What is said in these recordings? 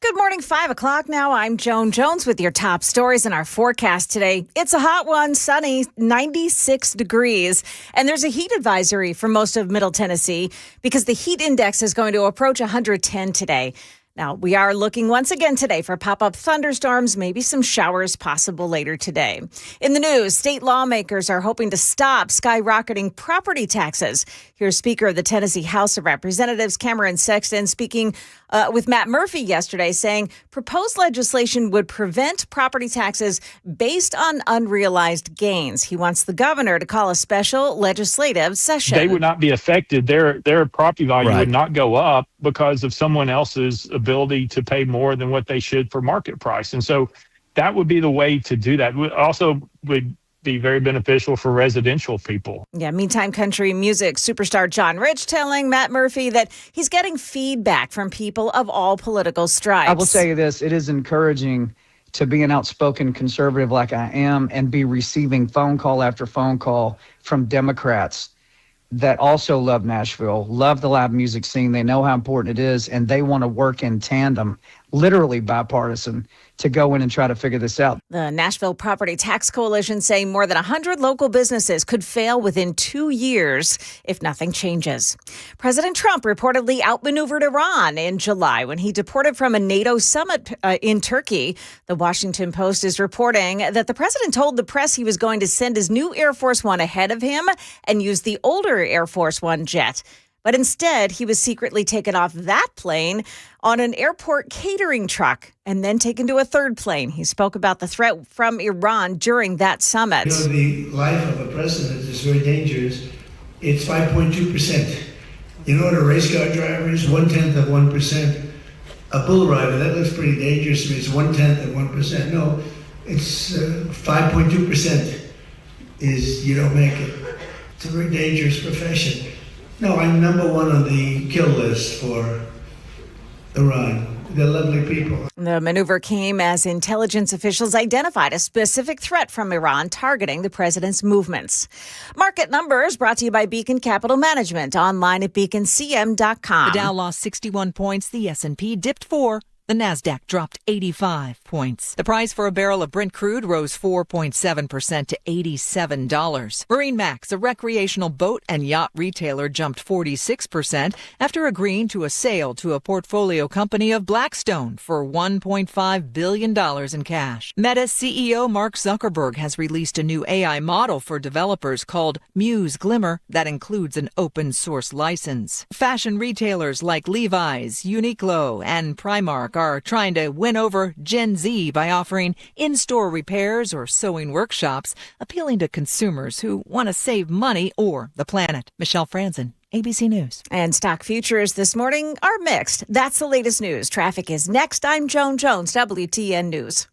Good morning, 5 o'clock now. I'm Joan Jones with your top stories in our forecast today. It's a hot one, sunny, 96 degrees. And there's a heat advisory for most of Middle Tennessee because the heat index is going to approach 110 today. Now, we are looking once again today for pop-up thunderstorms, maybe some showers possible later today. In the news, state lawmakers are hoping to stop skyrocketing property taxes. Here's Speaker of the Tennessee House of Representatives, Cameron Sexton, speaking with Matt Murphy yesterday, saying proposed legislation would prevent property taxes based on unrealized gains. He wants the governor to call a special legislative session. They would not be affected. Their property value would not go up because of someone else's ability to pay more than what they should for market price. And so that would be the way to do that. Also would be very beneficial for residential people. Yeah, meantime, country music superstar John Rich telling Matt Murphy that he's getting feedback from people of all political stripes. I will tell you this, it is encouraging to be an outspoken conservative like I am and be receiving phone call after phone call from Democrats that also love Nashville, love the live music scene. They know how important it is, and they want to work in tandem, literally bipartisan, to go in and try to figure this out. The Nashville Property Tax Coalition saying more than 100 local businesses could fail within 2 years if nothing changes. President Trump reportedly outmaneuvered Iran in July when he deported from a NATO summit in Turkey. The Washington Post is reporting that the president told the press he was going to send his new Air Force One ahead of him and use the older Air Force One jet. But instead, he was secretly taken off that plane on an airport catering truck and then taken to a third plane. He spoke about the threat from Iran during that summit. You know, the life of a president is very dangerous. It's 5.2%. You know what a race car driver is? 1/10 of 1%. A bull rider, that looks pretty dangerous to me. It's 1/10 of 1%. No, it's 5.2% is you don't make it. It's a very dangerous profession. No, I'm number one on the kill list for Iran. They're lovely people. The maneuver came as intelligence officials identified a specific threat from Iran targeting the president's movements. Market numbers brought to you by Beacon Capital Management, online at beaconcm.com. The Dow lost 61 points. The S&P dipped 4. The Nasdaq dropped 85 points. The price for a barrel of Brent crude rose 4.7% to $87. MarineMax, a recreational boat and yacht retailer, jumped 46% after agreeing to a sale to a portfolio company of Blackstone for $1.5 billion in cash. Meta's CEO Mark Zuckerberg has released a new AI model for developers called Muse Glimmer that includes an open source license. Fashion retailers like Levi's, Uniqlo, and Primark are trying to win over Gen Z by offering in-store repairs or sewing workshops, appealing to consumers who want to save money or the planet. Michelle Franzen, ABC News. And stock futures this morning are mixed. That's the latest news. Traffic is next. I'm Joan Jones, WTN News.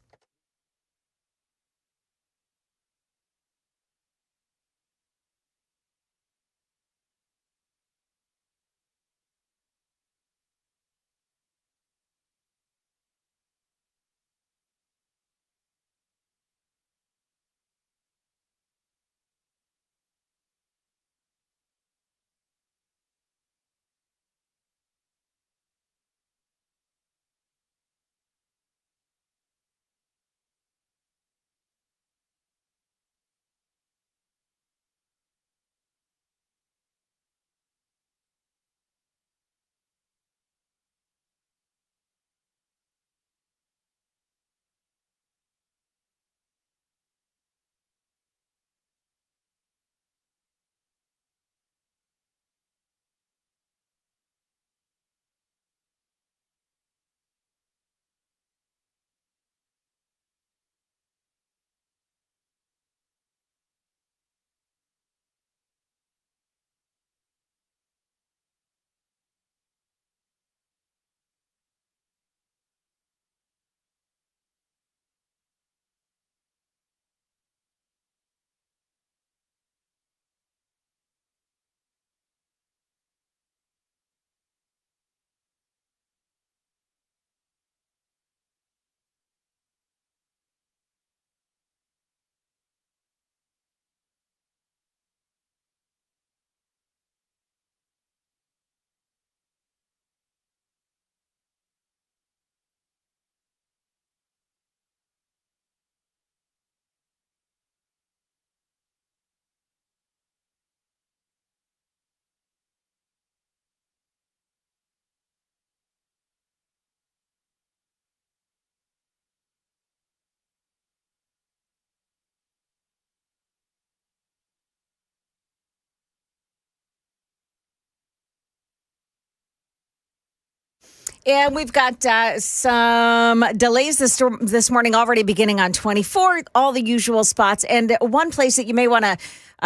And we've got some delays this morning already beginning on 24, all the usual spots. And one place that you may want to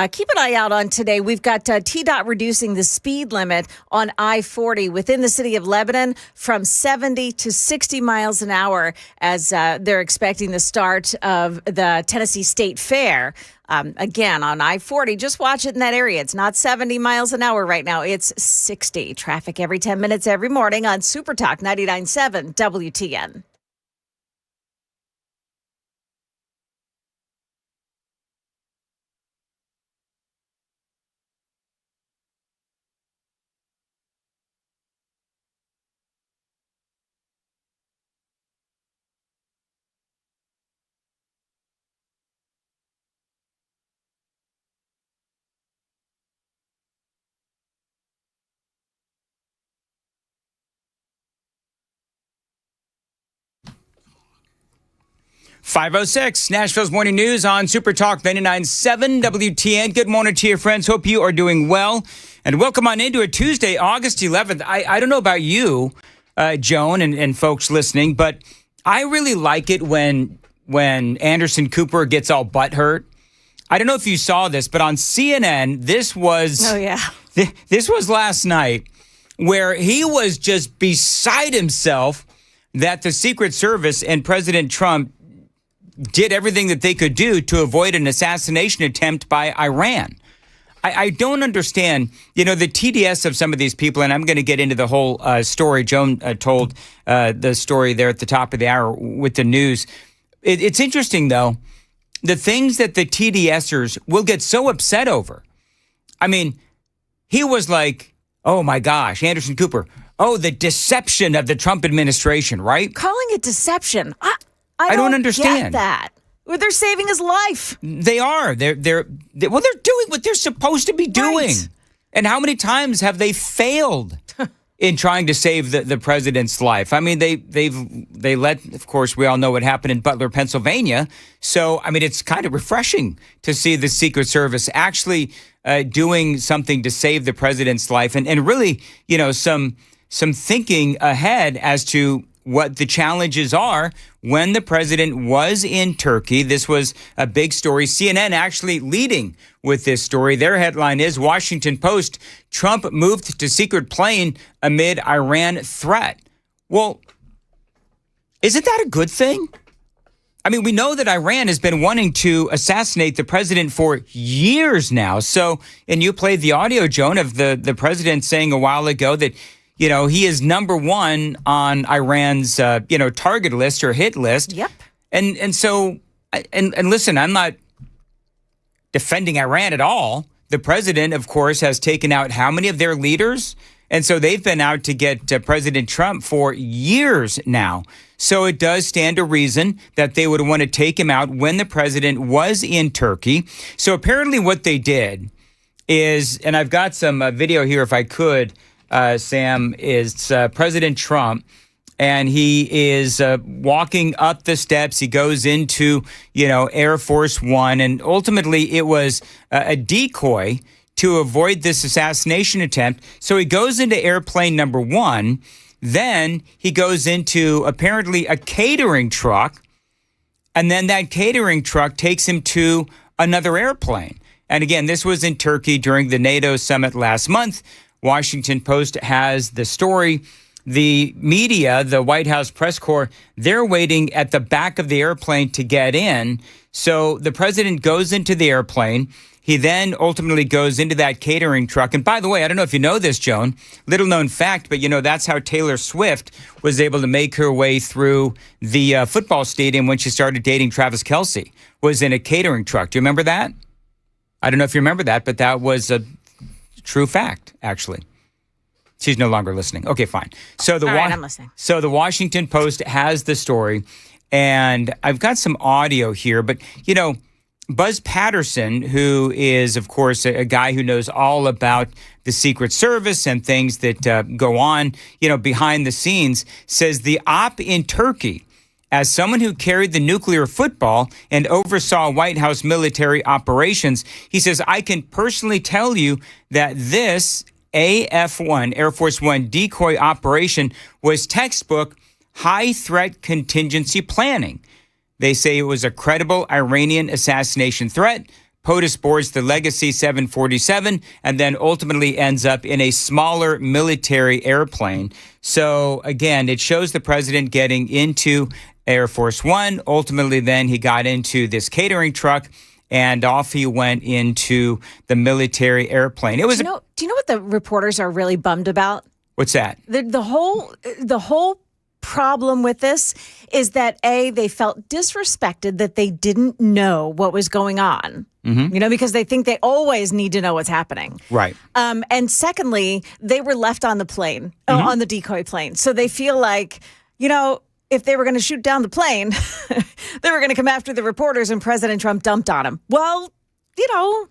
keep an eye out on today, we've got TDOT reducing the speed limit on I-40 within the city of Lebanon from 70 to 60 miles an hour as they're expecting the start of the Tennessee State Fair. Again, on I-40, just watch it in that area. It's not 70 miles an hour right now. It's 60. Traffic every 10 minutes every morning on SuperTalk 99.7 WTN. .506, Nashville's Morning News on SuperTalk 99.7 WTN. Good morning to your friends. Hope you are doing well. And welcome on into a Tuesday, August 11th. I don't know about you, Joan, and folks listening, but I really like it when Anderson Cooper gets all butthurt. I don't know if you saw this, but on CNN, this was last night, where he was just beside himself that the Secret Service and President Trump did everything that they could do to avoid an assassination attempt by Iran. I don't understand, the TDS of some of these people, and I'm going to get into the whole story. Joan told the story there at the top of the hour with the news. It's interesting, though, the things that the TDSers will get so upset over. I mean, he was like, oh, my gosh, Anderson Cooper. Oh, the deception of the Trump administration, right? Calling it deception. I don't understand get that. Well, they're saving his life. They are. They're doing what they're supposed to be doing. Right. And how many times have they failed in trying to save the president's life? I mean, they let, of course, we all know what happened in Butler, Pennsylvania. So, I mean, it's kind of refreshing to see the Secret Service actually doing something to save the president's life and really, some thinking ahead as to what the challenges are when the president was in Turkey. This was a big story. CNN actually leading with this story. Their headline is Washington Post, Trump moved to secret plane amid Iran threat. Well, isn't that a good thing? I mean, we know that Iran has been wanting to assassinate the president for years now. So, and you played the audio, Joan, of the president saying a while ago that he is number one on Iran's, target list or hit list. Yep. And so, listen, I'm not defending Iran at all. The president, of course, has taken out how many of their leaders? And so they've been out to get President Trump for years now. So it does stand to reason that they would want to take him out when the president was in Turkey. So apparently what they did is, and I've got some video here if I could, Sam, is President Trump, and he is walking up the steps. He goes into, Air Force One, and ultimately it was a decoy to avoid this assassination attempt. So he goes into airplane number one. Then he goes into apparently a catering truck, and then that catering truck takes him to another airplane. And again, this was in Turkey during the NATO summit last month. Washington Post has the story. The media, the White House press corps, they're waiting at the back of the airplane to get in. So the president goes into the airplane. He then ultimately goes into that catering truck. And by the way, I don't know if you know this, Joan, little known fact, but that's how Taylor Swift was able to make her way through the football stadium when she started dating Travis Kelce, was in a catering truck. Do you remember that? I don't know if you remember that, but that was a true fact, actually. She's no longer listening. Okay, fine. So I'm listening. So the Washington Post has the story, and I've got some audio here, but Buzz Patterson, who is, of course, a guy who knows all about the Secret Service and things that go on, behind the scenes, says the op in Turkey, as someone who carried the nuclear football and oversaw White House military operations, he says, I can personally tell you that this AF-1, Air Force One decoy operation was textbook high-threat contingency planning. They say it was a credible Iranian assassination threat. POTUS boards the Legacy 747 and then ultimately ends up in a smaller military airplane. So, again, it shows the president getting into Air Force One. Ultimately, then he got into this catering truck and off he went into the military airplane. It was. Do you know what the reporters are really bummed about? What's that? The whole problem with this is that they felt disrespected that they didn't know what was going on. Mm-hmm. Because they think they always need to know what's happening. Right. And secondly, they were left on the plane, on the decoy plane. So they feel like, if they were going to shoot down the plane, they were going to come after the reporters and President Trump dumped on them. Well,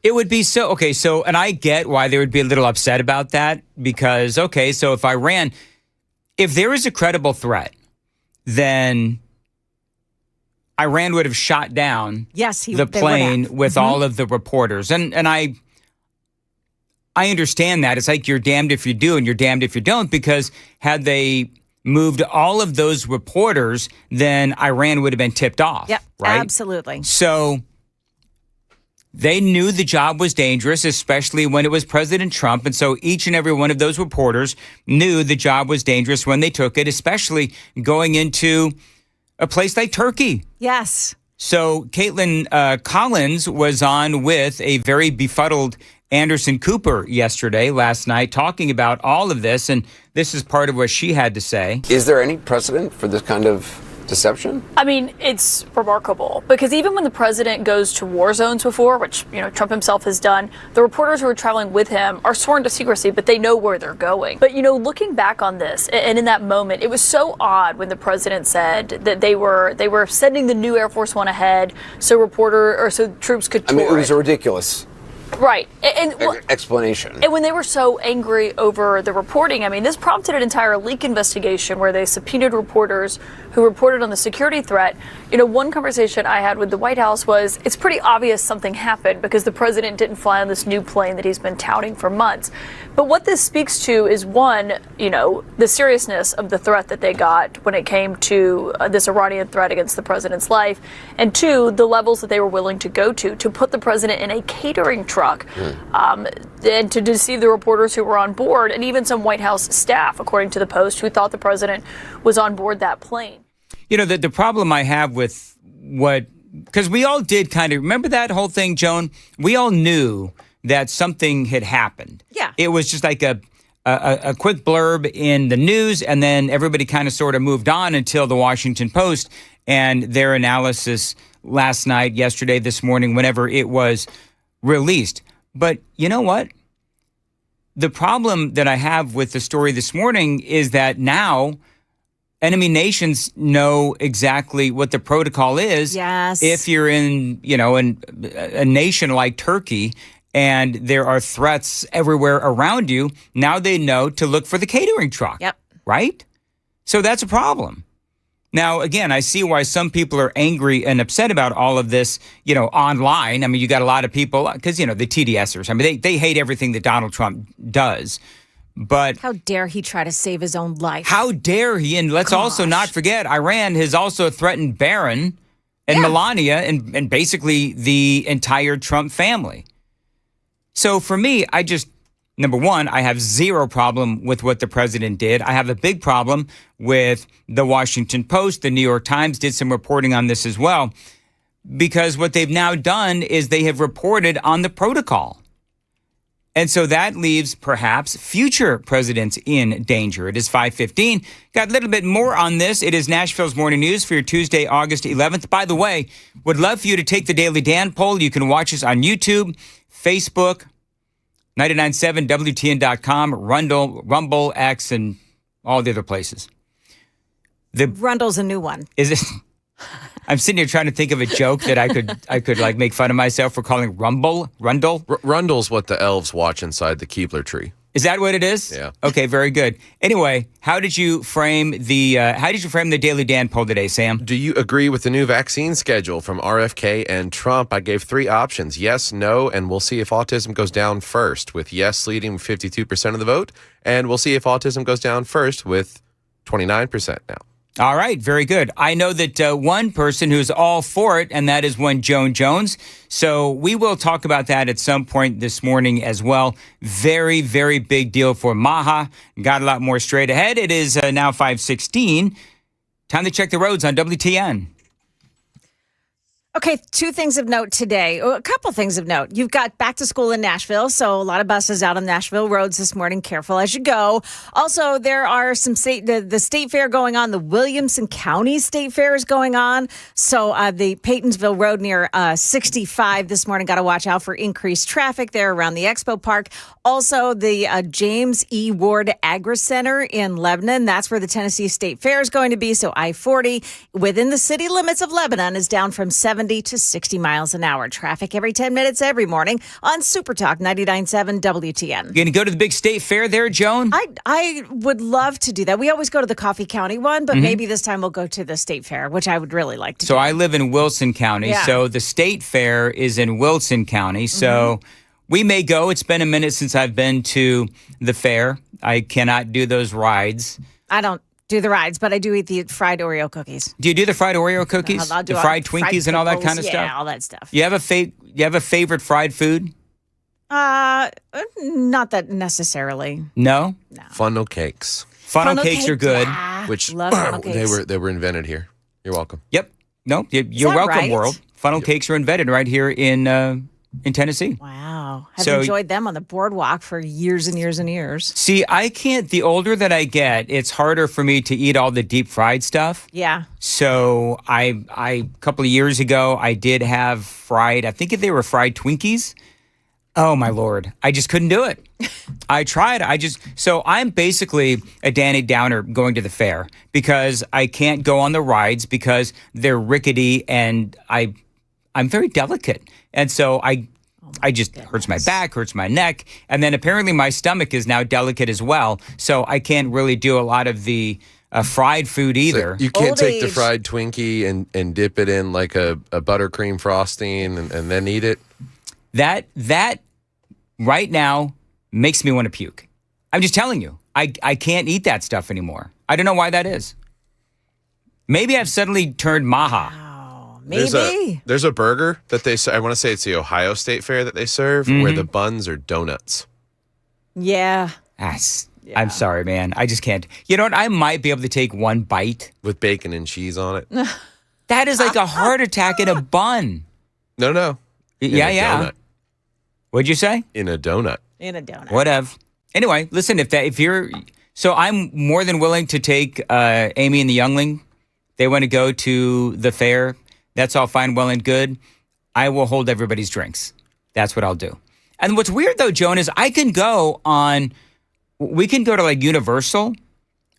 It would be so, okay, so, and I get why they would be a little upset about that because, okay, so if there is a credible threat, then Iran would have shot down the plane with all of the reporters. And I understand that. It's like you're damned if you do and you're damned if you don't, because had they moved all of those reporters, then Iran would have been tipped off. Yep, right? Absolutely. So they knew the job was dangerous, especially when it was President Trump. And so each and every one of those reporters knew the job was dangerous when they took it, especially going into a place like Turkey. Yes. So Caitlin Collins was on with a very befuddled Anderson Cooper last night, talking about all of this. And this is part of what she had to say. Is there any precedent for this kind of deception? I mean, it's remarkable because even when the president goes to war zones before, which, Trump himself has done, the reporters who are traveling with him are sworn to secrecy, but they know where they're going. But, looking back on this and in that moment, it was so odd when the president said that they were sending the new Air Force One ahead so troops could tour. I mean, it was ridiculous. Right. Explanation. And when they were so angry over the reporting, this prompted an entire leak investigation where they subpoenaed reporters who reported on the security threat. One conversation I had with the White House was it's pretty obvious something happened because the president didn't fly on this new plane that he's been touting for months. But what this speaks to is one, the seriousness of the threat that they got when it came to this Iranian threat against the president's life. And two, the levels that they were willing to go to put the president in a catering truck and to deceive the reporters who were on board and even some White House staff, according to the Post, who thought the president was on board that plane. The problem I have with because we all did kind of, remember that whole thing, Joan? We all knew that something had happened. Yeah. It was just like a quick blurb in the news, and then everybody kind of sort of moved on until the Washington Post and their analysis last night, yesterday, this morning, whenever it was released. But you know what? The problem that I have with the story this morning is that now enemy nations know exactly what the protocol is. Yes. If you're in, in a nation like Turkey and there are threats everywhere around you, now they know to look for the catering truck. Yep. Right? So that's a problem. Now, again, I see why some people are angry and upset about all of this, online. You got a lot of people, because, the TDSers, they hate everything that Donald Trump does. But how dare he try to save his own life? How dare he? And let's also not forget, Iran has also threatened Barron and Melania and basically the entire Trump family. So for me, number one, I have zero problem with what the president did. I have a big problem with the Washington Post. The New York Times did some reporting on this as well, because what they've now done is they have reported on the protocol. And so that leaves perhaps future presidents in danger. It is 5:15. Got a little bit more on this. It is Nashville's Morning News for your Tuesday, August 11th. By the way, would love for you to take the Daily Dan poll. You can watch us on YouTube, Facebook, 997 WTN.com, Rumble, X, and all the other places. Rundle's a new one. Is it? I'm sitting here trying to think of a joke that I could make fun of myself for calling Rundle. Rundle's what the elves watch inside the Keebler tree. Is that what it is? Yeah. Okay, very good. Anyway, how did you frame the Daily Dan poll today, Sam? Do you agree with the new vaccine schedule from RFK and Trump? I gave 3 options: yes, no, and we'll see if autism goes down first, with yes leading 52% of the vote, and we'll see if autism goes down first with 29% now. All right, very good. I know that one person who's all for it, and that is one Joan Jones. So we will talk about that at some point this morning as well. Very, very big deal for Maha. Got a lot more straight ahead. It is now 5:16. Time to check the roads on WTN. Okay, 2 things of note today. A couple things of note. You've got back to school in Nashville, so a lot of buses out on Nashville roads this morning. Careful as you go. Also, there are some the state fair going on. The Williamson County State Fair is going on. So the Paytonsville Road near 65 this morning. Got to watch out for increased traffic there around the Expo Park. Also, the James E. Ward Agri Center in Lebanon. That's where the Tennessee State Fair is going to be. So I-40 within the city limits of Lebanon is down from 70 to 60 miles an hour. Traffic every 10 minutes every morning on SuperTalk 99.7 WTN. You going to go to the big state fair there, Joan? I would love to do that. We always go to the Coffee County one, but maybe this time we'll go to the state fair, which I would really like to do. So I live in Wilson County. Yeah. So the state fair is in Wilson County. So we may go. It's been a minute since I've been to the fair. I cannot do those rides. I don't do the rides, but I do eat the fried Oreo cookies. Do you do the fried Oreo cookies? I'll do the fried Twinkies and all that kind of yeah, stuff? Yeah, all that stuff. You have a favorite fried food? Not that necessarily. No? Funnel cakes, Funnel cakes are good. Yeah. which Love funnel cakes. they were invented here. You're welcome. Yep. No, you're that welcome, right? world. Funnel cakes are invented right here in Tennessee. Wow. I've So- enjoyed them on the boardwalk for years and years and years. See, I can't, the older that I get, it's harder for me to eat all the deep fried stuff. Yeah. So I a couple of years ago, I did have fried, I think they were fried Twinkies. Oh my Lord. I just couldn't do it. I tried. So I'm basically a Danny Downer going to the fair because I can't go on the rides because they're rickety and I'm very delicate. And so I just hurts my back, hurts my neck. And then apparently my stomach is now delicate as well. So I can't really do a lot of the fried food either. So you can't Old take the age. fried Twinkie and dip it in like a buttercream frosting and then eat it? That right now makes me want to puke. I'm just telling you, I can't eat that stuff anymore. I don't know why that is. Maybe I've suddenly turned Maha. Oh, maybe. There's a burger that they I want to say it's the Ohio State Fair that they serve where the buns are donuts. Yeah. I'm sorry, man. I just can't. You know what? I might be able to take one bite. With bacon and cheese on it. That is like a heart attack in a bun. No. In a donut. What'd you say? In a donut. In a donut. Whatever. Anyway, listen, so I'm more than willing to take Amy and the Youngling. They want to go to the fair. That's all fine, well and good. I will hold everybody's drinks. That's what I'll do. And what's weird though, Joan, is we can go to like Universal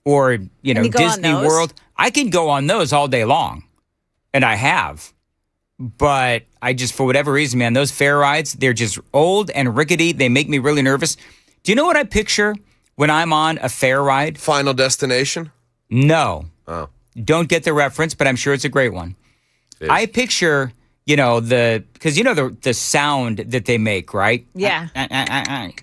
or, Disney World. I can go on those all day long. And I have. But I just, for whatever reason, man, those fair rides, they're just old and rickety. They make me really nervous. Do you know what I picture when I'm on a fair ride? Final Destination? No. Oh. Don't get the reference, but I'm sure it's a great one. I picture, because the sound that they make, right? Yeah.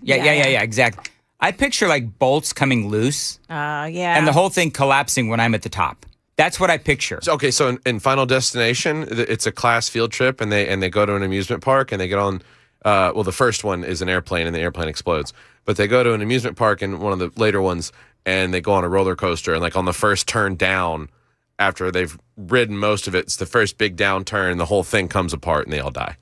Yeah, exactly. I picture like bolts coming loose. Yeah. And the whole thing collapsing when I'm at the top. That's what I picture. So in Final Destination, it's a class field trip, and they go to an amusement park, and they get on. The first one is an airplane, and the airplane explodes. But they go to an amusement park in one of the later ones, and they go on a roller coaster, and like on the first turn down, after they've ridden most of it, it's the first big downturn, the whole thing comes apart, and they all die.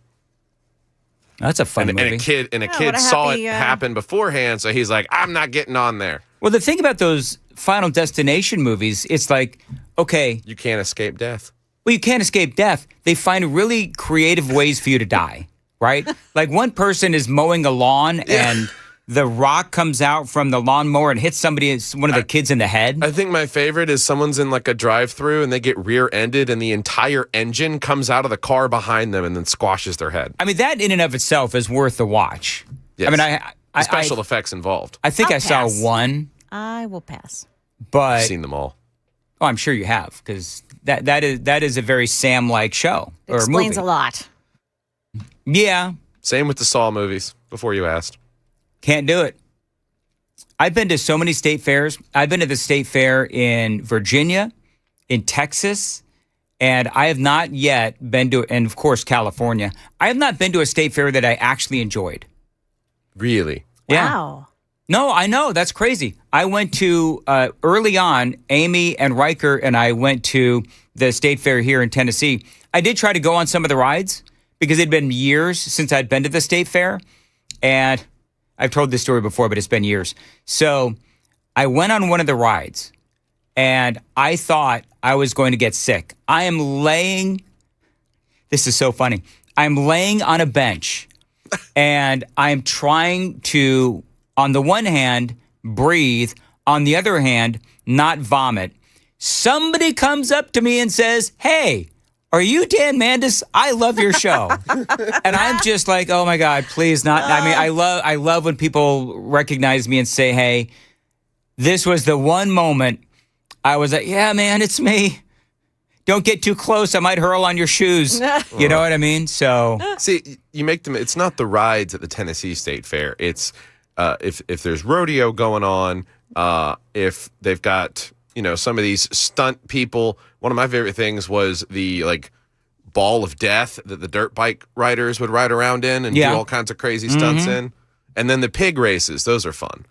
That's a funny movie. And a kid saw it happen beforehand, so he's like, I'm not getting on there. Well, the thing about those Final Destination movies, it's like, okay. You can't escape death. Well, you can't escape death. They find really creative ways for you to die, right? Like one person is mowing a lawn and the rock comes out from the lawnmower and hits one of the kids in the head. I think my favorite is someone's in like a drive-through and they get rear-ended and the entire engine comes out of the car behind them and then squashes their head. I mean, that in and of itself is worth the watch. Yes. I mean, The special effects involved. I think I'll I saw pass. one, I will pass. but I've seen them all. oh, I'm sure you have because that is a very Sam-like show or Explains movie. a lot. Yeah, Same with the Saw movies. Before you asked, can't do it. I've been to so many state fairs. I've been to the state fair in Virginia, in Texas, and I have not yet been to, and of course, California. I have not been to a state fair that I actually enjoyed. really? Yeah. Wow. No, I know. That's crazy. I went to, early on, Amy and Riker and I went to the state fair here in Tennessee. I did try to go on some of the rides because it'd been years since I'd been to the state fair. And I've told this story before, but it's been years. So I went on one of the rides and I thought I was going to get sick. This is so funny. I'm laying on a bench and I'm trying to, on the one hand, breathe, on the other hand, not vomit. Somebody comes up to me and says, "Hey, are you Dan Mandis? I love your show." And I'm just like, oh my God, please not. I mean, I love when people recognize me and say, "Hey." This was the one moment I was like, "Yeah, man, it's me. Don't get too close. I might hurl on your shoes." You know what I mean? So See, you make them. It's not the rides at the Tennessee State Fair. It's if there's rodeo going on, if they've got some of these stunt people. One of my favorite things was the ball of death that the dirt bike riders would ride around in and do all kinds of crazy stunts in, and then the pig races. Those are fun.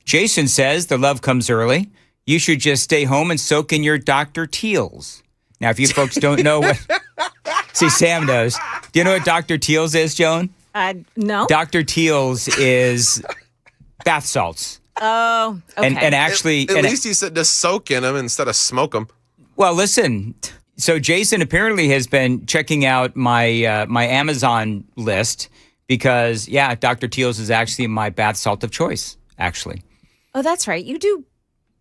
Jason says the love comes early. You should just stay home and soak in your Dr. Teals. Now, if you folks don't know what, see, Sam knows. Do you know what Dr. Teals is, Joan? No. Dr. Teals is bath salts. Oh, okay. And actually, At least he said to soak in them instead of smoke them. well, listen. So Jason apparently has been checking out my my Amazon list because, Dr. Teals is actually my bath salt of choice, actually. Oh, that's right. You do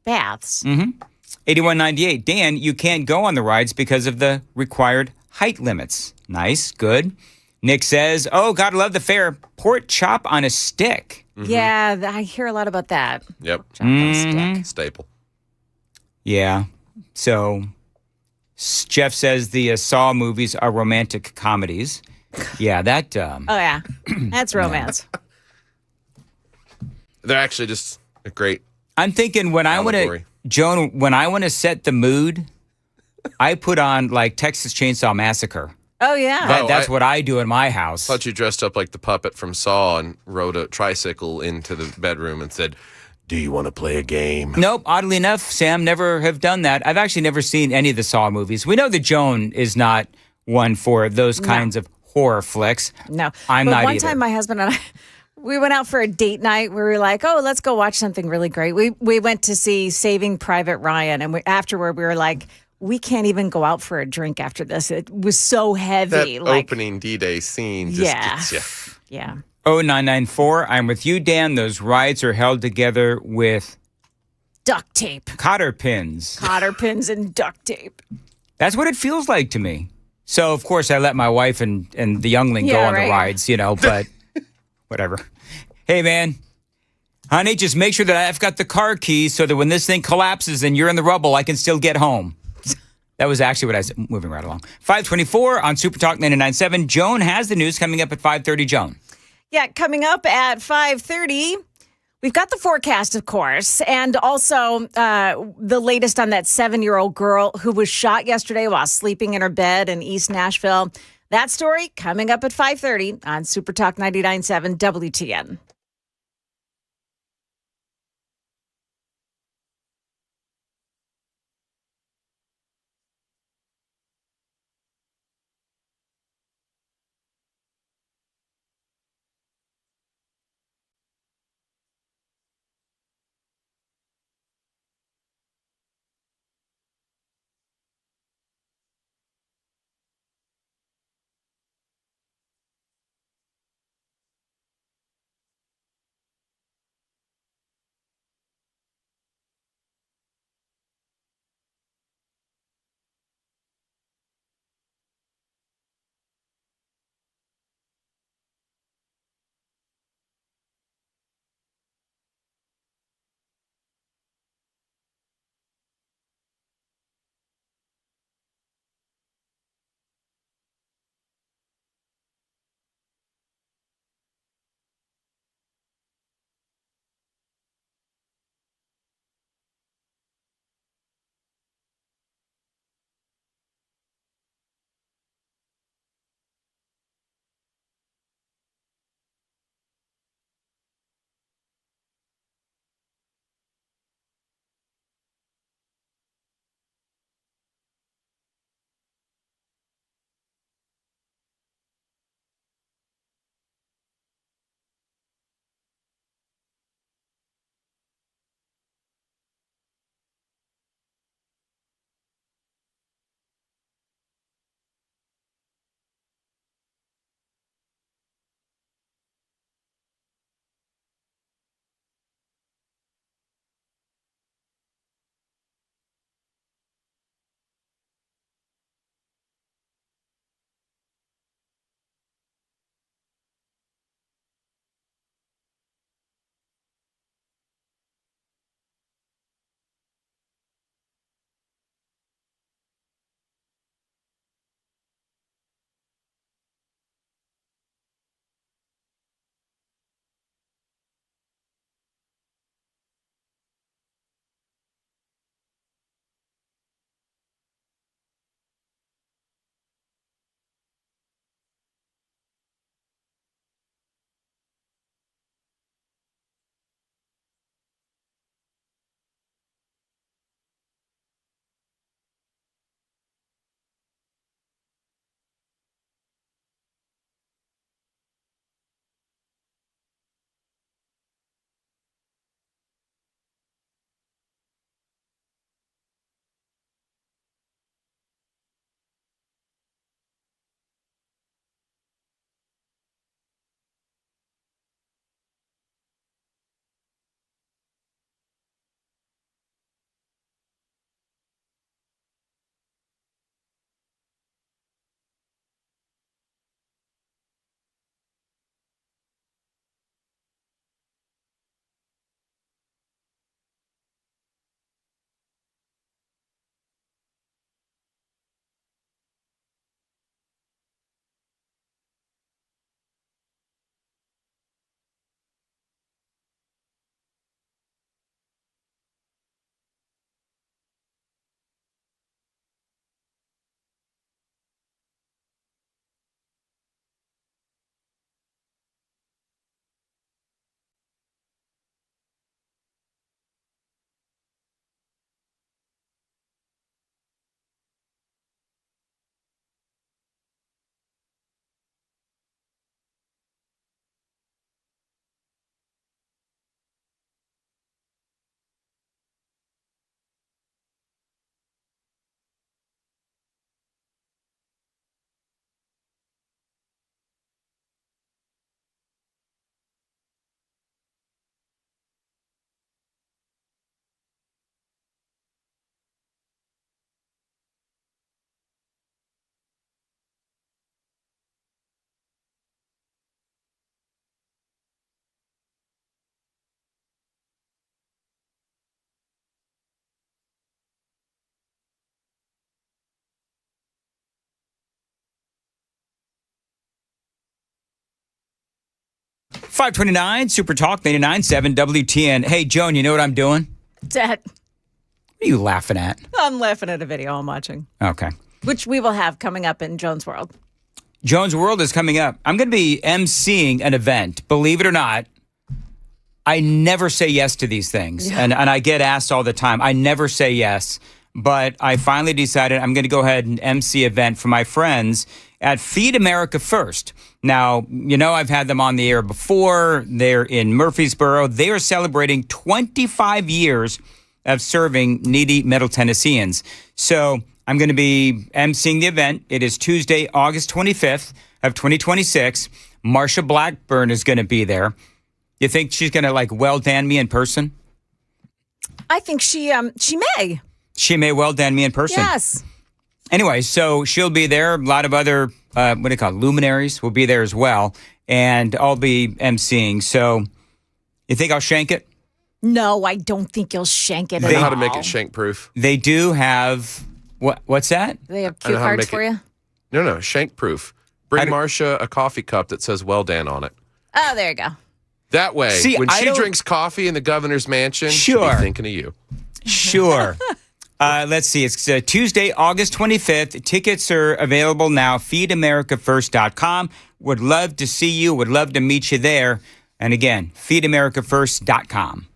baths. 8198. Dan, you can't go on the rides because of the required height limits. Nice. Good. Nick says, oh, God, I love the fair. Pork chop on a stick. Yeah, I hear a lot about that. Yep. Chop on a stick. Staple. Yeah. So Jeff says the Saw movies are romantic comedies. Yeah, that. Oh, yeah. That's romance. They're actually just a great. I'm thinking when I want to, allegory. Joan, when I want to set the mood, I put on Texas Chainsaw Massacre. Oh, yeah. That's what I do in my house. Thought you dressed up like the puppet from Saw and rode a tricycle into the bedroom and said, "Do you want to play a game?" Nope. Oddly enough, Sam, never have done that. I've actually never seen any of the Saw movies. We know that Joan is not one for those kinds of horror flicks. No. I'm but not one either. time my husband and I, we went out for a date night where we were like, oh, let's go watch something really great. We went to see Saving Private Ryan. And afterward, we were like, we can't even go out for a drink after this. It was so heavy. That opening D-Day scene just gets you. Yeah. 0994, I'm with you, Dan. Those rides are held together with Duct tape. cotter pins. Cotter pins and duct tape. That's what it feels like to me. So, of course, I let my wife and the youngling go Yeah, on right. the rides, but whatever. Hey, man. Honey, just make sure that I've got the car keys so that when this thing collapses and you're in the rubble, I can still get home. That was actually what I was moving right along. 524 on SuperTalk 99.7. Joan has the news coming up at 5:30. Joan. Yeah, coming up at 5:30, we've got the forecast, of course, and also the latest on that 7-year-old girl who was shot yesterday while sleeping in her bed in East Nashville. That story coming up at 5:30 on SuperTalk 99.7 WTN. 529 Super Talk 99.7 WTN. Hey, Joan, you know what I'm doing? Dad, What are you laughing at? I'm laughing at a video I'm watching, Okay. which we will have coming up in Jones World. Jones World is coming up. I'm going to be emceeing an event. Believe it or not, I never say yes to these things. Yeah. And I get asked all the time. I never say yes. But I finally decided I'm going to go ahead and MC an event for my friends at Feed America First. Now, you know, I've had them on the air before. They're in Murfreesboro. They are celebrating 25 years of serving needy Middle Tennesseans. So I'm going to be emceeing the event. It is Tuesday, August 25th of 2026. Marsha Blackburn is going to be there. You think she's going to well Dan me in person? I think she may. She may well Dan me in person. Yes. Anyway, so she'll be there. A lot of other, luminaries will be there as well. And I'll be emceeing. So you think I'll shank it? No, I don't think you'll shank it I at know how all. to make it shank proof. They do have, what's that? They have I know cue how to cards make for it- you? No, shank proof. Bring Marcia a coffee cup that says "Well Dan" on it. Oh, there you go. That way, See, when I she don't- drinks coffee in the governor's mansion, she'll Sure. be thinking of you. Sure. Let's see. It's Tuesday, August 25th. Tickets are available now. FeedAmericaFirst.com. Would love to see you. Would love to meet you there. And again, FeedAmericaFirst.com.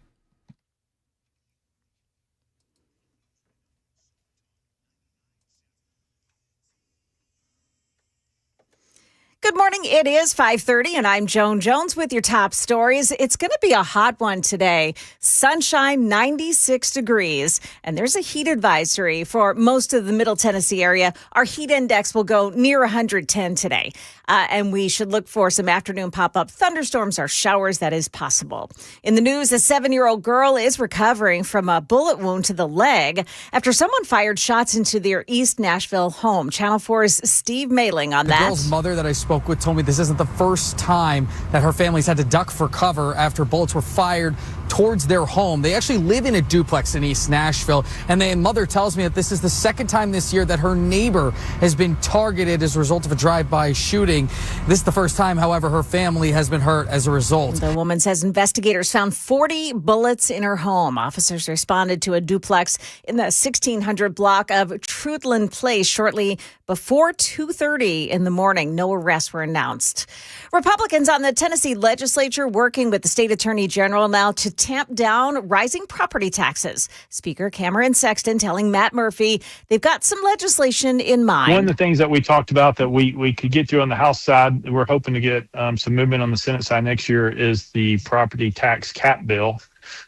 Good morning. It is 5:30, and I'm Joan Jones with your top stories. It's going to be a hot one today. Sunshine, 96 degrees, and there's a heat advisory for most of the Middle Tennessee area. Our heat index will go near 110 today, and we should look for some afternoon pop-up thunderstorms or showers. That is possible. In the news, a 7-year-old girl is recovering from a bullet wound to the leg after someone fired shots into their East Nashville home. Channel 4's Steve Mailing on The that. girl's mother that I spoke with told me this isn't the first time that her family's had to duck for cover after bullets were fired towards their home. They actually live in a duplex in East Nashville, and the mother tells me that this is the second time this year that her neighbor has been targeted as a result of a drive-by shooting. This is the first time, however, her family has been hurt as a result. The woman says investigators found 40 bullets in her home. Officers responded to a duplex in the 1600 block of Trudland Place shortly before 2:30 in the morning. No arrests were announced. Republicans on the Tennessee legislature working with the state attorney general now to tamp down rising property taxes. Speaker Cameron Sexton telling Matt Murphy they've got some legislation in mind. One of the things that we talked about that we could get through on the House side, we're hoping to get some movement on the Senate side next year, is the property tax cap bill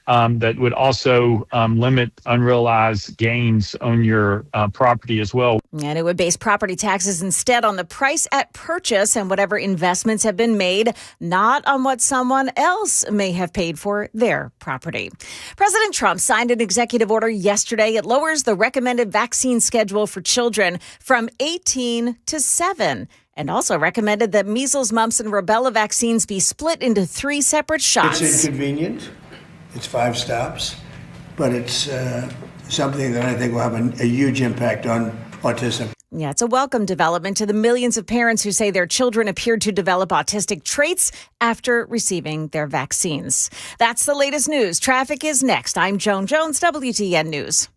that would also limit unrealized gains on your property as well. And it would base property taxes instead on the price at purchase and whatever investments have been made, not on what someone else may have paid for their property. President Trump signed an executive order yesterday. It lowers the recommended vaccine schedule for children from 18 to 7. And also recommended that measles, mumps, and rubella vaccines be split into 3 separate shots. It's inconvenient. It's 5 stops, but it's something that I think will have a huge impact on autism. Yeah, it's a welcome development to the millions of parents who say their children appeared to develop autistic traits after receiving their vaccines. That's the latest news. Traffic is next. I'm Joan Jones, WTN News.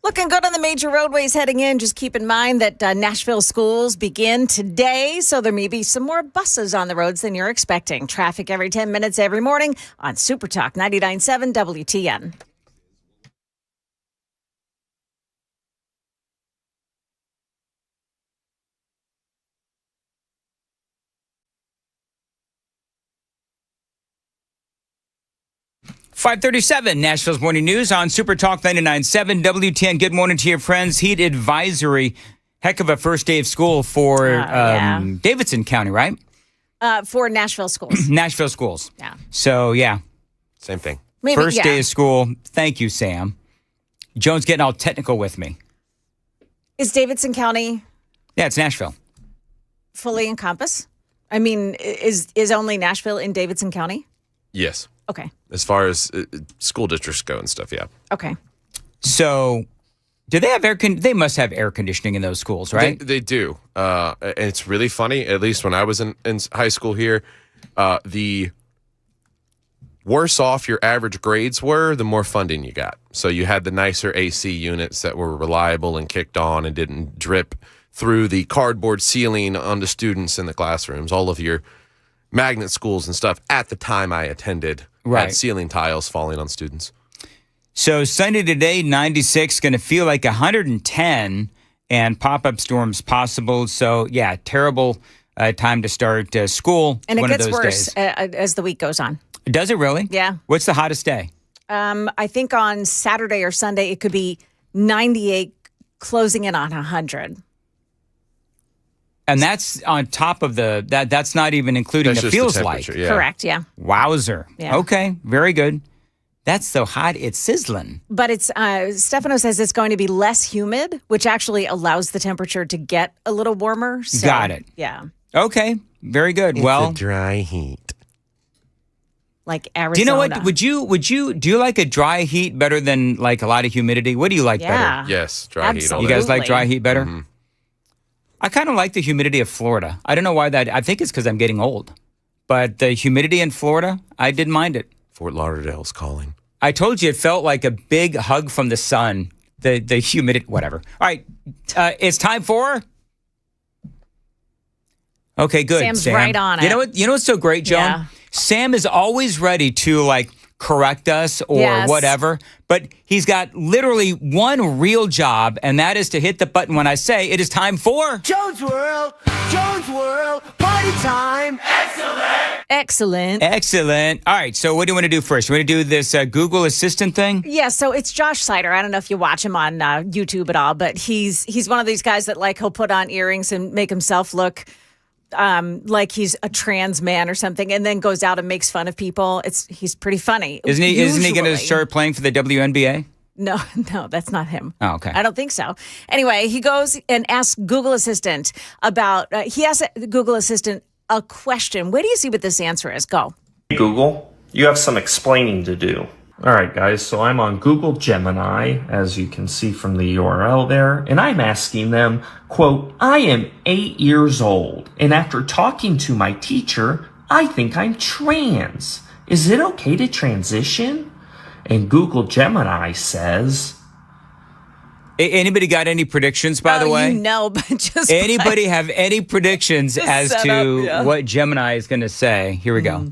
Looking good on the major roadways heading in. Just keep in mind that Nashville schools begin today, so there may be some more buses on the roads than you're expecting. Traffic every 10 minutes every morning on SuperTalk 99.7 WTN. .537 Nashville's Morning News on SuperTalk 99.7 WTN. Good morning to your friends. Heat advisory. Heck of a first day of school for Davidson County, right? For Nashville schools. Nashville schools. Yeah. So, yeah. Same thing. Maybe, First day of school. Thank you, Sam. Joan's getting all technical with me. Is Davidson County Yeah, it's Nashville. fully encompassed? I mean, is only Nashville in Davidson County? Yes. Okay. As far as school districts go and stuff, yeah. Okay. So, do they have they must have air conditioning in those schools, right? They do. And it's really funny, at least when I was in high school here, the worse off your average grades were, the more funding you got. So you had the nicer AC units that were reliable and kicked on and didn't drip through the cardboard ceiling onto students in the classrooms. All of your magnet schools and stuff at the time I attended had ceiling tiles falling on students. So sunny today, 96, going to feel like 110, and pop-up storms possible. So, yeah, terrible time to start school. And it one of gets those worse days. as the week goes on. Does it really? Yeah. What's the hottest day? I think on Saturday or Sunday, it could be 98, closing in on 100. And that's on top of that's not even including That's the just feels the like. temperature, yeah. Correct, yeah. Wowzer. Yeah. Okay, very good. That's so hot, it's sizzling. But it's Stefano says it's going to be less humid, which actually allows the temperature to get a little warmer. So, Got it. Yeah. Okay, very good. It's a dry heat. Like Arizona. Do you know what? Do you like a dry heat better than like a lot of humidity? What do you like better? Yes, dry heat. all You day. guys like dry heat better? Mhm. I kind of like the humidity of Florida. I don't know why that. I think it's because I'm getting old. But the humidity in Florida, I didn't mind it. Fort Lauderdale's calling. I told you it felt like a big hug from the sun. The humidity, whatever. All right, it's time for. Okay, good. Sam's Sam. right on it. You know what? You know what's so great, Joan? Yeah. Sam is always ready to correct us or whatever, but he's got literally one real job, and that is to hit the button when I say it is time for Jones World, party time. Excellent. Excellent. All right, so what do you want to do first? You want to do this Google Assistant thing? Yeah, so it's Josh Sider. I don't know if you watch him on YouTube at all, but he's one of these guys that he'll put on earrings and make himself look like he's a trans man or something, and then goes out and makes fun of people. He's pretty funny. Isn't he going to start playing for the WNBA? No, that's not him. Oh, okay. I don't think so. Anyway, he goes and asks Google Assistant about, he asked Google Assistant a question. Where do you see what this answer is? Go. Hey Google, you have some explaining to do. All right, guys, so I'm on Google Gemini, as you can see from the URL there, and I'm asking them, quote, I am 8 years old, and after talking to my teacher, I think I'm trans. Is it okay to transition? And Google Gemini says... Anybody got any predictions, by the way? But just... Anybody have any predictions as to what Gemini is going to say? Here we go.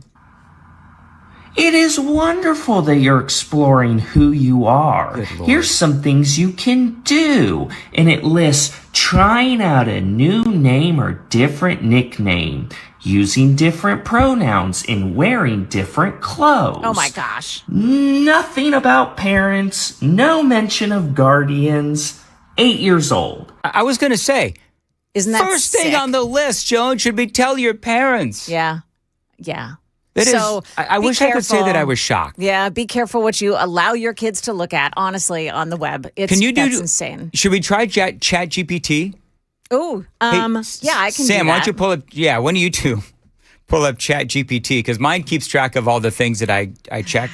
It is wonderful that you're exploring who you are. Here's some things you can do. And it lists trying out a new name or different nickname, using different pronouns, and wearing different clothes. Oh my gosh. Nothing about parents, no mention of guardians. 8 years old. I was going to say, isn't that first thing sick? on the list, Joan, should be tell your parents. Yeah. I wish I could say that I was shocked. Yeah, be careful what you allow your kids to look at, honestly, on the web. That's insane. Should we try Chat GPT? Oh, yeah, I can Sam, do that. Sam, why don't you pull up, one of you two pull up Chat GPT, because mine keeps track of all the things that I check.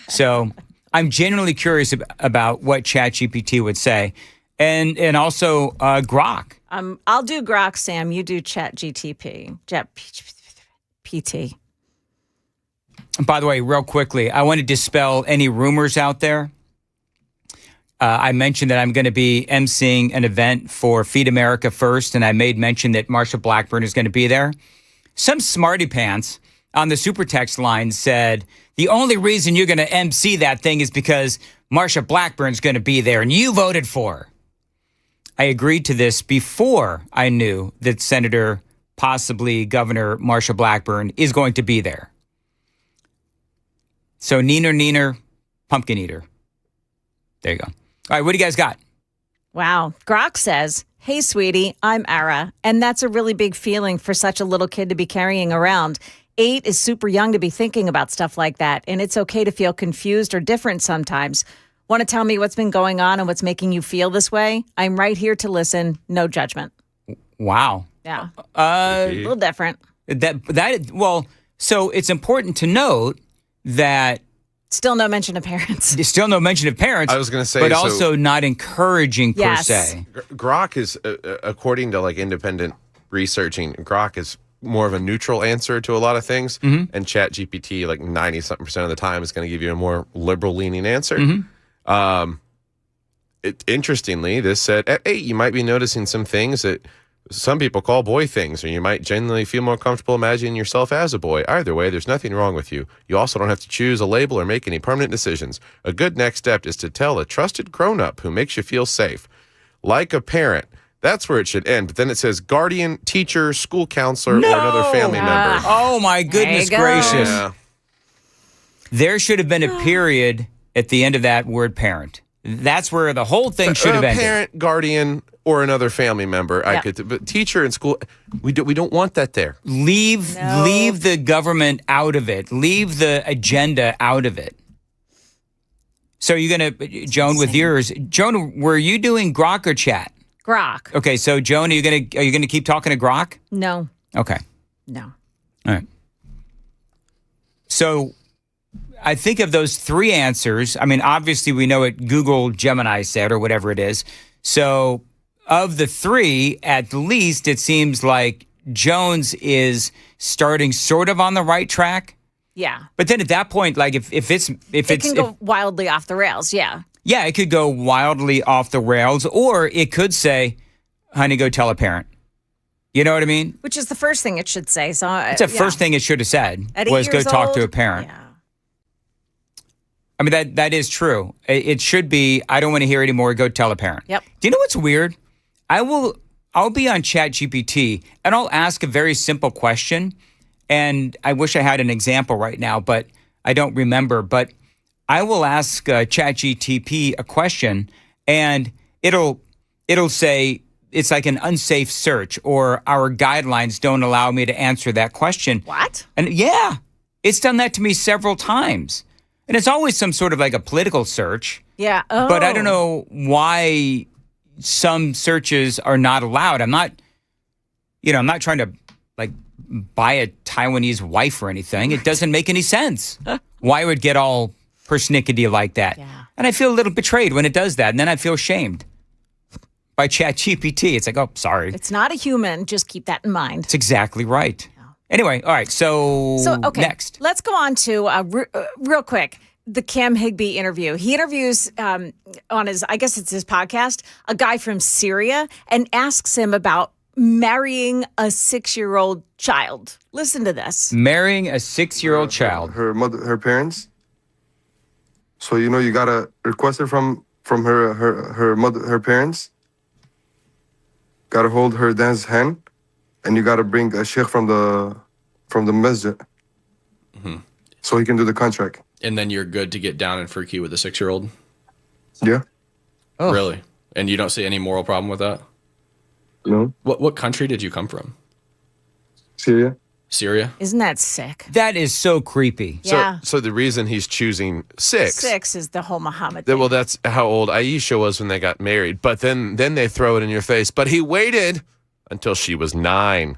So I'm genuinely curious about what Chat GPT would say. And also Grok. I'll do Grok, Sam. You do Chat GTP. Chat PT. By the way, real quickly, I want to dispel any rumors out there. I mentioned that I'm going to be emceeing an event for Feed America First, and I made mention that Marsha Blackburn is going to be there. Some smarty pants on the super text line said, the only reason you're going to MC that thing is because Marsha Blackburn's going to be there, and you voted for her. I agreed to this before I knew that Senator, possibly Governor Marsha Blackburn, is going to be there. So neener, pumpkin eater. There you go. All right, what do you guys got? Wow. Grok says, hey, sweetie, I'm Ara, and that's a really big feeling for such a little kid to be carrying around. 8 is super young to be thinking about stuff like that, and it's okay to feel confused or different sometimes. Want to tell me what's been going on and what's making you feel this way? I'm right here to listen. No judgment. Wow. Yeah. A little different. So it's important to note that still no mention of parents. Still no mention of parents. I was going to say, but also not encouraging per se. Grok is, according to like independent researching, Grok is more of a neutral answer to a lot of things, and ChatGPT, like 90-something% of the time, is going to give you a more liberal-leaning answer. Interestingly, this said at 8, you might be noticing some things that some people call boy things, or you might genuinely feel more comfortable imagining yourself as a boy. Either way, there's nothing wrong with you. You also don't have to choose a label or make any permanent decisions. A good next step is to tell a trusted grown-up who makes you feel safe. Like a parent. That's where it should end. But then it says guardian, teacher, school counselor, or another family member. Oh, my goodness gracious. Yeah. There should have been a period at the end of that word parent. That's where the whole thing should have ended. Parent, guardian, or another family member. But teacher and school, we don't want that there. Leave the government out of it. Leave the agenda out of it. So you're going to, Joan, with yours. Joan, were you doing Grok or chat? Grok. Okay, so Joan, are you gonna keep talking to Grok? No. Okay. No. All right. So I think of those 3 answers. I mean, obviously we know what Google Gemini said or whatever it is. So of the 3, at least it seems like Jones is starting sort of on the right track. Yeah. But then at that point, like if it can go wildly off the rails. Yeah. Yeah, it could go wildly off the rails, or it could say, honey, go tell a parent. You know what I mean? Which is the first thing it should say. So it's the first thing it should have said was go talk to a parent. Yeah. I mean, that is true. It should be, I don't want to hear anymore, go tell a parent. Yep. Do you know what's weird? I'll be on ChatGPT and I'll ask a very simple question. And I wish I had an example right now, but I don't remember. But I will ask ChatGPT a question, and it'll say it's like an unsafe search, or our guidelines don't allow me to answer that question. What? And yeah, it's done that to me several times, and it's always some sort of like a political search. Yeah. Oh. But I don't know why some searches are not allowed. I'm not trying to like buy a Taiwanese wife or anything. It doesn't make any sense. Why would it get all persnickety like that? Yeah. And I feel a little betrayed when it does that. And then I feel shamed by ChatGPT. It's like, oh, sorry. It's not a human. Just keep that in mind. It's exactly right. Yeah. Anyway, all right. So okay, next. Let's go on to, real quick, the Cam Higbee interview. He interviews on his, I guess it's his podcast, a guy from Syria, and asks him about marrying a 6-year-old child. Listen to this. Marrying a 6-year-old child. Her parents. So you gotta request it from her parents. Gotta hold her dad's hand, and you gotta bring a sheikh from the masjid, so he can do the contract. And then you're good to get down and freaky with a 6-year-old. Yeah. Oh. Really? And you don't see any moral problem with that? No. What country did you come from? Syria. Syria? Isn't that sick? That is so creepy. Yeah. So the reason he's choosing 6. 6 is the whole Muhammad thing. Well, that's how old Aisha was when they got married. But then they throw it in your face. But he waited until she was 9.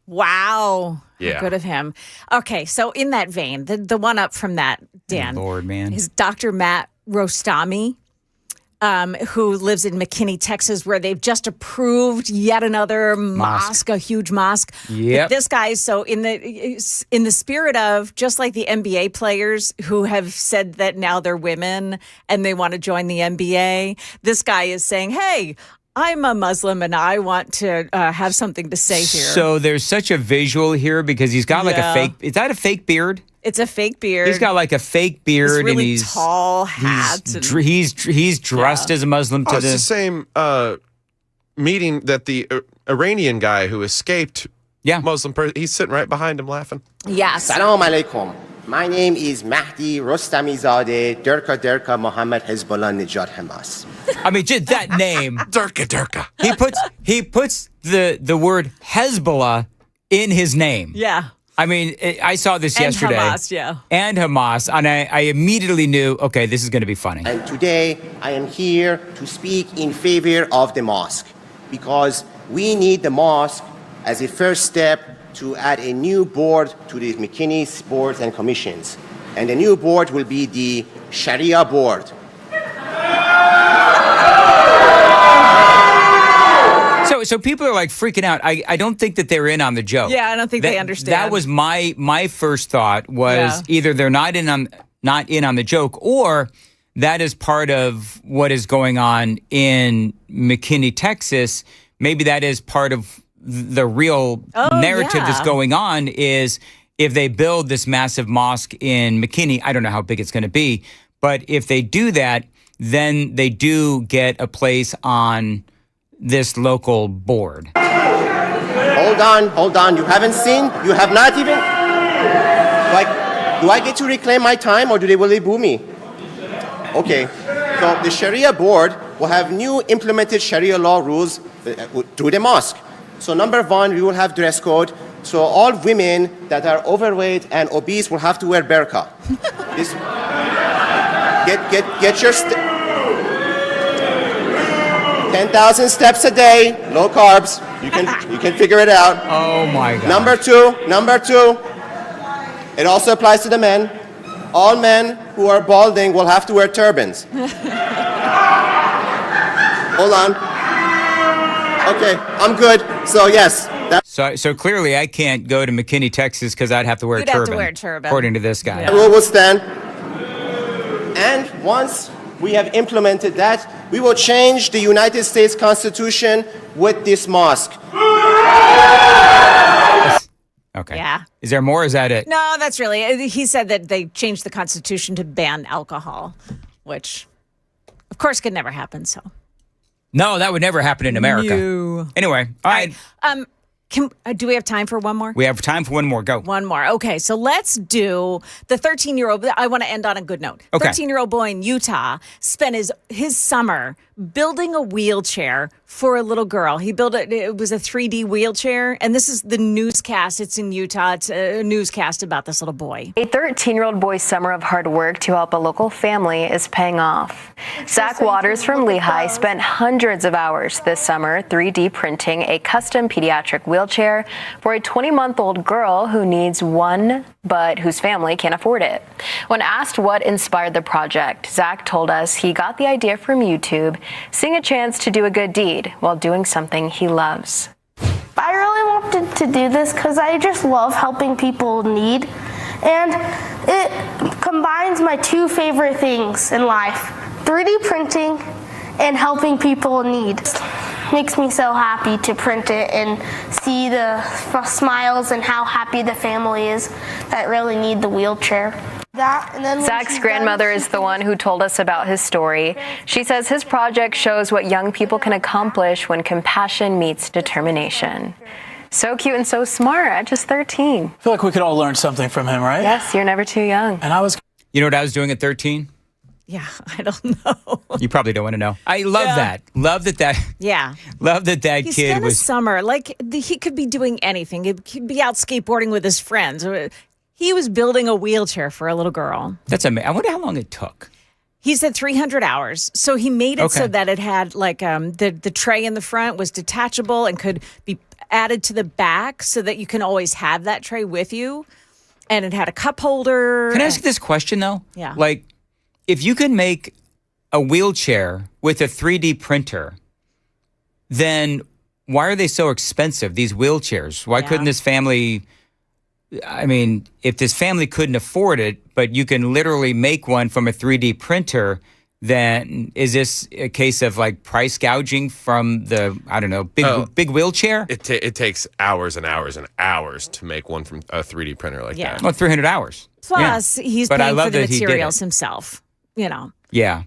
Wow. Yeah. How good of him. Okay, so in that vein, the one up from that, Dan. Lord, man. Is Dr. Matt Rostami. who lives in McKinney, Texas, where they've just approved yet another mosque, a huge mosque. Yep. This guy is so in the spirit of just like the NBA players who have said that now they're women and they want to join the NBA. This guy is saying, "Hey, I'm a Muslim and I want to have something to say here." So there's such a visual here because he's got like a fake. Is that a fake beard? It's a fake beard. He's got like a fake beard, this really and he's tall hat. He's dressed as a Muslim. It's the same meeting that the Iranian guy who escaped. Muslim person. He's sitting right behind him, laughing. Yes. Salam alaikum. My name is Mahdi Rostamizadeh Derka Mohammed Hezbollah Nijat Hamas. I mean, just that name, Derka. He puts the word Hezbollah in his name. Yeah. I mean, I saw this yesterday. Hamas, yeah. And Hamas, and I immediately knew, okay, this is going to be funny. And today, I am here to speak in favor of the mosque because we need the mosque as a first step to add a new board to the McKinney boards and commissions. And the new board will be the Sharia board. So people are like freaking out. I don't think that they're in on the joke. Yeah, I don't think they understand. That was my first thought was either they're not in on the joke, or that is part of what is going on in McKinney, Texas. Maybe that is part of the real narrative that's going on is if they build this massive mosque in McKinney, I don't know how big it's going to be, but if they do that, then they do get a place on this local board. Hold on. You haven't seen? You have not even? Do I get to reclaim my time or do they really boo me? Okay. So the Sharia board will have new implemented Sharia law rules through the mosque. So number one, we will have dress code. So all women that are overweight and obese will have to wear burqa. Get your 10,000 steps a day, low carbs. You can figure it out. Oh my God. Number two, it also applies to the men. All men who are balding will have to wear turbans. Hold on. Okay, I'm good. So yes. So clearly I can't go to McKinney, Texas because I'd have to wear a turban. You'd have to wear a turban. According to this guy. The rule will stand. And once we have implemented that, we will change the United States Constitution with this mosque. Okay. Yeah. Is there more? Or is that it? No, that's really. He said that they changed the Constitution to ban alcohol, which, of course, could never happen. So. No, that would never happen in America. No. Anyway, all right. Do we have time for one more? We have time for one more. Go. One more. Okay, so let's do the 13-year-old. I want to end on a good note. Okay. 13-year-old boy in Utah spent his summer building a wheelchair for a little girl. He built it. It was a 3D wheelchair, and this is the newscast. It's in Utah. It's a newscast about this little boy. A 13-year-old boy's summer of hard work to help a local family is paying off. Zach Waters from Lehigh spent hundreds of hours this summer 3D printing a custom pediatric wheelchair for a 20-month-old girl who needs one, but whose family can't afford it. When asked what inspired the project, Zach told us he got the idea from YouTube, seeing a chance to do a good deed while doing something he loves. I really wanted to do this because I just love helping people in need, and it combines my two favorite things in life, 3D printing and helping people in need. It makes me so happy to print it and see the smiles and how happy the family is that really need the wheelchair. Zach's grandmother is the one who told us about his story. She says his project shows what young people can accomplish when compassion meets determination. So cute and so smart at just 13. I feel like we could all learn something from him, right? Yes, you're never too young. And You know what I was doing at 13? Yeah, I don't know. You probably don't want to know. I love that. Love that. Yeah. Love that He kid spent was. a summer, he could be doing anything. He could be out skateboarding with his friends. He was building a wheelchair for a little girl. That's amazing. I wonder how long it took. He said 300 hours. So he made it so that it had the tray in the front was detachable and could be added to the back so that you can always have that tray with you. And it had a cup holder. Can I ask this question though? Yeah. Like, if you can make a wheelchair with a 3D printer, then why are they so expensive, these wheelchairs? Why couldn't this family, I mean, if this family couldn't afford it, but you can literally make one from a 3D printer, then is this a case of like price gouging from the, I don't know, big wheelchair? It takes hours and hours and hours to make one from a 3D printer like that. Well, 300 hours. Plus, he's But I paying love for the that he did materials it. himself. You know. Yeah.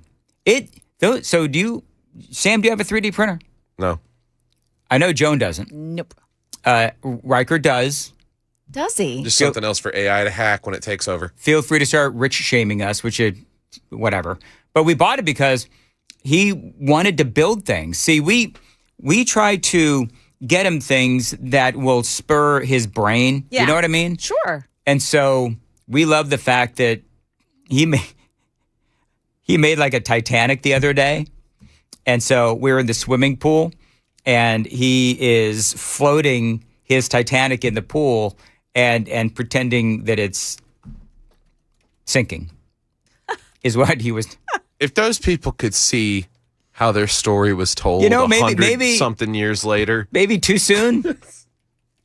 So Sam, do you have a 3D printer? No. I know Joan doesn't. Nope. Riker does. Does he? Just something else for AI to hack when it takes over. Feel free to start rich shaming us, which is whatever. But we bought it because he wanted to build things. See, we try to get him things that will spur his brain. Yeah. You know what I mean? Sure. And so we love the fact that he made like a Titanic the other day. And so we were in the swimming pool and he is floating his Titanic in the pool and pretending that it's sinking is what he was. If those people could see how their story was told, maybe something years later, maybe too soon.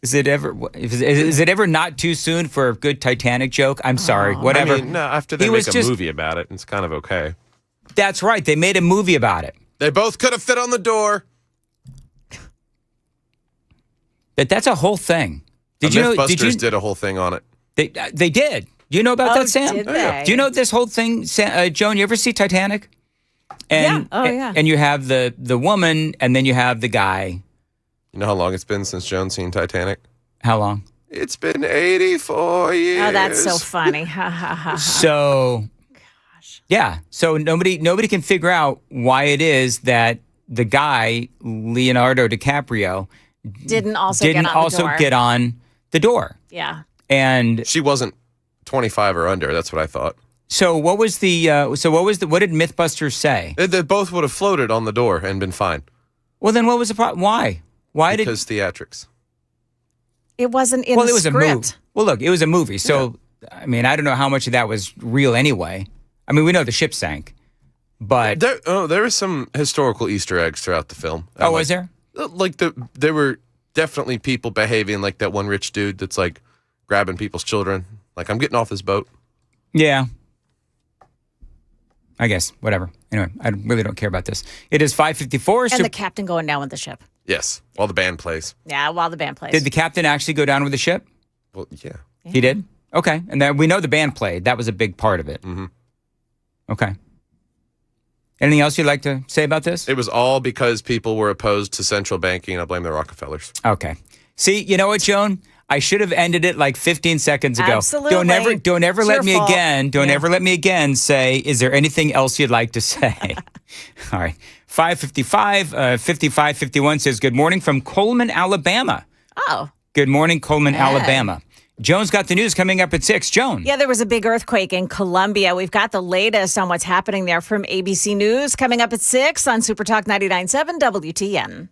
Is it ever not too soon for a good Titanic joke? I'm sorry, whatever. I mean, no, after they make a movie about it, it's kind of okay. That's right. They made a movie about it. They both could have fit on the door. That's a whole thing. Did you know? Mythbusters did a whole thing on it. They did. Do you know about that, Sam? Did they? Do you know this whole thing, Joan? You ever see Titanic? And, yeah. And you have the woman, and then you have the guy. You know how long it's been since Joan's seen Titanic? How long? It's been 84 years. Oh, that's so funny. Ha ha ha. So, yeah. So nobody can figure out why it is that the guy Leonardo DiCaprio didn't also get on the door. Yeah. And she wasn't 25 or under. That's what I thought. So what was the? What did MythBusters say? They both would have floated on the door and been fine. Well, then what was the problem? Why? Because theatrics. It wasn't in the it was script. a movie. Well, look, it was a movie. So, I mean, I don't know how much of that was real anyway. I mean, we know the ship sank, but there were some historical Easter eggs throughout the film. Was there? Like there were definitely people behaving like that one rich dude that's like grabbing people's children. Like, I'm getting off this boat. Yeah. I guess, whatever. Anyway, I really don't care about this. It is 5:54. And the captain going down with the ship. Yes, while the band plays. Yeah, while the band plays. Did the captain actually go down with the ship? Well, yeah. He did? Okay. And then we know the band played. That was a big part of it. Mm-hmm. Okay. Anything else you'd like to say about this? It was all because people were opposed to central banking. I blame the Rockefellers. Okay. See, you know what, Joan? I should have ended it like 15 seconds ago. Absolutely. Don't ever It's let your me fault. again. Don't ever let me again say, is there anything else you'd like to say? All right. 5:55, 55:51 says, good morning from Coleman, Alabama. Oh. Good morning, Coleman, Yeah. Alabama. Joan's got the news coming up at 6. Joan. Yeah, there was a big earthquake in Colombia. We've got the latest on what's happening there from ABC News coming up at 6 on SuperTalk 99.7 WTN.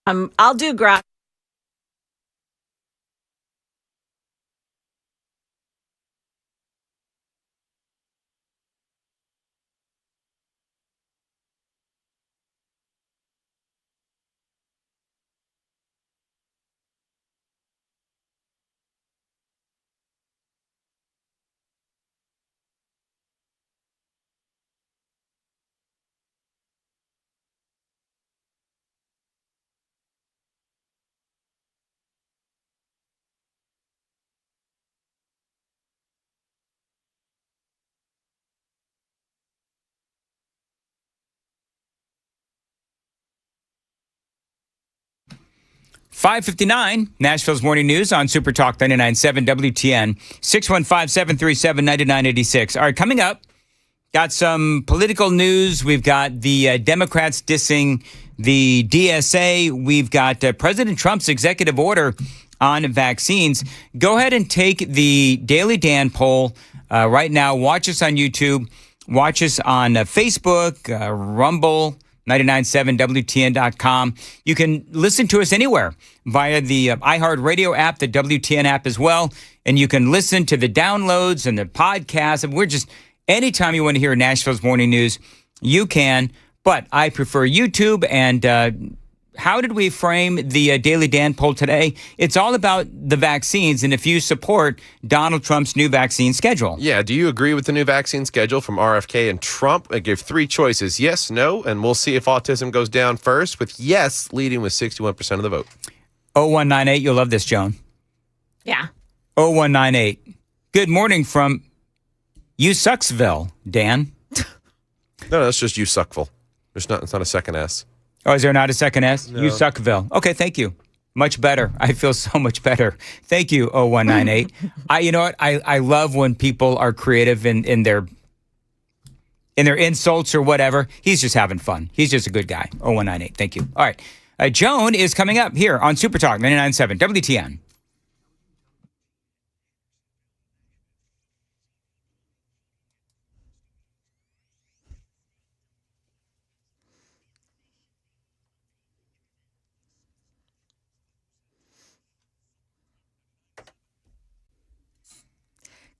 I'll do grok. .559, Nashville's Morning News on SuperTalk 99.7 WTN, 615-737-9986. All right, coming up, got some political news. We've got the Democrats dissing the DSA. We've got President Trump's executive order on vaccines. Go ahead and take the Daily Dan poll right now. Watch us on YouTube. Watch us on Facebook, Rumble, 997WTN.com. You can listen to us anywhere via the iHeartRadio app, the WTN app as well. And you can listen to the downloads and the podcasts. And we're just, anytime you want to hear Nashville's Morning News, you can. But I prefer YouTube. And how did we frame the Daily Dan poll today? It's all about the vaccines and if you support Donald Trump's new vaccine schedule. Yeah, do you agree with the new vaccine schedule from RFK and Trump? I give three choices, yes, no, and we'll see if autism goes down first, with yes leading with 61% of the vote. 0198, you'll love this, Joan. Yeah. 0198. Good morning from Sucksville, Dan. No, that's just you suckful. It's not a second S. Oh, is there not a second S? No. You Suckville. Okay, thank you. Much better. I feel so much better. Thank you, 0198. You know what? I love when people are creative in their insults or whatever. He's just having fun. He's just a good guy. 0198. Thank you. All right. Joan is coming up here on SuperTalk 99.7 WTN.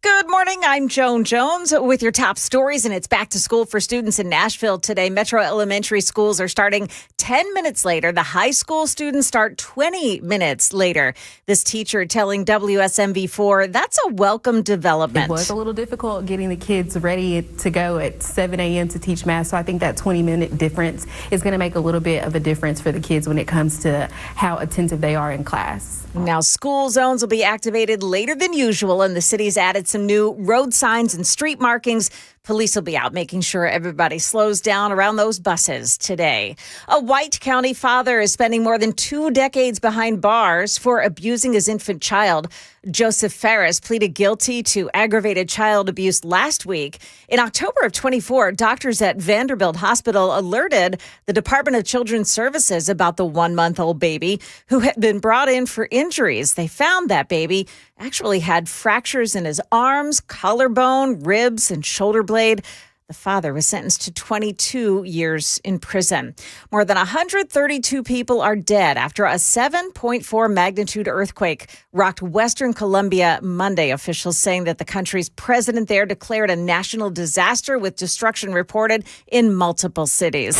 Good morning. I'm Joan Jones with your top stories, and it's back to school for students in Nashville today. Metro elementary schools are starting 10 minutes later. The high school students start 20 minutes later. This teacher telling WSMV4 that's a welcome development. It was a little difficult getting the kids ready to go at 7 a.m. to teach math, so I think that 20-minute difference is going to make a little bit of a difference for the kids when it comes to how attentive they are in class. Now, school zones will be activated later than usual, and the city's added some new road signs and street markings. Police will be out making sure everybody slows down around those buses today. A White County father is spending more than 2 decades behind bars for abusing his infant child. Joseph Ferris pleaded guilty to aggravated child abuse last week. In October of 24, doctors at Vanderbilt Hospital alerted the Department of Children's Services about the 1-month-old baby who had been brought in for injuries. They found that baby actually had fractures in his arms, collarbone, ribs, and shoulder blade. The father was sentenced to 22 years in prison. More than 132 people are dead after a 7.4 magnitude earthquake rocked Western Colombia Monday. Officials saying that the country's president there declared a national disaster with destruction reported in multiple cities.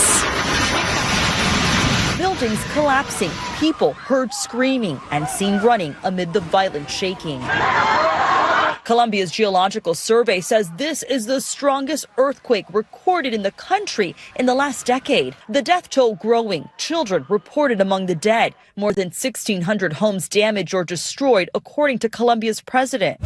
Buildings collapsing, people heard screaming and seen running amid the violent shaking. Colombia's Geological Survey says this is the strongest earthquake recorded in the country in the last decade. The death toll growing, children reported among the dead. More than 1,600 homes damaged or destroyed, according to Colombia's president.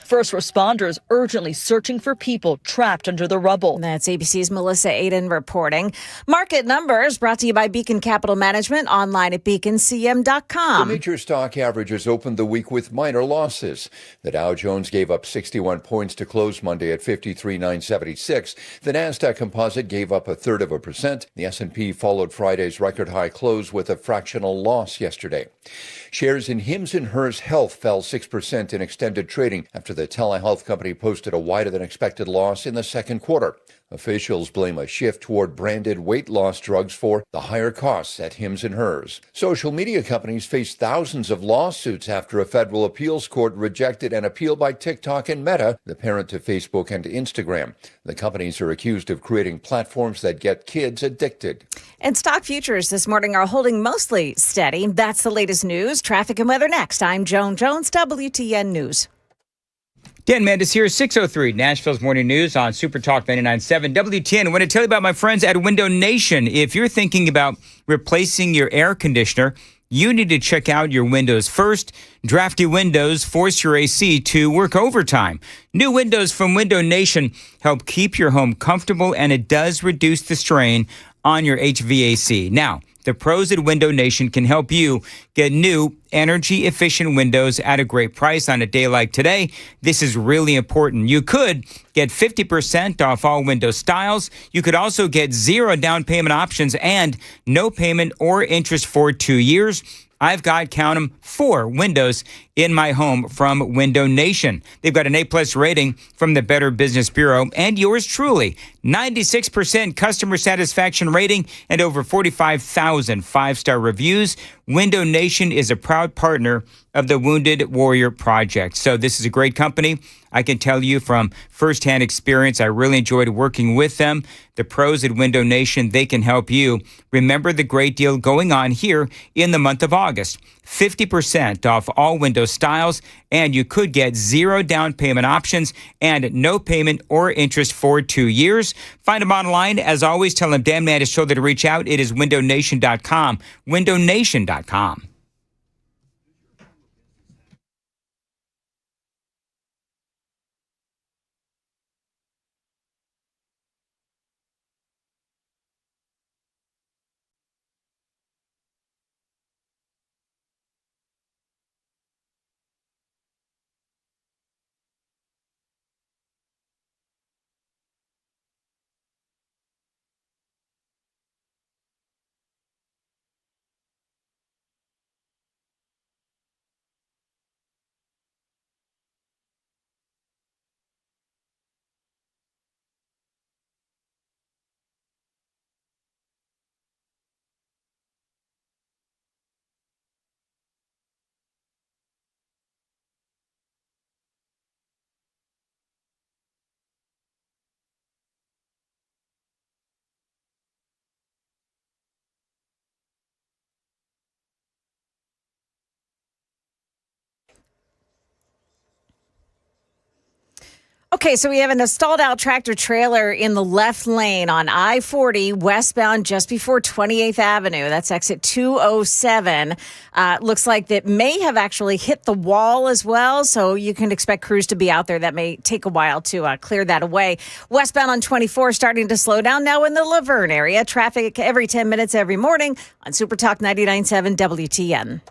First responders urgently searching for people trapped under the rubble. That's ABC's Melissa Aiden reporting. Market numbers brought to you by Beacon Capital Management, online at beaconcm.com. The major stock averages opened the week with minor losses. The Dow Jones gave up 61 points to close Monday at 53,976. The Nasdaq Composite gave up 0.33%. The S&P followed Friday's record high close with a fractional loss yesterday. Shares in Hims & Hers Health fell 6% in extended trading after the telehealth company posted a wider than expected loss in the second quarter. Officials blame a shift toward branded weight loss drugs for the higher costs at Hims & Hers. Social media companies face thousands of lawsuits after a federal appeals court rejected an appeal by TikTok and Meta, the parent to Facebook and Instagram. The companies are accused of creating platforms that get kids addicted. And stock futures this morning are holding mostly steady. That's the latest news. Traffic and weather next. I'm Joan Jones, WTN News. Dan Mandis here, 6:03, Nashville's Morning News on SuperTalk 99.7 WTN. I want to tell you about my friends at Window Nation. If you're thinking about replacing your air conditioner, you need to check out your windows first. Drafty windows force your AC to work overtime. New windows from Window Nation help keep your home comfortable, and it does reduce the strain on your HVAC. Now, the pros at Window Nation can help you get new energy-efficient windows at a great price on a day like today. This is really important. You could get 50% off all window styles. You could also get 0 down payment options and no payment or interest for 2 years. I've got, count them, 4 windows in my home from Window Nation. They've got an A+ rating from the Better Business Bureau, and yours truly, 96% customer satisfaction rating and over 45,000 5-star reviews. Window Nation is a proud partner of the Wounded Warrior Project. So this is a great company. I can tell you from firsthand experience, I really enjoyed working with them. The pros at Window Nation, they can help you. Remember the great deal going on here in the month of August. 50% off all window styles, and you could get 0 down payment options and no payment or interest for 2 years. Find them online. As always, tell them Dan Mandis told you to reach out. It is windownation.com. Windownation.com. Okay, so we have a stalled out tractor trailer in the left lane on I-40 westbound just before 28th Avenue. That's exit 207. Looks like that may have actually hit the wall as well, so you can expect crews to be out there. That may take a while to clear that away. Westbound on 24 starting to slow down now in the Laverne area. Traffic every 10 minutes every morning on SuperTalk 99.7 WTN.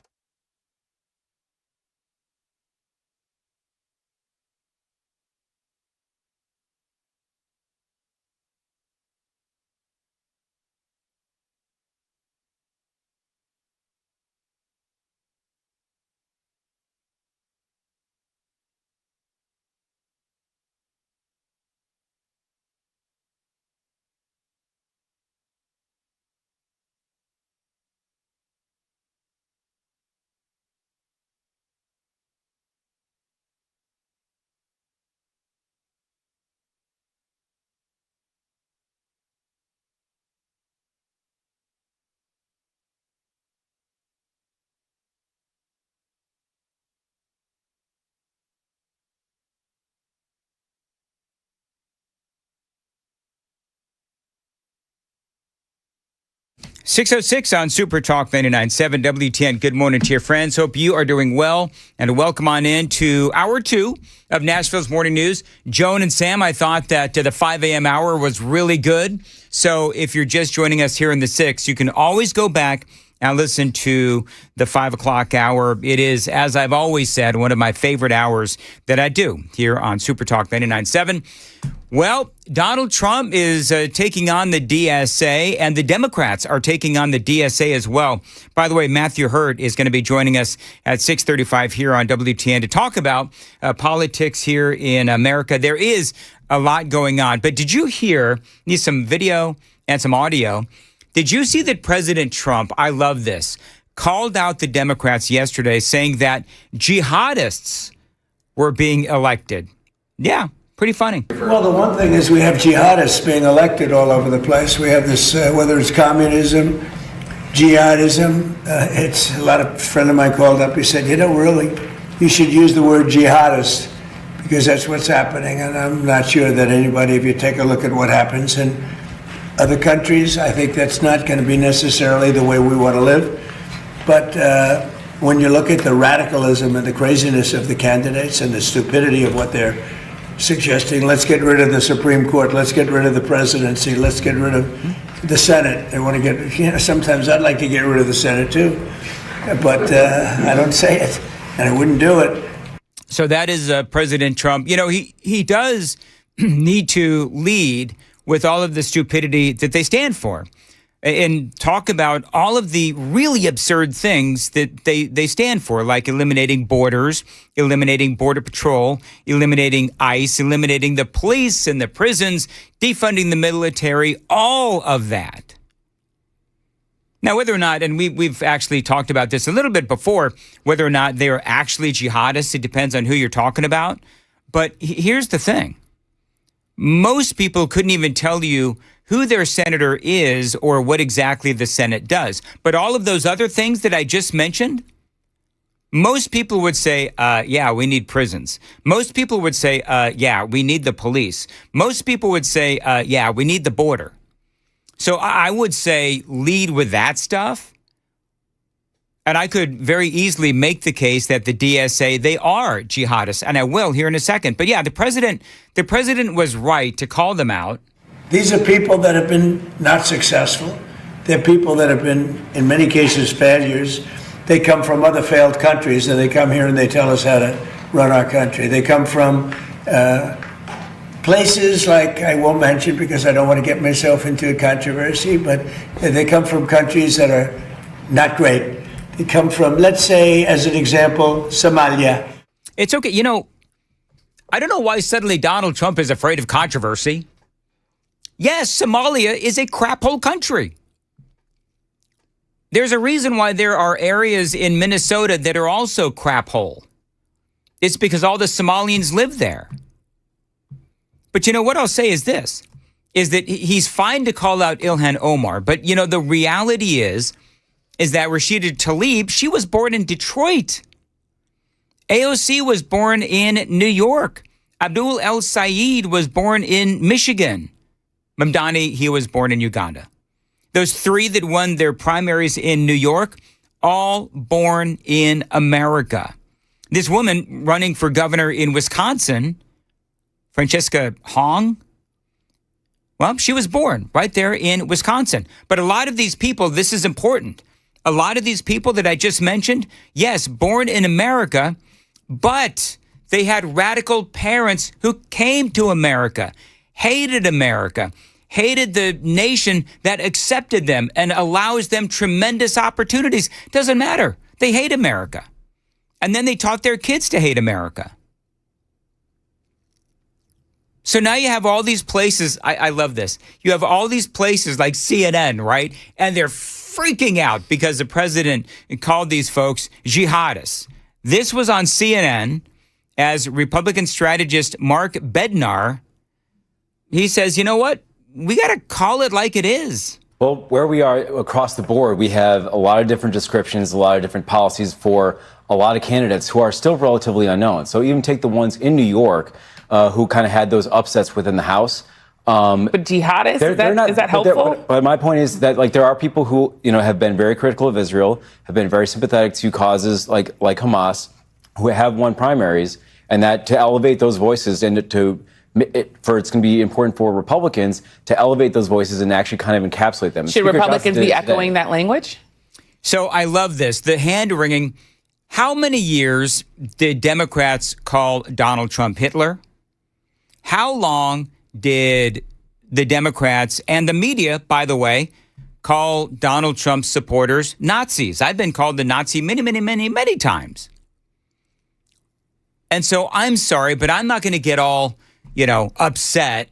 .606 on SuperTalk 99.7 WTN. Good morning to your friends. Hope you are doing well, and welcome on in to Hour 2 of Nashville's Morning News. Joan and Sam, I thought that the 5 a.m. hour was really good. So if you're just joining us here in the 6, you can always go back and listen to the 5 o'clock hour. It is, as I've always said, one of my favorite hours that I do here on SuperTalk 99.7. Well, Donald Trump is taking on the DSA, and the Democrats are taking on the DSA as well. By the way, Matthew Hurt is going to be joining us at 6:35 here on WTN to talk about politics here in America. There is a lot going on. But did you hear, need some video and some audio, did you see that President Trump, I love this, called out the Democrats yesterday saying that jihadists were being elected? Yeah, pretty funny. Well, the one thing is we have jihadists being elected all over the place. We have this, whether it's communism, jihadism. It's a friend of mine called up. He said, really, you should use the word jihadist because that's what's happening. And I'm not sure that anybody, if you take a look at what happens in other countries, I think that's not going to be necessarily the way we want to live. But when you look at the radicalism and the craziness of the candidates and the stupidity of what they're suggesting, let's get rid of the Supreme Court, let's get rid of the presidency, let's get rid of the Senate. They want to get, sometimes I'd like to get rid of the Senate too, but I don't say it, and I wouldn't do it. So that is President Trump. He does need to lead with all of the stupidity that they stand for and talk about all of the really absurd things that they stand for, like eliminating borders, eliminating Border Patrol, eliminating ICE, eliminating the police and the prisons, defunding the military, all of that. Now, whether or not, and we've actually talked about this a little bit before, whether or not they are actually jihadists, it depends on who you're talking about. But here's the thing. Most people couldn't even tell you who their senator is or what exactly the Senate does. But all of those other things that I just mentioned, most people would say, yeah, we need prisons. Most people would say, yeah, we need the police. Most people would say, yeah, we need the border. So I would say lead with that stuff. And I could very easily make the case that the DSA, they are jihadists, and I will here in a second. But yeah, the president was right to call them out. These are people that have been not successful. They're people that have been, in many cases, failures. They come from other failed countries, and they come here and they tell us how to run our country. They come from places like, I won't mention because I don't want to get myself into a controversy, but they come from countries that are not great. They come from, let's say, as an example, Somalia. It's okay. I don't know why suddenly Donald Trump is afraid of controversy. Yes, Somalia is a crap hole country. There's a reason why there are areas in Minnesota that are also crap hole. It's because all the Somalians live there. But what I'll say is this, is that he's fine to call out Ilhan Omar. But, the reality is that Rashida Tlaib, she was born in Detroit. AOC was born in New York. Abdul El Sayed was born in Michigan. Mamdani, he was born in Uganda. Those three that won their primaries in New York, all born in America. This woman running for governor in Wisconsin, Francesca Hong, well, she was born right there in Wisconsin. But a lot of these people, this is important. A lot of these people that I just mentioned, yes, born in America, but they had radical parents who came to America, hated America, hated the nation that accepted them and allows them tremendous opportunities. Doesn't matter. They hate America. And then they taught their kids to hate America. So now you have all these places. I love this. You have all these places like CNN, right? And they're freaking out because the president called these folks jihadists. This was on CNN as Republican strategist Mark Bednar. He says, you know what? We got to call it like it is. Well, where we are across the board, we have a lot of different descriptions, a lot of different policies for a lot of candidates who are still relatively unknown. So even take the ones in New York who kind of had those upsets within the House. But jihadists, is that helpful? But my point is that there are people who have been very critical of Israel, have been very sympathetic to causes like Hamas, who have won primaries, and that to elevate those voices and it's going to be important for Republicans to elevate those voices and actually kind of encapsulate them. Should Republicans be echoing that language? So I love this. The hand wringing. How many years did Democrats call Donald Trump Hitler? How long did the Democrats and the media, by the way, call Donald Trump's supporters Nazis? I've been called the Nazi many, many, many, many times. And so I'm sorry, but I'm not going to get all, upset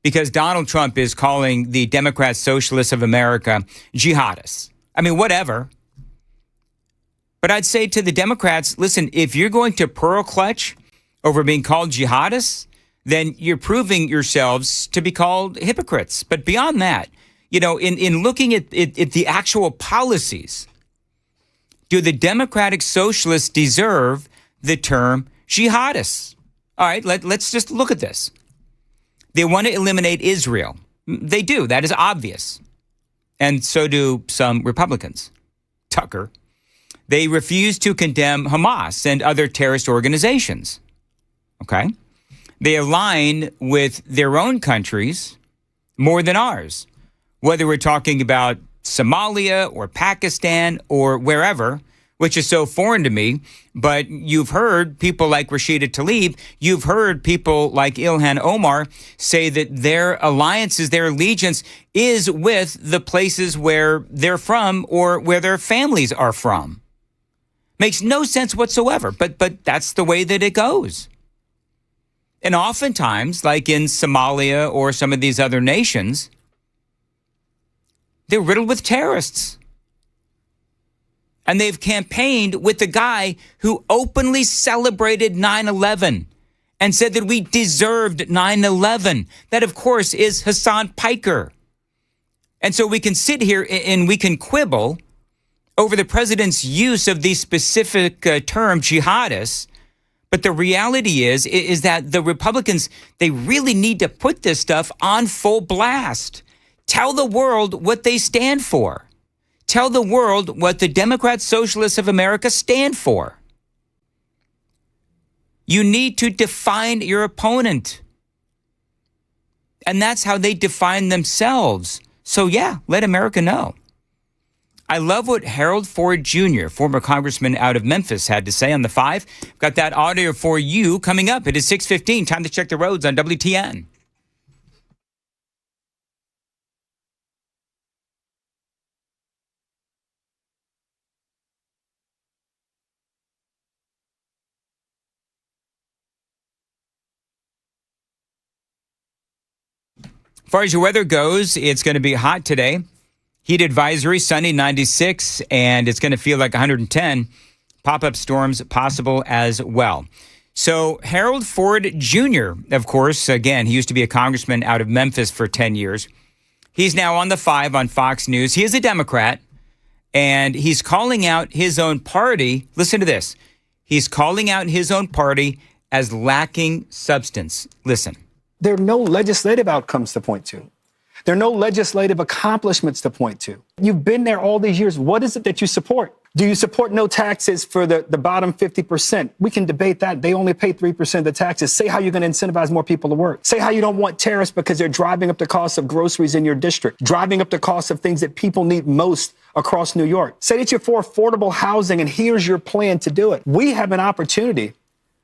because Donald Trump is calling the Democrat Socialists of America jihadists. I mean, whatever. But I'd say to the Democrats, listen, if you're going to pearl clutch over being called jihadists, then you're proving yourselves to be called hypocrites. But beyond that, in looking at the actual policies, do the Democratic Socialists deserve the term jihadists? All right, let's just look at this. They want to eliminate Israel. They do. That is obvious. And so do some Republicans. Tucker. They refuse to condemn Hamas and other terrorist organizations. Okay? They align with their own countries more than ours. Whether we're talking about Somalia or Pakistan or wherever, which is so foreign to me, but you've heard people like Rashida Tlaib, you've heard people like Ilhan Omar say that their alliances, their allegiance is with the places where they're from or where their families are from. Makes no sense whatsoever, but that's the way that it goes. And oftentimes, like in Somalia or some of these other nations, they're riddled with terrorists. And they've campaigned with the guy who openly celebrated 9/11 and said that we deserved 9/11. That, of course, is Hassan Piker. And so we can sit here and we can quibble over the president's use of the specific term jihadists. But the reality is that the Republicans, they really need to put this stuff on full blast. Tell the world what they stand for. Tell the world what the Democrat Socialists of America stand for. You need to define your opponent. And that's how they define themselves. So yeah, let America know. I love what Harold Ford Jr., former congressman out of Memphis, had to say on the 5. Got that audio for you coming up. It is 6:15. Time to check the roads on WTN. As far as your weather goes, it's going to be hot today. Heat advisory, sunny, 96, and it's going to feel like 110. Pop-up storms possible as well. So Harold Ford Jr., of course, again, he used to be a congressman out of Memphis for 10 years. He's now on the 5 on Fox News. He is a Democrat, and he's calling out his own party. Listen to this. He's calling out his own party as lacking substance. Listen. There are no legislative outcomes to point to. There are no legislative accomplishments to point to. You've been there all these years. What is it that you support? Do you support no taxes for the bottom 50%? We can debate that. They only pay 3% of the taxes. Say how you're going to incentivize more people to work. Say how you don't want tariffs because they're driving up the cost of groceries in your district, driving up the cost of things that people need most across New York. Say that you're for affordable housing, and here's your plan to do it. We have an opportunity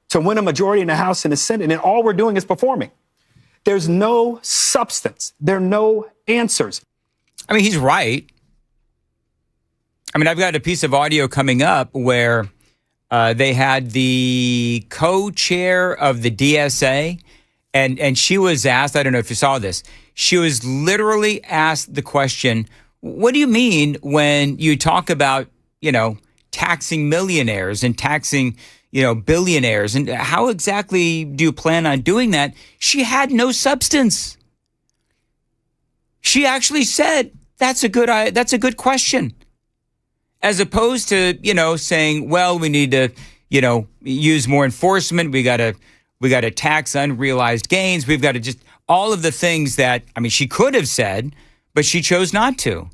to win a majority in the House and the Senate, and all we're doing is performing. There's no substance. There are no answers. I mean, he's right. I mean, I've got a piece of audio coming up where they had the co-chair of the DSA, and she was asked, I don't know if you saw this, she was literally asked the question, what do you mean when you talk about, taxing millionaires and taxing billionaires, and how exactly do you plan on doing that? She had no substance. She actually said, that's a good question. As opposed to, saying, well, we need to, use more enforcement. We got to tax unrealized gains. We've got to just all of the things that, she could have said, but she chose not to.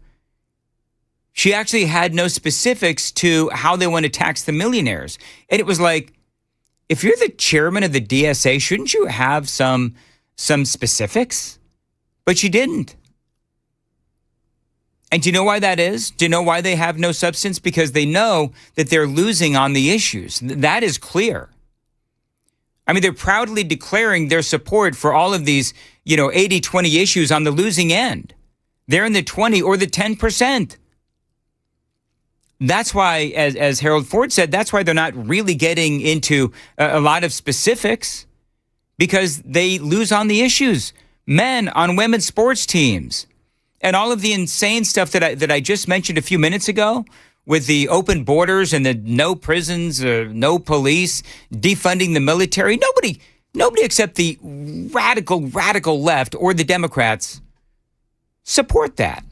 She actually had no specifics to how they want to tax the millionaires. And it was like, if you're the chairman of the DSA, shouldn't you have some specifics? But she didn't. And do you know why that is? Do you know why they have no substance? Because they know that they're losing on the issues. That is clear. They're proudly declaring their support for all of these, 80-20 issues on the losing end. They're in the 20 or the 10%. That's why, as Harold Ford said, that's why they're not really getting into a lot of specifics, because they lose on the issues. Men on women's sports teams and all of the insane stuff that I just mentioned a few minutes ago with the open borders and the no prisons, no police, defunding the military. Nobody except the radical left or the Democrats support that.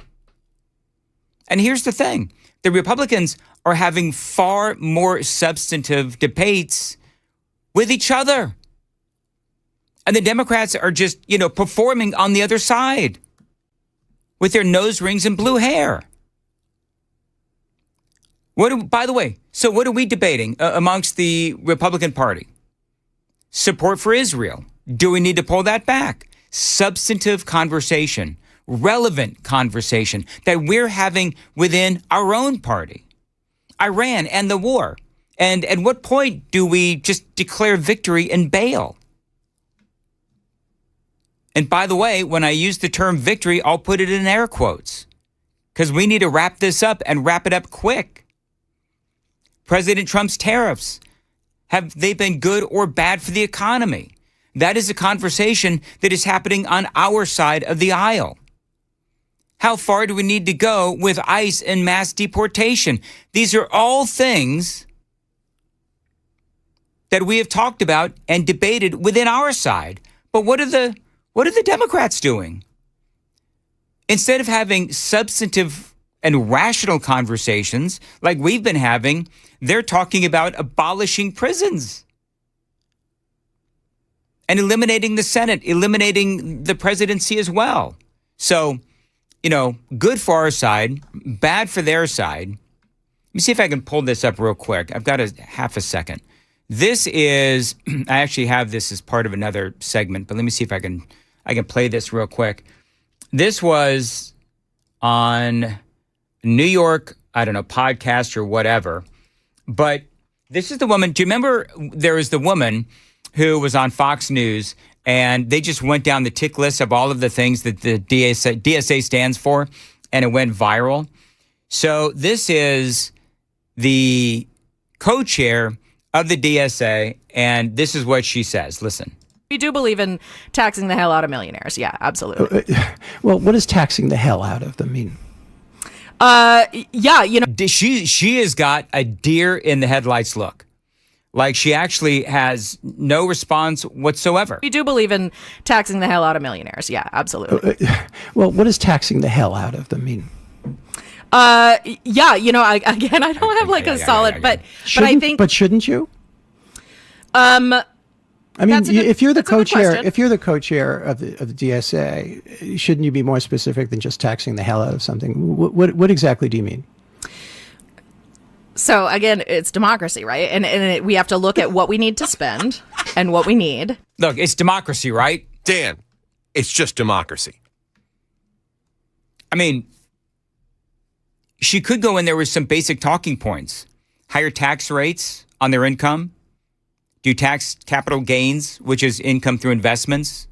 And here's the thing. The Republicans are having far more substantive debates with each other. And the Democrats are just, performing on the other side with their nose rings and blue hair. By the way, so what are we debating amongst the Republican Party? Support for Israel. Do we need to pull that back? Substantive conversation, relevant conversation that we're having within our own party. Iran and the war. And at what point do we just declare victory and bail? And by the way, when I use the term victory, I'll put it in air quotes because we need to wrap this up and wrap it up quick. President Trump's tariffs, have they been good or bad for the economy? That is a conversation that is happening on our side of the aisle. How far do we need to go with ICE and mass deportation? These are all things that we have talked about and debated within our side. But what are the Democrats doing? Instead of having substantive and rational conversations like we've been having, they're talking about abolishing prisons and eliminating the Senate, eliminating the presidency as well. So, good for our side, bad for their side. Let me see if I can pull this up real quick. I've got half a second. This is, I actually have this as part of another segment, but let me see if I can play this real quick. This was on New York, podcast or whatever. But this is the woman. Do you remember there was the woman who was on Fox News and they just went down the tick list of all of the things that the DSA stands for and it went viral? So this is the co-chair of the DSA and this is what she says. Listen. We do believe in taxing the hell out of millionaires. Yeah, absolutely. Well, what does taxing the hell out of them mean? She has got a deer in the headlights look. Like she actually has no response whatsoever. We do believe in taxing the hell out of millionaires. Yeah, absolutely. Well, what does taxing the hell out of them mean? I don't have like a solid, but I think. But shouldn't you? I mean, if you're the co-chair of the DSA, shouldn't you be more specific than just taxing the hell out of something? What exactly do you mean? So again, it's democracy, right? And we have to look at what we need to spend and what we need. Look, it's democracy, right? Dan, it's just democracy. I mean, she could go in there with some basic talking points. Higher tax rates on their income. Do tax capital gains, which is income through investments.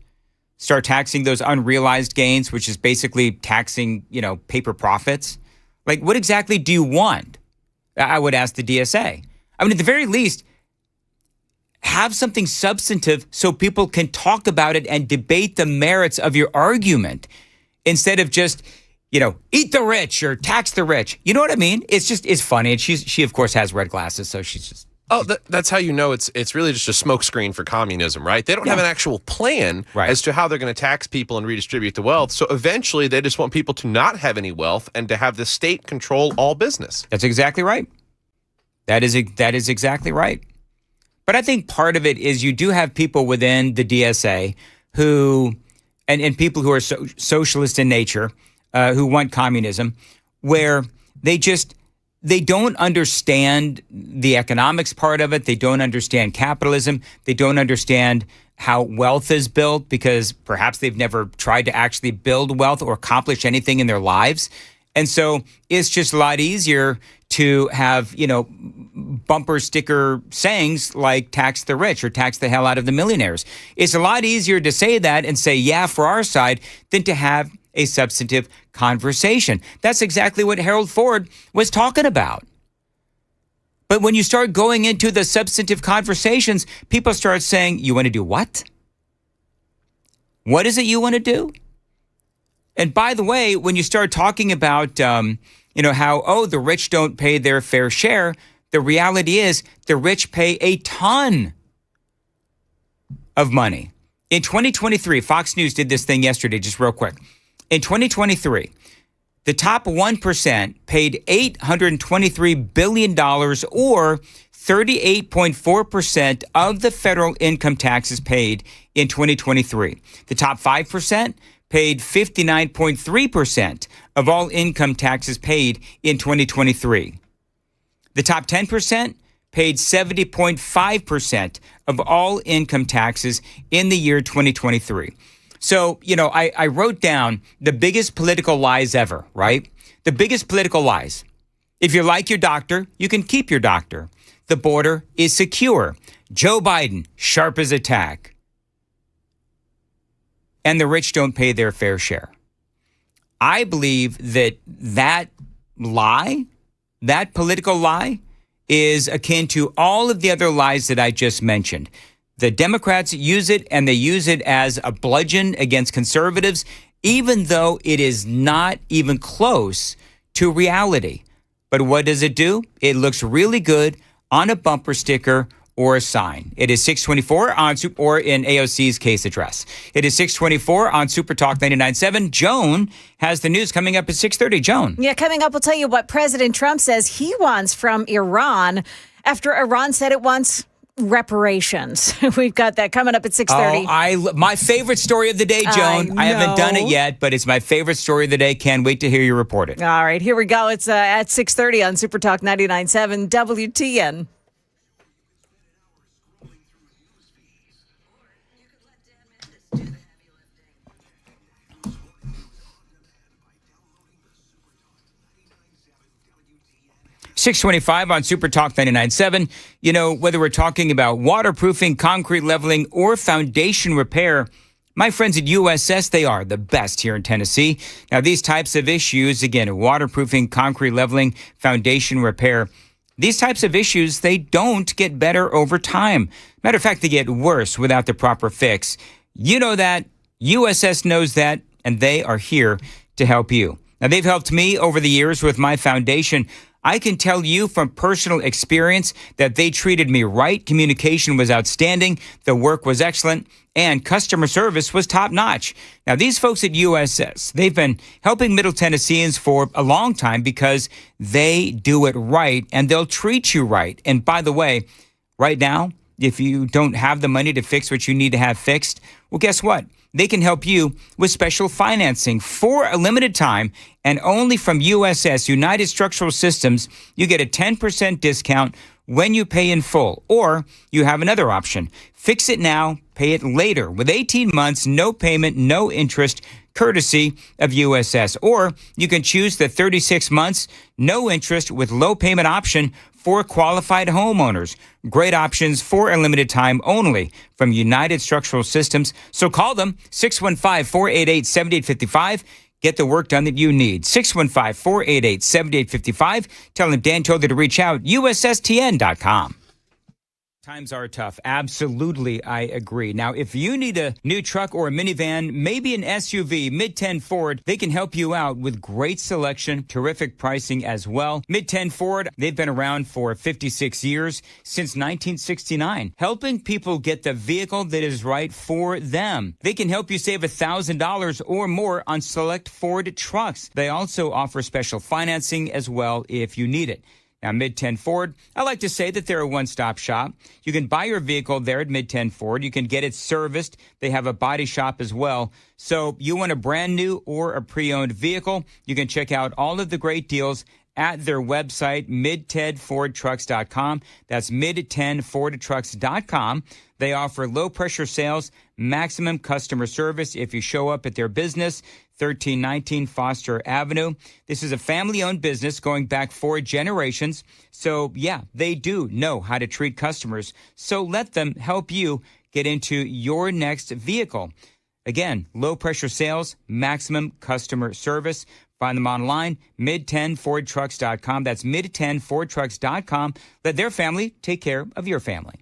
Start taxing those unrealized gains, which is basically taxing, paper profits. Like, what exactly do you want? I would ask the DSA. I mean, at the very least, have something substantive so people can talk about it and debate the merits of your argument instead of just, eat the rich or tax the rich. You know what I mean? It's funny. And she of course has red glasses, so she's just. Oh, that's how you know it's really just a smokescreen for communism, right? They don't have an actual plan as to how they're going to tax people and redistribute the wealth. So eventually they just want people to not have any wealth and to have the state control all business. That's exactly right. That is exactly right. But I think part of it is you do have people within the DSA who, and people who are socialist in nature, who want communism, where they don't understand the economics part of it. They don't understand capitalism. They don't understand how wealth is built because perhaps they've never tried to actually build wealth or accomplish anything in their lives. And so it's just a lot easier to have, bumper sticker sayings like tax the rich or tax the hell out of the millionaires. It's a lot easier to say that and say, yeah, for our side than to have a substantive conversation. That's exactly what Harold Ford was talking about. But when you start going into the substantive conversations, people start saying, you want to do what? What is it you want to do? And by the way, when you start talking about, how, the rich don't pay their fair share, the reality is the rich pay a ton of money. In 2023, Fox News did this thing yesterday, just real quick. In 2023, the top 1% paid $823 billion, or 38.4% of the federal income taxes paid in 2023. The top 5% paid 59.3% of all income taxes paid in 2023. The top 10% paid 70.5% of all income taxes in the year 2023. So, I wrote down the biggest political lies ever, right? The biggest political lies. If you like your doctor, you can keep your doctor. The border is secure. Joe Biden, sharp as a tack. And the rich don't pay their fair share. I believe that lie, that political lie, is akin to all of the other lies that I just mentioned. The Democrats use it, and they use it as a bludgeon against conservatives, even though it is not even close to reality. But what does it do? It looks really good on a bumper sticker or a sign. It is 624 or in AOC's case address. It is 624 on SuperTalk 99.7. Joan has the news coming up at 6:30. Joan. Yeah, coming up, we'll tell you what President Trump says he wants from Iran after Iran said it wants reparations. We've got that coming up at 6:30. My favorite story of the day, Joan. I haven't done it yet, but it's my favorite story of the day. Can't wait to hear you report it. All right, here we go. It's at 6:30 on SuperTalk 99.7 WTN. $625 on SuperTalk 99.7. Whether we're talking about waterproofing, concrete leveling, or foundation repair, my friends at USS, they are the best here in Tennessee. Now, these types of issues, again, waterproofing, concrete leveling, foundation repair, these types of issues, they don't get better over time. Matter of fact, they get worse without the proper fix. You know that. USS knows that, and they are here to help you. Now, they've helped me over the years with my foundation. I can tell you from personal experience that they treated me right. Communication was outstanding. The work was excellent. And customer service was top notch. Now, these folks at USS, they've been helping Middle Tennesseans for a long time because they do it right and they'll treat you right. And by the way, right now, if you don't have the money to fix what you need to have fixed, well, guess what? They can help you with special financing for a limited time, and only from USS, United Structural Systems, you get a 10% discount when you pay in full. Or you have another option. Fix it now, pay it later with 18 months, no payment, no interest, courtesy of USS. Or you can choose the 36 months, no interest with low payment option for qualified homeowners. Great options for a limited time only from United Structural Systems. So call them, 615-488-7855. Get the work done that you need. 615-488-7855. Tell them Dan told you to reach out, USSTN.com. Times are tough. Absolutely, I agree. Now, if you need a new truck or a minivan, maybe an SUV, Mid-10 Ford, they can help you out with great selection, terrific pricing as well. Mid-10 Ford, they've been around for 56 years, since 1969, helping people get the vehicle that is right for them. They can help you save $1,000 or more on select Ford trucks. They also offer special financing as well if you need it. Now, Mid-10 Ford, I like to say that they're a one-stop shop. You can buy your vehicle there at Mid-10 Ford. You can get it serviced. They have a body shop as well. So you want a brand new or a pre-owned vehicle, you can check out all of the great deals at their website, mid10fordtrucks.com. That's mid10fordtrucks.com. They offer low-pressure sales, maximum customer service if you show up at their business, 1319 Foster Avenue. This is a family-owned business going back 4 generations. So, yeah, they do know how to treat customers. So let them help you get into your next vehicle. Again, low-pressure sales, maximum customer service. Find them online, mid10fordtrucks.com. That's mid10fordtrucks.com. Let their family take care of your family.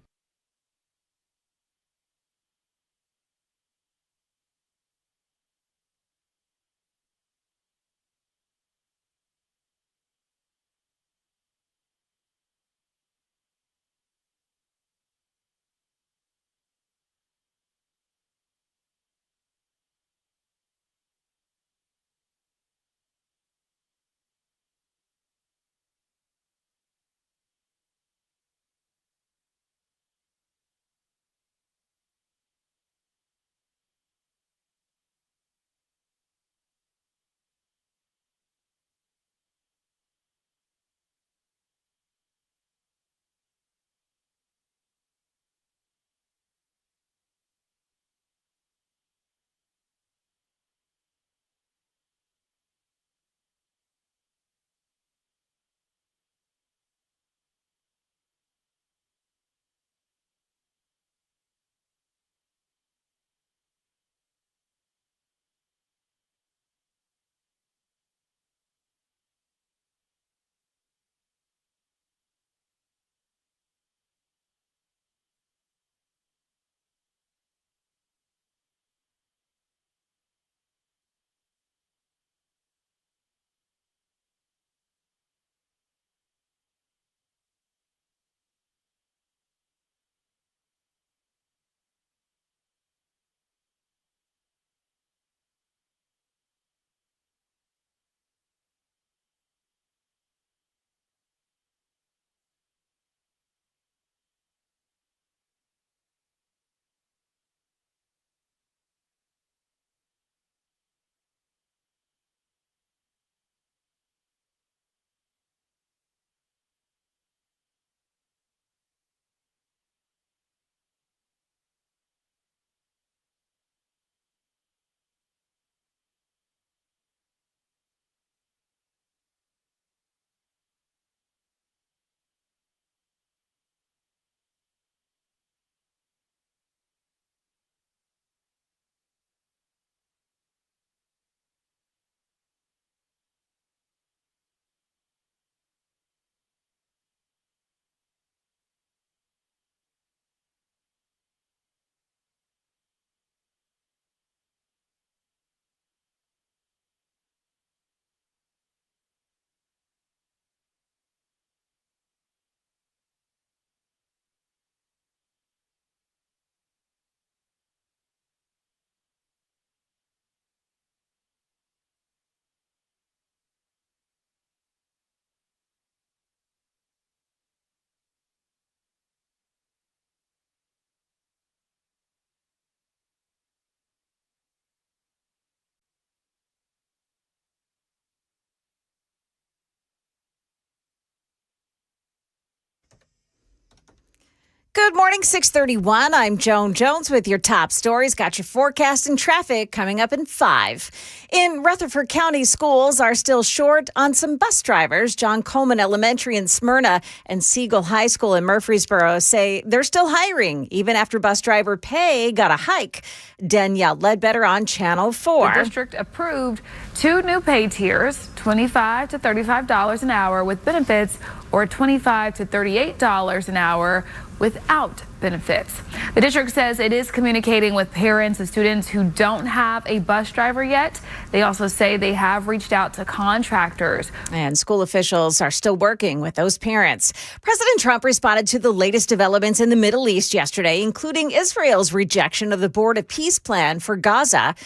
Good morning, 631. I'm Joan Jones with your top stories. Got your forecast and traffic coming up in 5. In Rutherford County, schools are still short on some bus drivers. John Coleman Elementary in Smyrna and Siegel High School in Murfreesboro say they're still hiring, even after bus driver pay got a hike. Danielle Ledbetter on Channel 4. The district approved 2 new pay tiers, $25 to $35 an hour with benefits, or $25 to $38 an hour without benefits. The district says it is communicating with parents of students who don't have a bus driver yet. They also say they have reached out to contractors. And school officials are still working with those parents. President Trump responded to the latest developments in the Middle East yesterday, including Israel's rejection of the Board of Peace plan for Gaza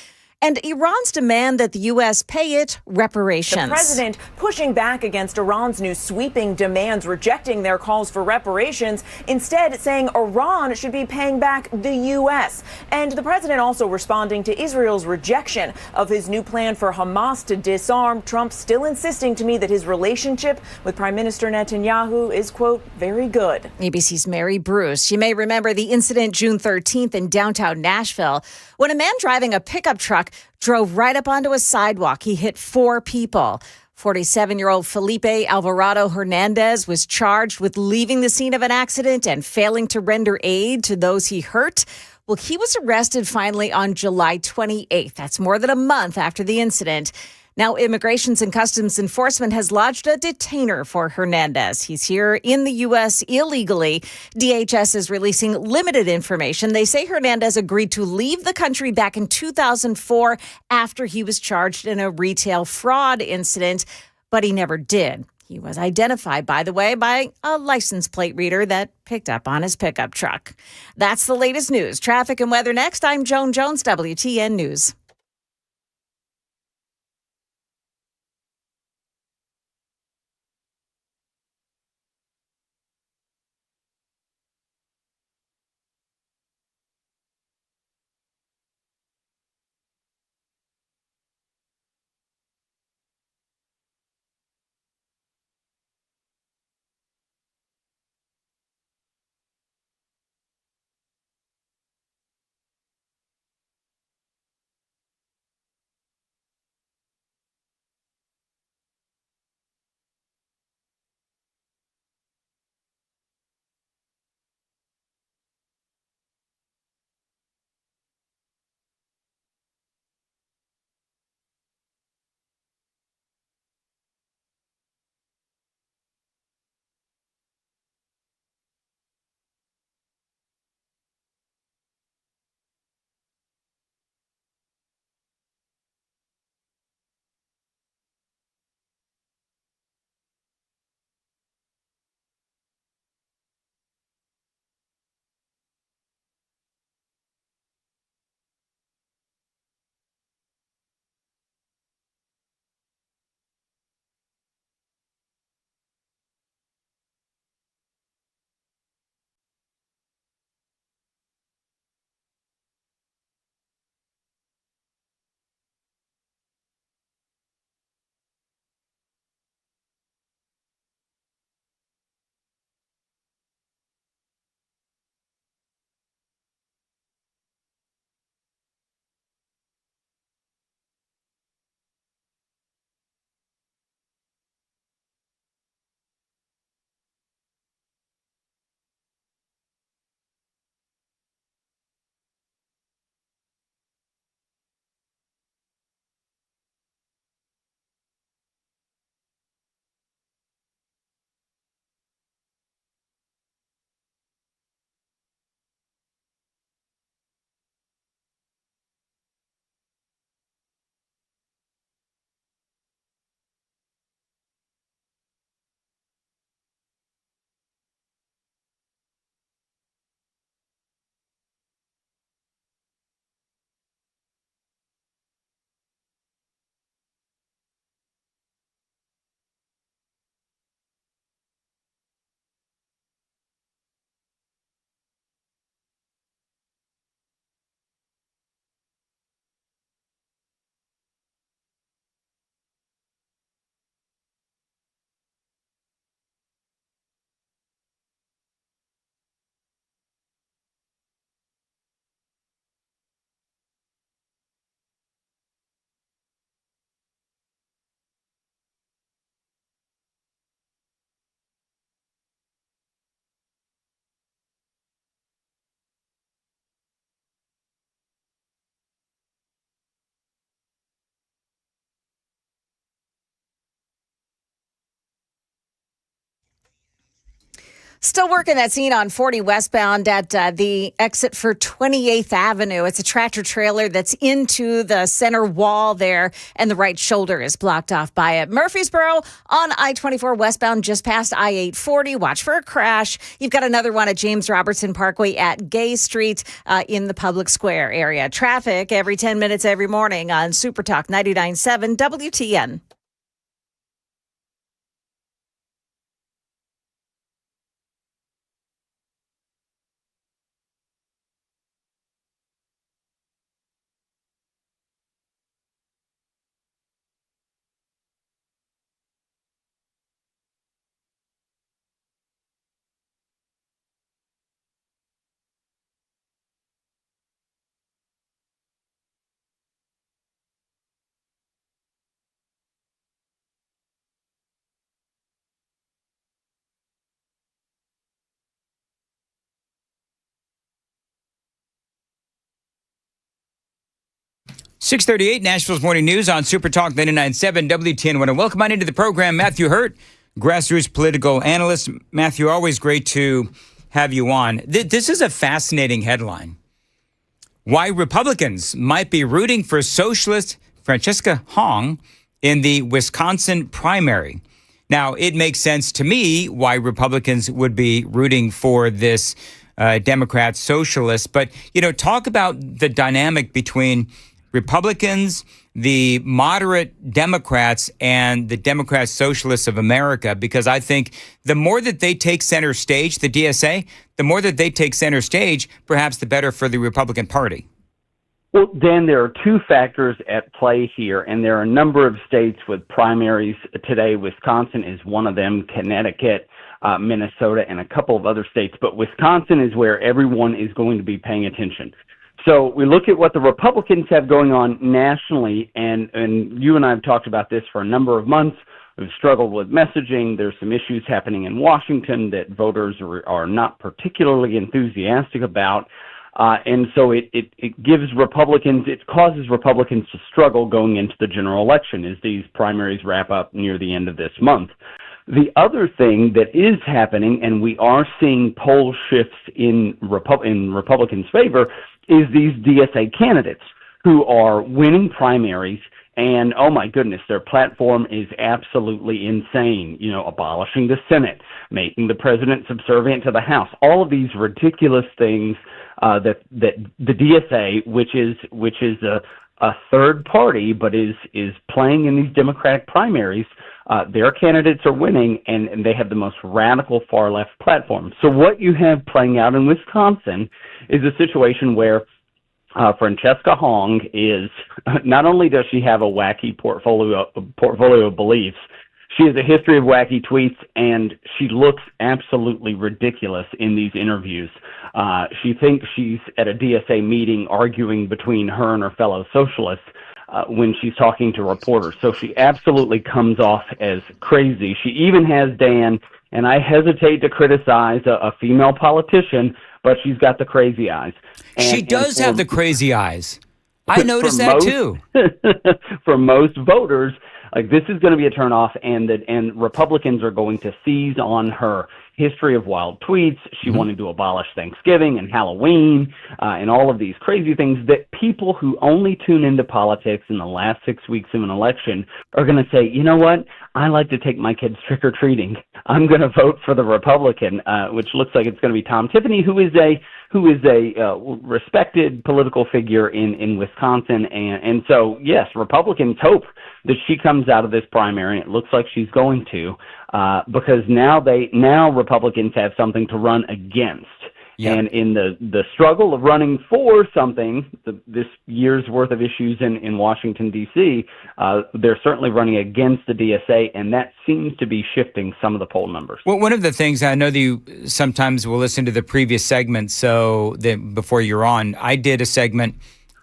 and Iran's demand that the U.S. pay it reparations. The president pushing back against Iran's new sweeping demands, rejecting their calls for reparations, instead saying Iran should be paying back the U.S. And the president also responding to Israel's rejection of his new plan for Hamas to disarm. Trump still insisting to me that his relationship with Prime Minister Netanyahu is, quote, very good. ABC's Mary Bruce. You may remember the incident June 13th in downtown Nashville when a man driving a pickup truck drove right up onto a sidewalk. He hit 4 people. 47-year-old Felipe Alvarado Hernandez was charged with leaving the scene of an accident and failing to render aid to those he hurt. Well, he was arrested finally on July 28th. That's more than a month after the incident. Now, Immigrations and Customs Enforcement has lodged a detainer for Hernandez. He's here in the U.S. illegally. DHS is releasing limited information. They say Hernandez agreed to leave the country back in 2004 after he was charged in a retail fraud incident, but he never did. He was identified, by the way, by a license plate reader that picked up on his pickup truck. That's the latest news. Traffic and weather next. I'm Joan Jones, WTN News. Still working that scene on 40 westbound at the exit for 28th Avenue. It's a tractor trailer that's into the center wall there, and the right shoulder is blocked off by it. Murfreesboro on I-24 westbound just past I-840. Watch for a crash. You've got another one at James Robertson Parkway at Gay Street in the Public Square area. Traffic every 10 minutes every morning on SuperTalk 99.7 WTN. .638 Nashville's Morning News on SuperTalk 99.7 WTN. I want to welcome on into the program Matthew Hurt, grassroots political analyst. Matthew, always great to have you on. This is a fascinating headline. Why Republicans might be rooting for socialist Francesca Hong in the Wisconsin primary. Now, it makes sense to me why Republicans would be rooting for this Democrat socialist. But, talk about the dynamic between Republicans, the moderate Democrats, and the Democrat Socialists of America, because I think the more that they take center stage, the DSA, the more that they take center stage, perhaps the better for the Republican Party. Well, Dan, there are two factors at play here, and there are a number of states with primaries today. Wisconsin is one of them, Connecticut, Minnesota, and a couple of other states. But Wisconsin is where everyone is going to be paying attention. So we look at what the Republicans have going on nationally, and you and I have talked about this for a number of months. We've struggled with messaging. There's some issues happening in Washington that voters are not particularly enthusiastic about. And so it gives Republicans, it causes Republicans to struggle going into the general election as these primaries wrap up near the end of this month. The other thing that is happening, and we are seeing poll shifts in Republicans' favor, is these DSA candidates who are winning primaries, and oh my goodness, their platform is absolutely insane. Abolishing the Senate, making the president subservient to the House, all of these ridiculous things that the DSA, which is a third party, but is playing in these Democratic primaries. Their candidates are winning, and they have the most radical far-left platform. So what you have playing out in Wisconsin is a situation where Francesca Hong is, not only does she have a wacky portfolio of beliefs, she has a history of wacky tweets, and she looks absolutely ridiculous in these interviews. She thinks she's at a DSA meeting arguing between her and her fellow socialists when she's talking to reporters. So she absolutely comes off as crazy. She even has, Dan, and I hesitate to criticize a female politician, but she's got the crazy eyes. She does have the crazy eyes. I noticed that too. For most voters, this is going to be a turnoff, and Republicans are going to seize on her history of wild tweets. She wanted to abolish Thanksgiving and Halloween and all of these crazy things that people who only tune into politics in the last 6 weeks of an election are going to say, you know what? I like to take my kids trick-or-treating. I'm going to vote for the Republican, which looks like it's going to be Tom Tiffany, who is a respected political figure in Wisconsin. And so, yes, Republicans hope that she comes out of this primary, and it looks like she's going to, because now Republicans have something to run against. Yep. And in the struggle of running for something, this year's worth of issues in Washington, D.C., they're certainly running against the DSA, and that seems to be shifting some of the poll numbers. Well, one of the things, I know that you sometimes will listen to the previous segment, so that before you're on, I did a segment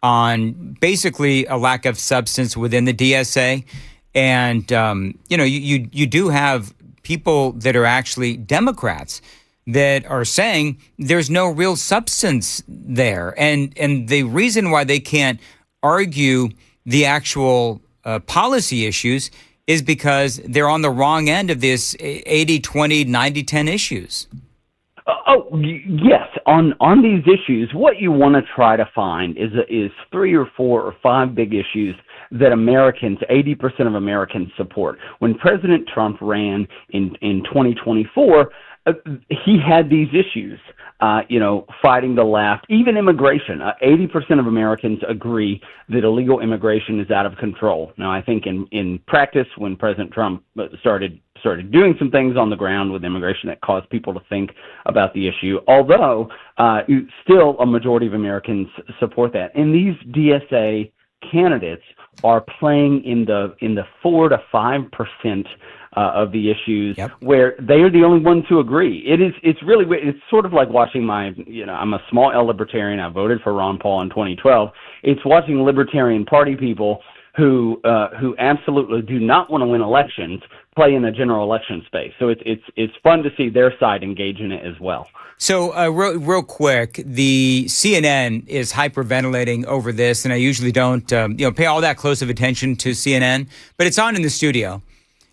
on basically a lack of substance within the DSA. And, you do have people that are actually Democrats that are saying there's no real substance there. And the reason why they can't argue the actual policy issues is because they're on the wrong end of this 80-20, 90-10 issues. Yes. On these issues, what you want to try to find is 3 or 4 or 5 big issues that Americans, 80% of Americans support. When President Trump ran in 2024, he had these issues. Fighting the left, even immigration. 80% of Americans agree that illegal immigration is out of control. Now, I think in practice, when President Trump started doing some things on the ground with immigration that caused people to think about the issue, although still a majority of Americans support that. And these DSA candidates are playing in the 4 to 5% of the issues where they are the only ones who agree. It's really, it's sort of like watching I'm a small L libertarian. I voted for Ron Paul in 2012. It's watching Libertarian Party people who absolutely do not want to win elections play in a general election space. So it's fun to see their side engage in it as well. So real quick, the CNN is hyperventilating over this, and I usually don't pay all that close of attention to CNN, but it's on in the studio.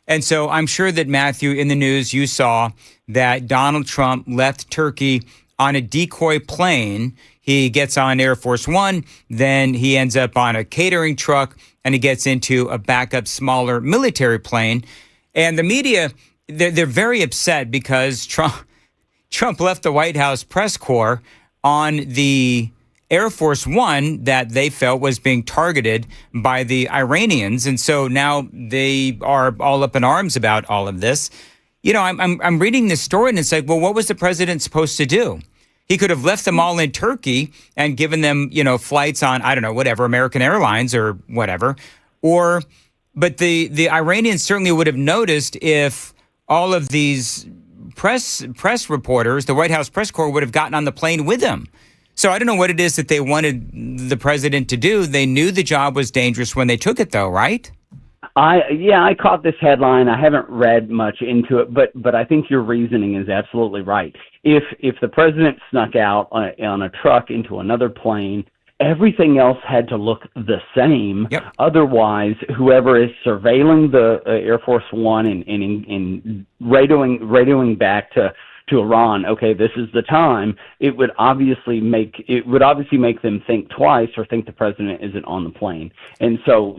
And so I'm sure that, Matthew, in the news, you saw that Donald Trump left Turkey on a decoy plane. He gets on Air Force One, then he ends up on a catering truck, and he gets into a backup, smaller military plane. And the media, they're very upset because Trump left the White House press corps on the Air Force One that they felt was being targeted by the Iranians. And so now they are all up in arms about all of this. I'm reading this story and it's like, well, what was the president supposed to do? He could have left them all in Turkey and given them, flights on, I don't know, whatever, American Airlines or whatever. But the Iranians certainly would have noticed if all of these press reporters, the White House press corps, would have gotten on the plane with him. So I don't know what it is that they wanted the president to do. They knew the job was dangerous when they took it, though, right? I caught this headline. I haven't read much into it, but I think your reasoning is absolutely right. If the president snuck out on a truck into another plane, everything else had to look the same. Yep. Otherwise, whoever is surveilling the Air Force One and radioing back to Iran, okay, this is the time, it would obviously make them think twice or think the president isn't on the plane. And so,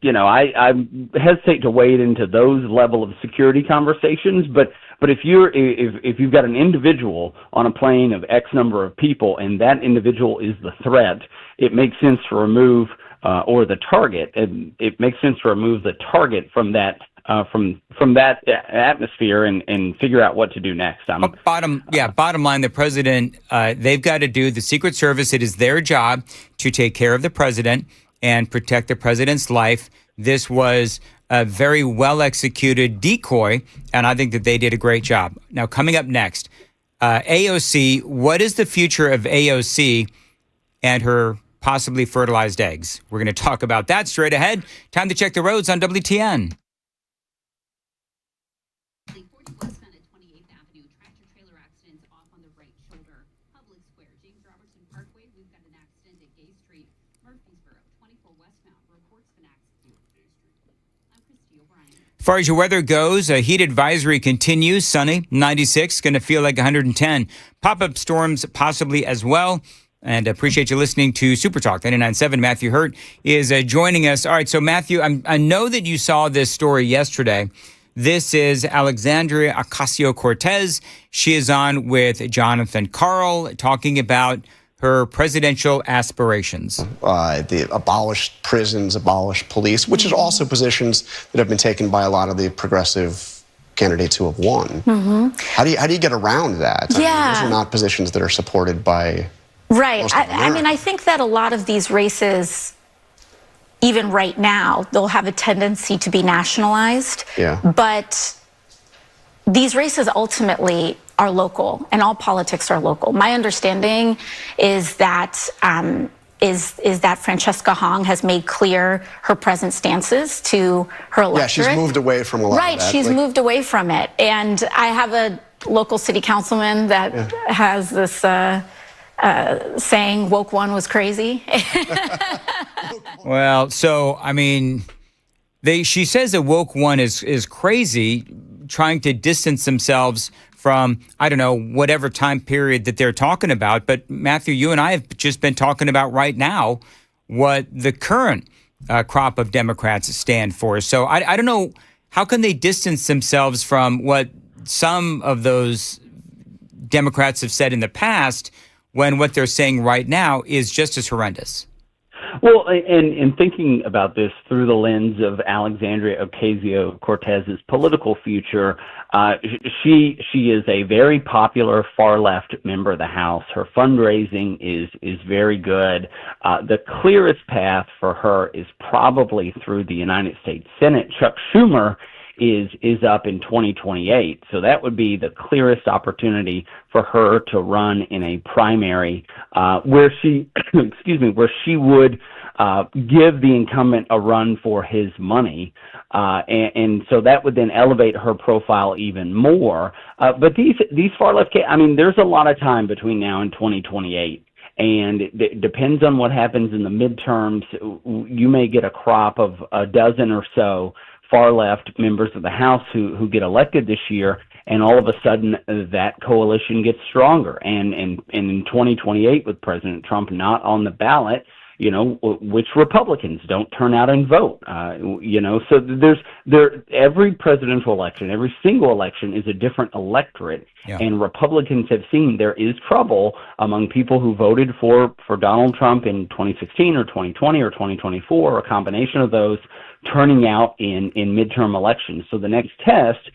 I hesitate to wade into those level of security conversations, but if you've got an individual on a plane of X number of people and that individual is the threat, it makes sense to remove or the target, and it makes sense to remove the target from that atmosphere and figure out what to do next. Bottom line, the president, they've got to do the Secret Service. It is their job to take care of the president and protect the president's life. This was a very well executed decoy, and I think that they did a great job. Now, coming up next, AOC, what is the future of AOC and her possibly fertilized eggs? We're going to talk about that straight ahead. Time to check the roads on WTN. As far as your weather goes, a heat advisory continues. Sunny, 96, going to feel like 110. Pop-up storms possibly as well. And appreciate you listening to SuperTalk 99.7. Matthew Hurt is joining us. All right, so Matthew, I know that you saw this story yesterday. This is Alexandria Ocasio-Cortez. She is on with Jonathan Karl talking about her presidential aspirations. The abolished prisons, abolished police, which is also positions that have been taken by a lot of the progressive candidates who have won. Mm-hmm. How do you get around that? Yeah. Those are not positions that are supported by Right. I think that a lot of these races, even right now, they'll have a tendency to be nationalized. Yeah. But these races ultimately are local, and all politics are local. My understanding is that that Francesca Hong has made clear her present stances to her electorate. Yeah, she's moved away from a lot of that. Right, she's moved away from it. And I have a local city councilman that has this saying, woke one was crazy. Well, so, I mean, she says that woke one is crazy, trying to distance themselves from, I don't know, whatever time period that they're talking about. But Matthew, you and I have just been talking about right now what the current crop of Democrats stand for. So I don't know, how can they distance themselves from what some of those Democrats have said in the past when what they're saying right now is just as horrendous? Well, and thinking about this through the lens of Alexandria Ocasio-Cortez's political future, she is a very popular far-left member of the House. Her fundraising is very good. The clearest path for her is probably through the United States Senate. Chuck Schumer is up in 2028. So that would be the clearest opportunity for her to run in a primary where she, where she would give the incumbent a run for his money. And so that would then elevate her profile even more. But these far left, there's a lot of time between now and 2028. And it depends on what happens in the midterms. You may get a crop of a dozen or so far-left members of the House who get elected this year, and all of a sudden that coalition gets stronger. And in 2028, with President Trump not on the ballot, which Republicans don't turn out and vote, so every presidential election, every single election is a different electorate. Yeah. And Republicans have seen there is trouble among people who voted for Donald Trump in 2016 or 2020 or 2024, or a combination of those, turning out in midterm elections. So the next test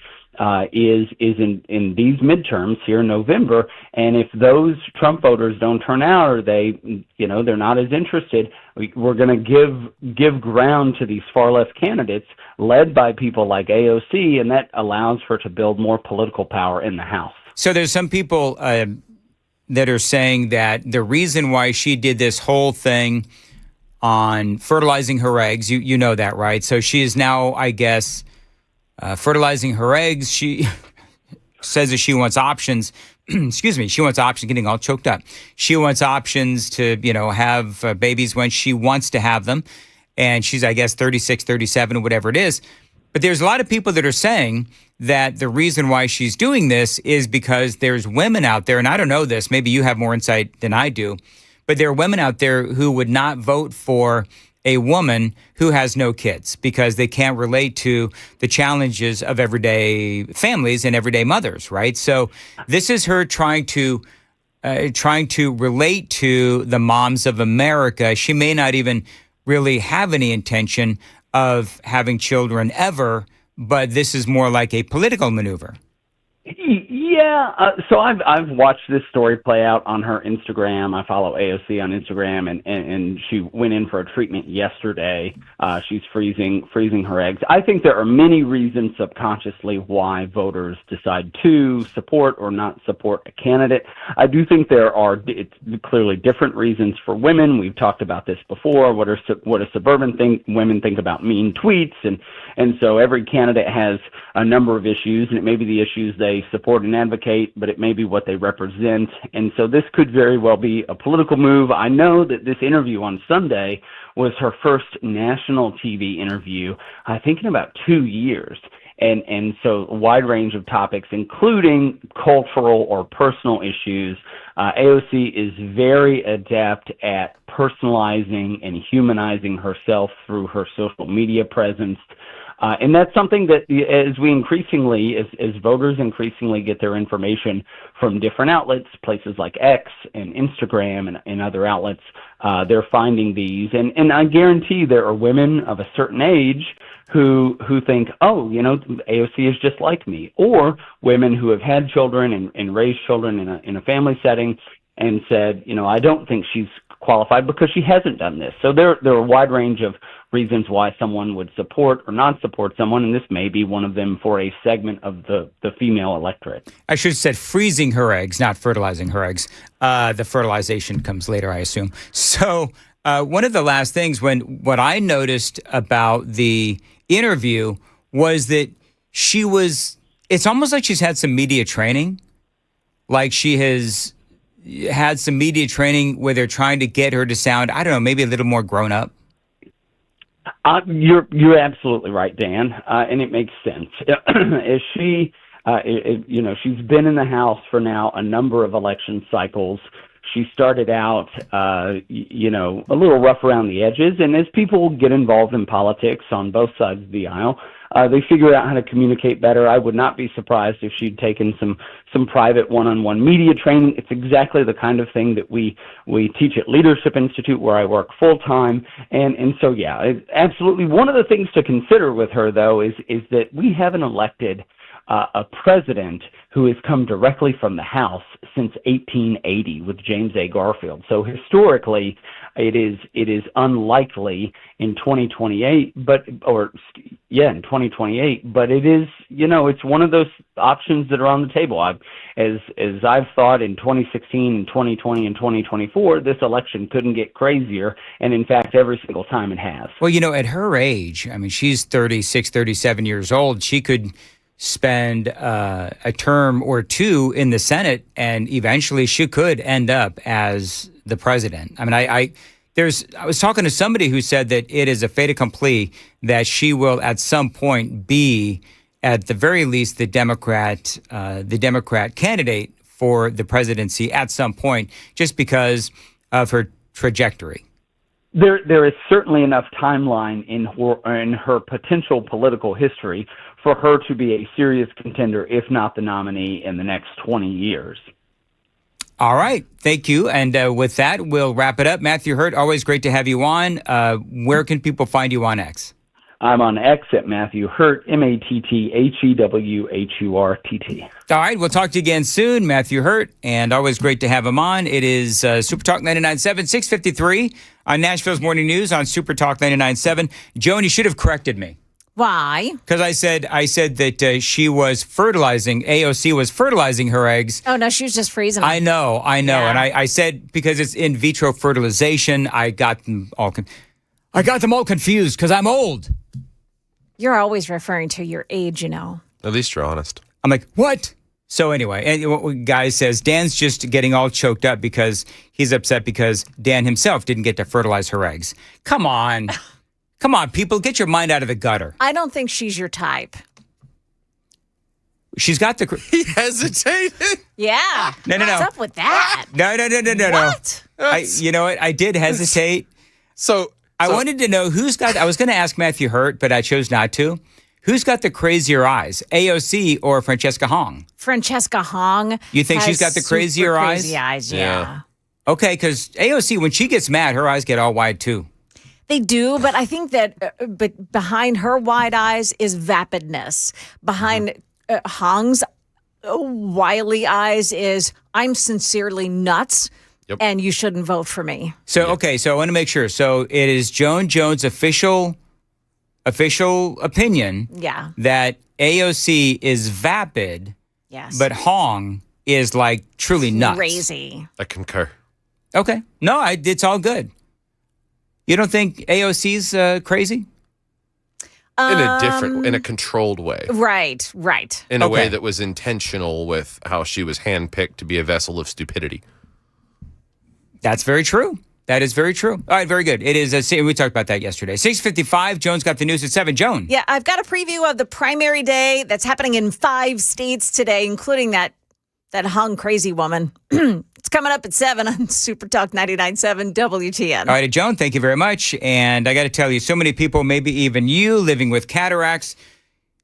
is in these midterms here in November, and if those Trump voters don't turn out, or they're not as interested, we're going to give ground to these far left candidates led by people like AOC, and that allows her to build more political power in the House. So there's some people that are saying that the reason why she did this whole thing on fertilizing her eggs, you know that, right? So she is now, I guess, fertilizing her eggs. She says that she wants options. Excuse me. She wants options, getting all choked up. She wants options to, have babies when she wants to have them. And she's, I guess, 36, 37, whatever it is. But there's a lot of people that are saying that the reason why she's doing this is because there's women out there, and I don't know this, maybe you have more insight than I do, but there are women out there who would not vote for a woman who has no kids because they can't relate to the challenges of everyday families and everyday mothers, right? So this is her trying to relate to the moms of America. She may not even really have any intention of having children ever, but this is more like a political maneuver. Yeah, so I've watched this story play out on her Instagram. I follow AOC on Instagram, and she went in for a treatment yesterday. She's freezing her eggs. I think there are many reasons subconsciously why voters decide to support or not support a candidate. I do think it's clearly different reasons for women. We've talked about this before. What do suburban women think about mean tweets? And so every candidate has a number of issues, and it may be the issues they support and advocate, but it may be what they represent. And so this could very well be a political move. I know that this interview on Sunday was her first national TV interview, I think, in about 2 years. And so a wide range of topics, including cultural or personal issues. AOC is very adept at personalizing and humanizing herself through her social media presence. And that's something that as voters increasingly get their information from different outlets, places like X and Instagram and other outlets, they're finding these. And I guarantee there are women of a certain age who think, AOC is just like me, or women who have had children and raised children in a family setting and said, I don't think she's qualified because she hasn't done this. So there are a wide range of reasons why someone would support or not support someone, and this may be one of them for a segment of the female electorate. I should have said freezing her eggs, not fertilizing her eggs. The fertilization comes later, I assume. So one of the last things, what I noticed about the interview was that it's almost like she's had some media training, like she has had some media training where they're trying to get her to sound, I don't know, maybe a little more grown up. You're absolutely right, Dan, and it makes sense. She's been in the House for now a number of election cycles. She started out, a little rough around the edges. And as people get involved in politics on both sides of the aisle, they figure out how to communicate better. I would not be surprised if she'd taken some private one-on-one media training. It's exactly the kind of thing that we teach at Leadership Institute, where I work full-time. And so, yeah, absolutely. One of the things to consider with her, though, is that we haven't elected a president who has come directly from the House since 1880 with James A. Garfield. So historically, it is unlikely in 2028, in 2028. But it is, it's one of those options that are on the table. As I've thought in 2016 and 2020 and 2024, this election couldn't get crazier, and in fact, every single time it has. Well, at her age, I mean, she's 36, 37 years old. She could spend a term or two in the Senate, and eventually she could end up as the president. I mean, I was talking to somebody who said that it is a fait accompli that she will at some point be, at the very least, the Democrat candidate for the presidency at some point, just because of her trajectory. There is certainly enough timeline in her potential political history for her to be a serious contender, if not the nominee, in the next 20 years. All right. Thank you. And with that, we'll wrap it up. Matthew Hurt, always great to have you on. Where can people find you on X? I'm on X at Matthew Hurt, MattheWHurtt. All right. We'll talk to you again soon, Matthew Hurt, and always great to have him on. It is SuperTalk 99.7, 6:53 on Nashville's Morning News on SuperTalk 99.7. Joan, you should have corrected me. Why? Because I said that she was fertilizing, AOC was fertilizing her eggs. Oh, no, she was just freezing them. I know. Yeah. And I said because it's in vitro fertilization, I got them all confused because I'm old. You're always referring to your age, At least you're honest. I'm like, what? So anyway, and what guy says, Dan's just getting all choked up because he's upset because Dan himself didn't get to fertilize her eggs. Come on. Come on, people, get your mind out of the gutter. I don't think she's your type. She's got the... He hesitated. Yeah. No. What's up with that? No. What? You know what? I did hesitate. So I wanted to know who's got... I was going to ask Matthew Hurt, but I chose not to. Who's got the crazier eyes, AOC or Francesca Hong? Francesca Hong. You think she's got the crazier eyes? Crazy eyes, yeah. Okay, because AOC, when she gets mad, her eyes get all wide too. They do, but I think that but behind her wide eyes is vapidness. Behind Hong's wily eyes is I'm sincerely nuts, and you shouldn't vote for me. So, okay, so I want to make sure. So it is Joan Jones' official opinion that AOC is vapid, but Hong is like truly nuts. Crazy. I concur. Okay. No, it's all good. You don't think AOC's crazy? In a controlled way. Right. In a way that was intentional with how she was handpicked to be a vessel of stupidity. That's very true. That is very true. All right, very good. It is, we talked about that yesterday. 6:55, Joan's got the news at 7. Joan. Yeah, I've got a preview of the primary day that's happening in 5 states today, including that Hung crazy woman. It's coming up at 7 on SuperTalk 99.7 WTN. All right, Joan, thank you very much. And I got to tell you, so many people, maybe even you, living with cataracts,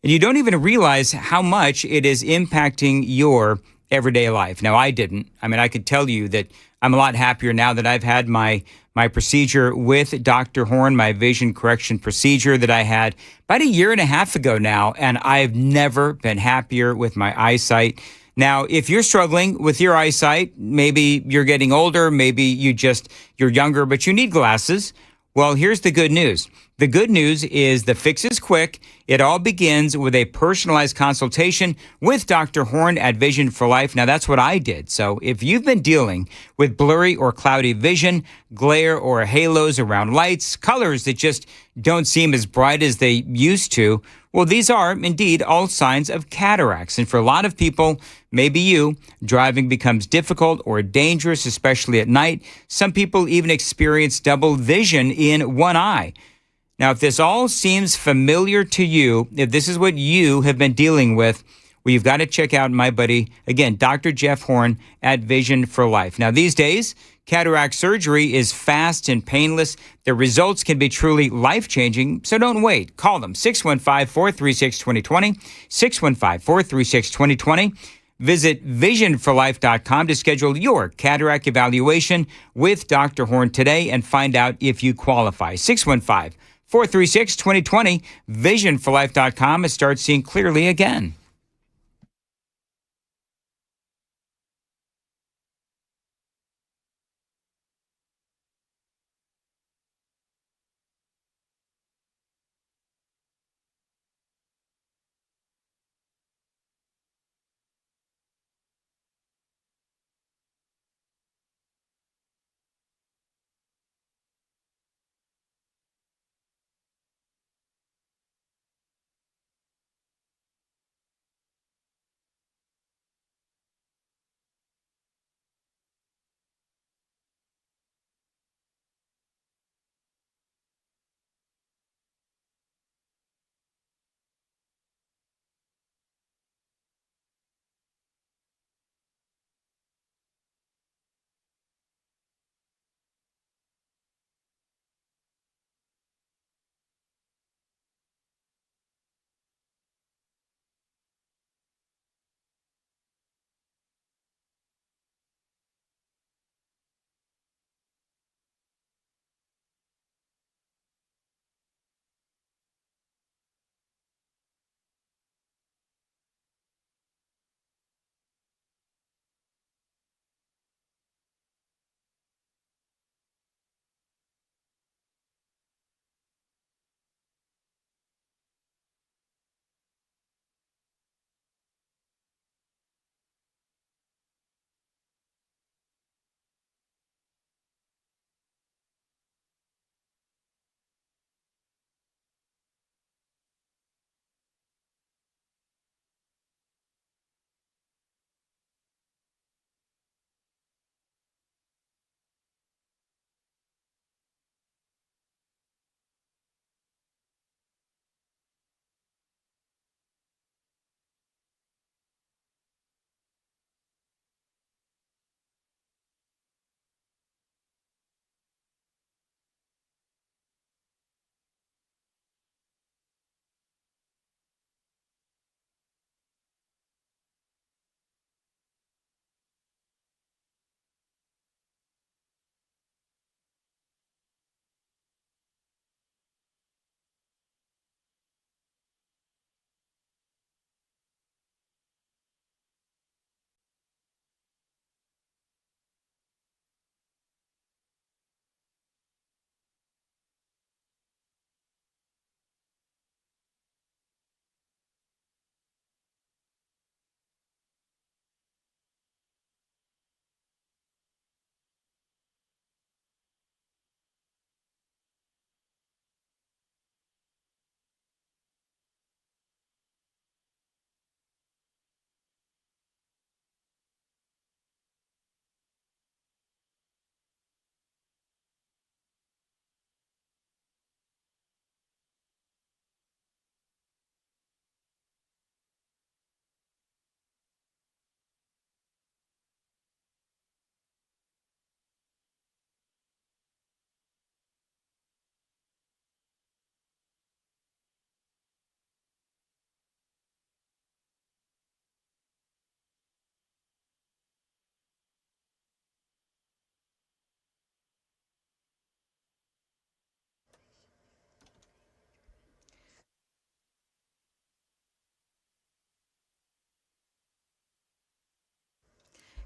and you don't even realize how much it is impacting your everyday life. Now, I didn't. I mean, I could tell you that I'm a lot happier now that I've had my procedure with Dr. Horn, my vision correction procedure that I had about 1.5 years ago now, and I've never been happier with my eyesight. Now, if you're struggling with your eyesight, maybe you're getting older, maybe you're younger, but you need glasses. Well, here's the good news. The good news is the fix is quick. It all begins with a personalized consultation with Dr. Horn at Vision for Life. Now, that's what I did. So if you've been dealing with blurry or cloudy vision, glare or halos around lights, colors that just don't seem as bright as they used to, well, these are indeed all signs of cataracts. And for a lot of people, maybe you, driving becomes difficult or dangerous, especially at night. Some people even experience double vision in one eye. Now, if this all seems familiar to you, if this is what you have been dealing with, Well, you've got to check out my buddy, again, Dr. Jeff Horn at Vision for Life. Now, these days, cataract surgery is fast and painless. The results can be truly life-changing, so don't wait. Call them, 615-436-2020, 615-436-2020. Visit visionforlife.com to schedule your cataract evaluation with Dr. Horn today and find out if you qualify. 615-436-2020, visionforlife.com, and start seeing clearly again.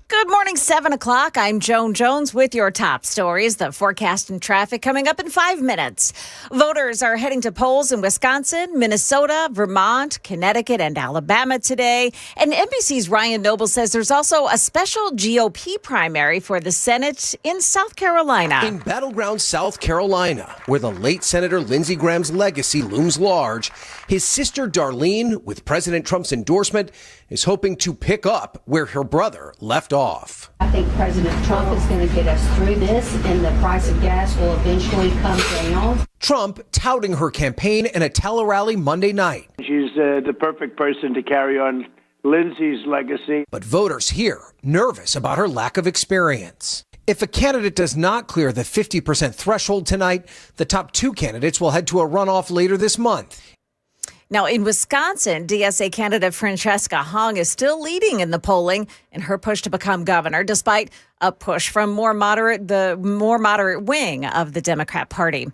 Good morning, 7 o'clock. I'm Joan Jones with your top stories. The forecast and traffic coming up in 5 minutes. Voters are heading to polls in Wisconsin, Minnesota, Vermont, Connecticut, and Alabama today. And NBC's Ryan Noble says there's also a special GOP primary for the Senate in South Carolina. In battleground South Carolina, where the late Senator Lindsey Graham's legacy looms large, his sister Darlene, with President Trump's endorsement, is hoping to pick up where her brother left off. I think President Trump is going to get us through this, and the price of gas will eventually come down. Trump touting her campaign in a tele-rally Monday night. She's the perfect person to carry on Lindsay's legacy. But voters here nervous about her lack of experience. If a candidate does not clear the 50% threshold tonight, the top two candidates will head to a runoff later this month. Now, in Wisconsin, DSA candidate Francesca Hong is still leading in the polling in her push to become governor, despite a push from the more moderate wing of the Democrat Party.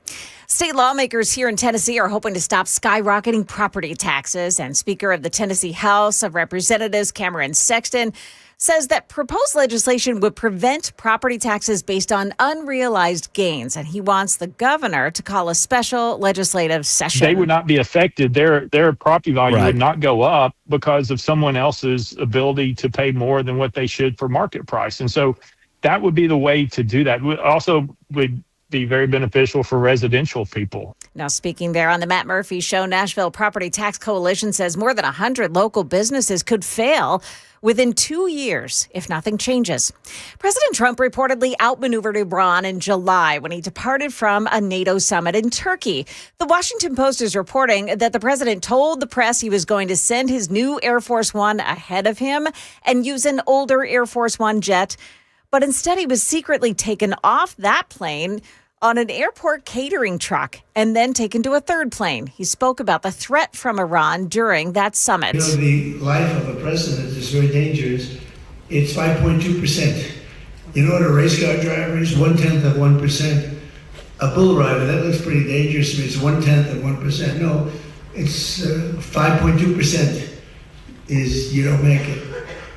State lawmakers here in Tennessee are hoping to stop skyrocketing property taxes, and Speaker of the Tennessee House of Representatives Cameron Sexton says that proposed legislation would prevent property taxes based on unrealized gains, and he wants the governor to call a special legislative session. They would not be affected. Their property value would not go up because of someone else's ability to pay more than what they should for market price. And so that would be the way to do that. Also would be very beneficial for residential people. Now, speaking there on the Matt Murphy Show, Nashville Property Tax Coalition says more than 100 local businesses could fail within 2 years if nothing changes. President Trump reportedly outmaneuvered Iran in July when he departed from a NATO summit in Turkey. The Washington Post is reporting that the president told the press he was going to send his new Air Force One ahead of him and use an older Air Force One jet. But instead, he was secretly taken off that plane on an airport catering truck and then taken to a third plane. He spoke about the threat from Iran during that summit. You know, the life of a president is very dangerous. It's 5.2%. You know what a race car driver is? 1/10 of 1%. A bull rider, that looks pretty dangerous to me. It's 1/10 of 1%. No, it's 5.2% is you don't make it.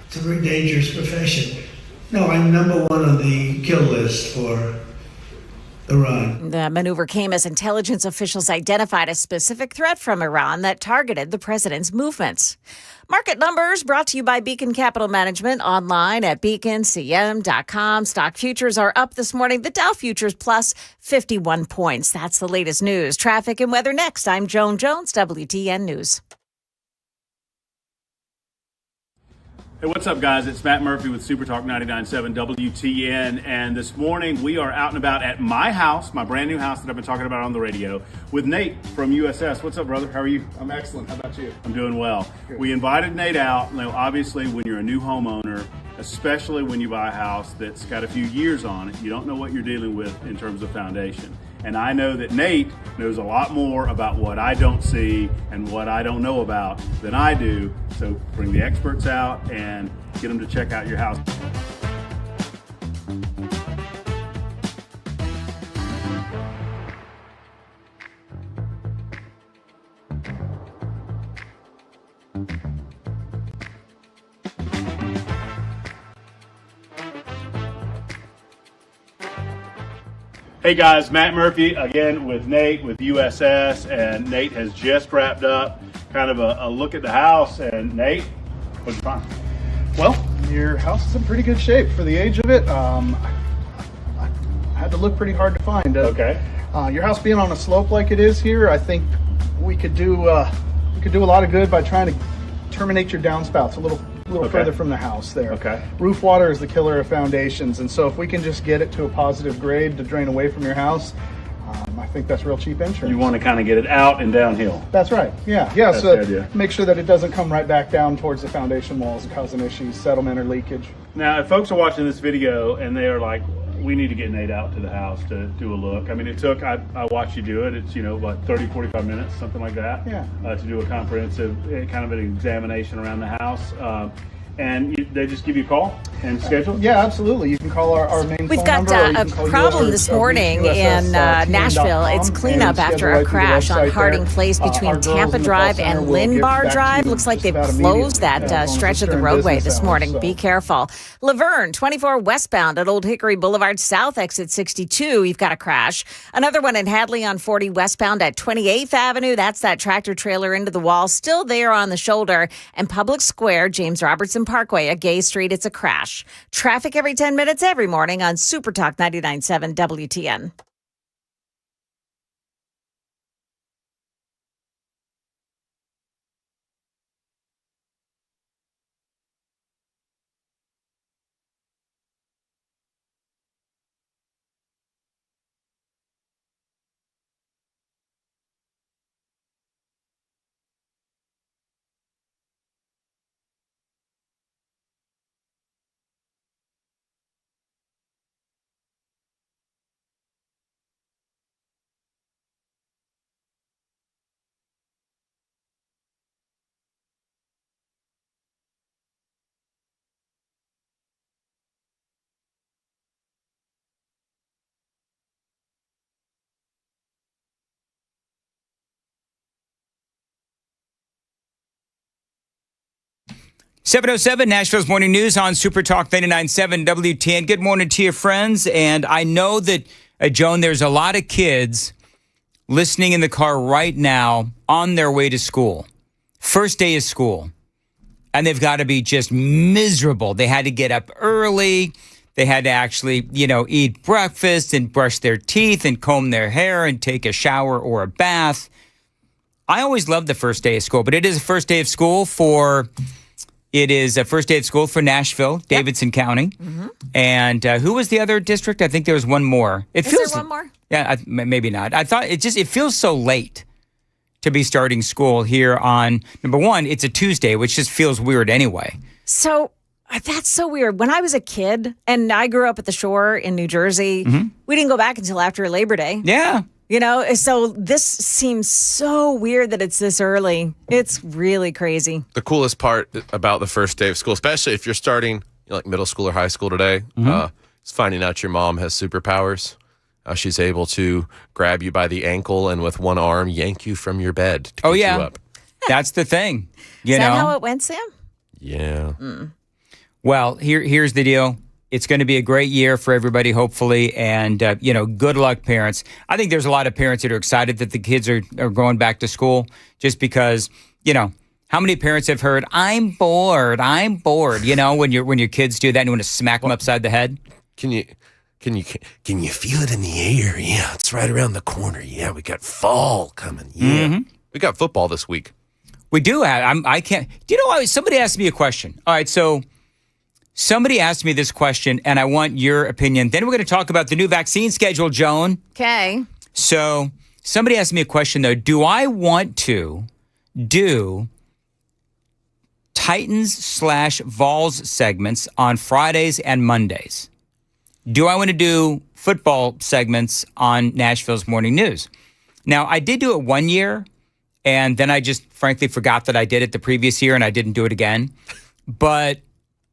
It's a very dangerous profession. No, I'm number one on the kill list for Iran. The maneuver came as intelligence officials identified a specific threat from Iran that targeted the president's movements. Market numbers brought to you by Beacon Capital Management online at beaconcm.com. Stock futures are up this morning. The Dow futures plus 51 points. That's the latest news. Traffic and weather next. I'm Joan Jones, WTN News. Hey, what's up, guys? It's Matt Murphy with SuperTalk 99.7 WTN, and this morning we are out and about at my house, my brand new house that I've been talking about on the radio, with Nate from USS. What's up, brother? How are you? I'm excellent. How about you? I'm doing well. Good. We invited Nate out. Now, obviously, when you're a new homeowner, especially when you buy a house that's got a few years on it, you don't know what you're dealing with in terms of foundation. And I know that Nate knows a lot more about what I don't see and what I don't know about than I do. So bring the experts out and get them to check out your house. Hey guys, Matt Murphy again with Nate with USS, and Nate has just wrapped up kind of a look at the house. And Nate, what'd you find? Well, your house is in pretty good shape for the age of it. I had to look pretty hard to find it. Okay. Your house being on a slope like it is here, I think we could do a lot of good by trying to terminate your downspouts a little further from the house there. Okay. Roof water is the killer of foundations, and so if we can just get it to a positive grade to drain away from your house, I think that's real cheap insurance. You want to kind of get it out and downhill. That's right. Yeah. That's So the idea. make sure that it doesn't come right back down towards the foundation walls, causing issues, settlement or leakage. Now, if folks are watching this video and they are like, we need to get Nate out to the house to do a look. I mean, I watched you do it. It's, about 30, 45 minutes, something like that. Yeah. To do a comprehensive kind of an examination around the house. And they just give you a call and schedule? Yeah, absolutely. You can call our main We've phone got number. a problem this morning in Nashville. It's cleanup after a crash on Harding Place between Tampa Drive and Linbar Drive. Looks like they've closed that stretch of the roadway this morning. Be careful. Laverne, 24 westbound at Old Hickory Boulevard South, exit 62. You've got a crash. Another one in Hadley on 40 westbound at 28th Avenue. That's that tractor trailer into the wall. Still there on the shoulder. And Public Square, James Robertson Parkway at Gay Street. It's a crash. Traffic every 10 minutes every morning on SuperTalk 99.7 WTN. 7:07, Nashville's Morning News on SuperTalk 99.7 WTN. Good morning to you, friends. And I know that, Joan, there's a lot of kids listening in the car right now on their way to school. First day of school. And they've got to be just miserable. They had to get up early. They had to actually, eat breakfast and brush their teeth and comb their hair and take a shower or a bath. I always loved the first day of school, but it is a first day of school for Nashville, Davidson County. Mm-hmm. And who was the other district? I think there was one more. Is there one more? Yeah, maybe not. I thought it feels so late to be starting school here on, number one, it's a Tuesday, which just feels weird anyway. So that's so weird. When I was a kid, and I grew up at the shore in New Jersey, we didn't go back until after Labor Day. Yeah. So this seems so weird that it's this early. It's really crazy. The coolest part about the first day of school, especially if you're starting like middle school or high school today, is finding out your mom has superpowers. She's able to grab you by the ankle and with one arm yank you from your bed to get you up. That's the thing. Is that how it went, Sam? Yeah. Well, here's the deal. It's going to be a great year for everybody, hopefully, and, good luck, parents. I think there's a lot of parents that are excited that the kids are going back to school just because, how many parents have heard, I'm bored, when your kids do that and you want to smack them upside the head? Can you feel it in the air? Yeah, it's right around the corner. Yeah, we got fall coming. Yeah. We got football this week. We do. I can't. Do you know why? Somebody asked me a question. All right, so somebody asked me this question, and I want your opinion. Then we're going to talk about the new vaccine schedule, Joan. Okay. So somebody asked me a question, though. Do I want to do Titans/Vols segments on Fridays and Mondays? Do I want to do football segments on Nashville's Morning News? Now, I did do it one year, and then I just frankly forgot that I did it the previous year, and I didn't do it again. But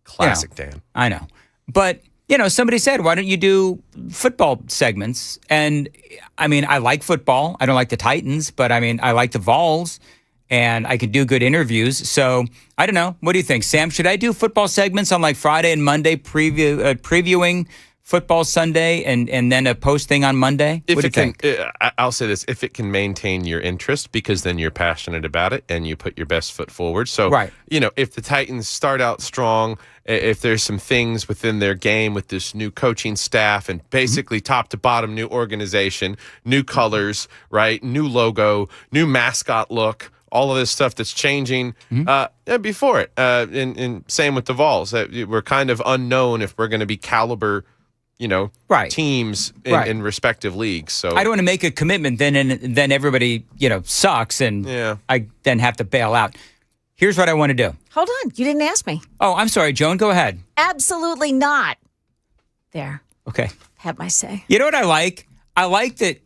classic, Dan. I know. But, somebody said, why don't you do football segments? And, I like football. I don't like the Titans, but, I like the Vols, and I can do good interviews. So, I don't know. What do you think, Sam? Should I do football segments on, Friday and Monday, previewing football Sunday and then a post thing on Monday? If what do you think? I'll say this, if it can maintain your interest, because then you're passionate about it and you put your best foot forward. So, right. If the Titans start out strong, if there's some things within their game with this new coaching staff and basically top to bottom new organization, new colors, right? New logo, new mascot look, all of this stuff that's changing, be for it. And same with the Vols. We're kind of unknown if we're going to be caliber teams in respective leagues. So I don't want to make a commitment then everybody, sucks and I then have to bail out. Here's what I want to do. Hold on. You didn't ask me. Oh, I'm sorry, Joan. Go ahead. Absolutely not. There. Okay. Have my say. You know what I like? I like that,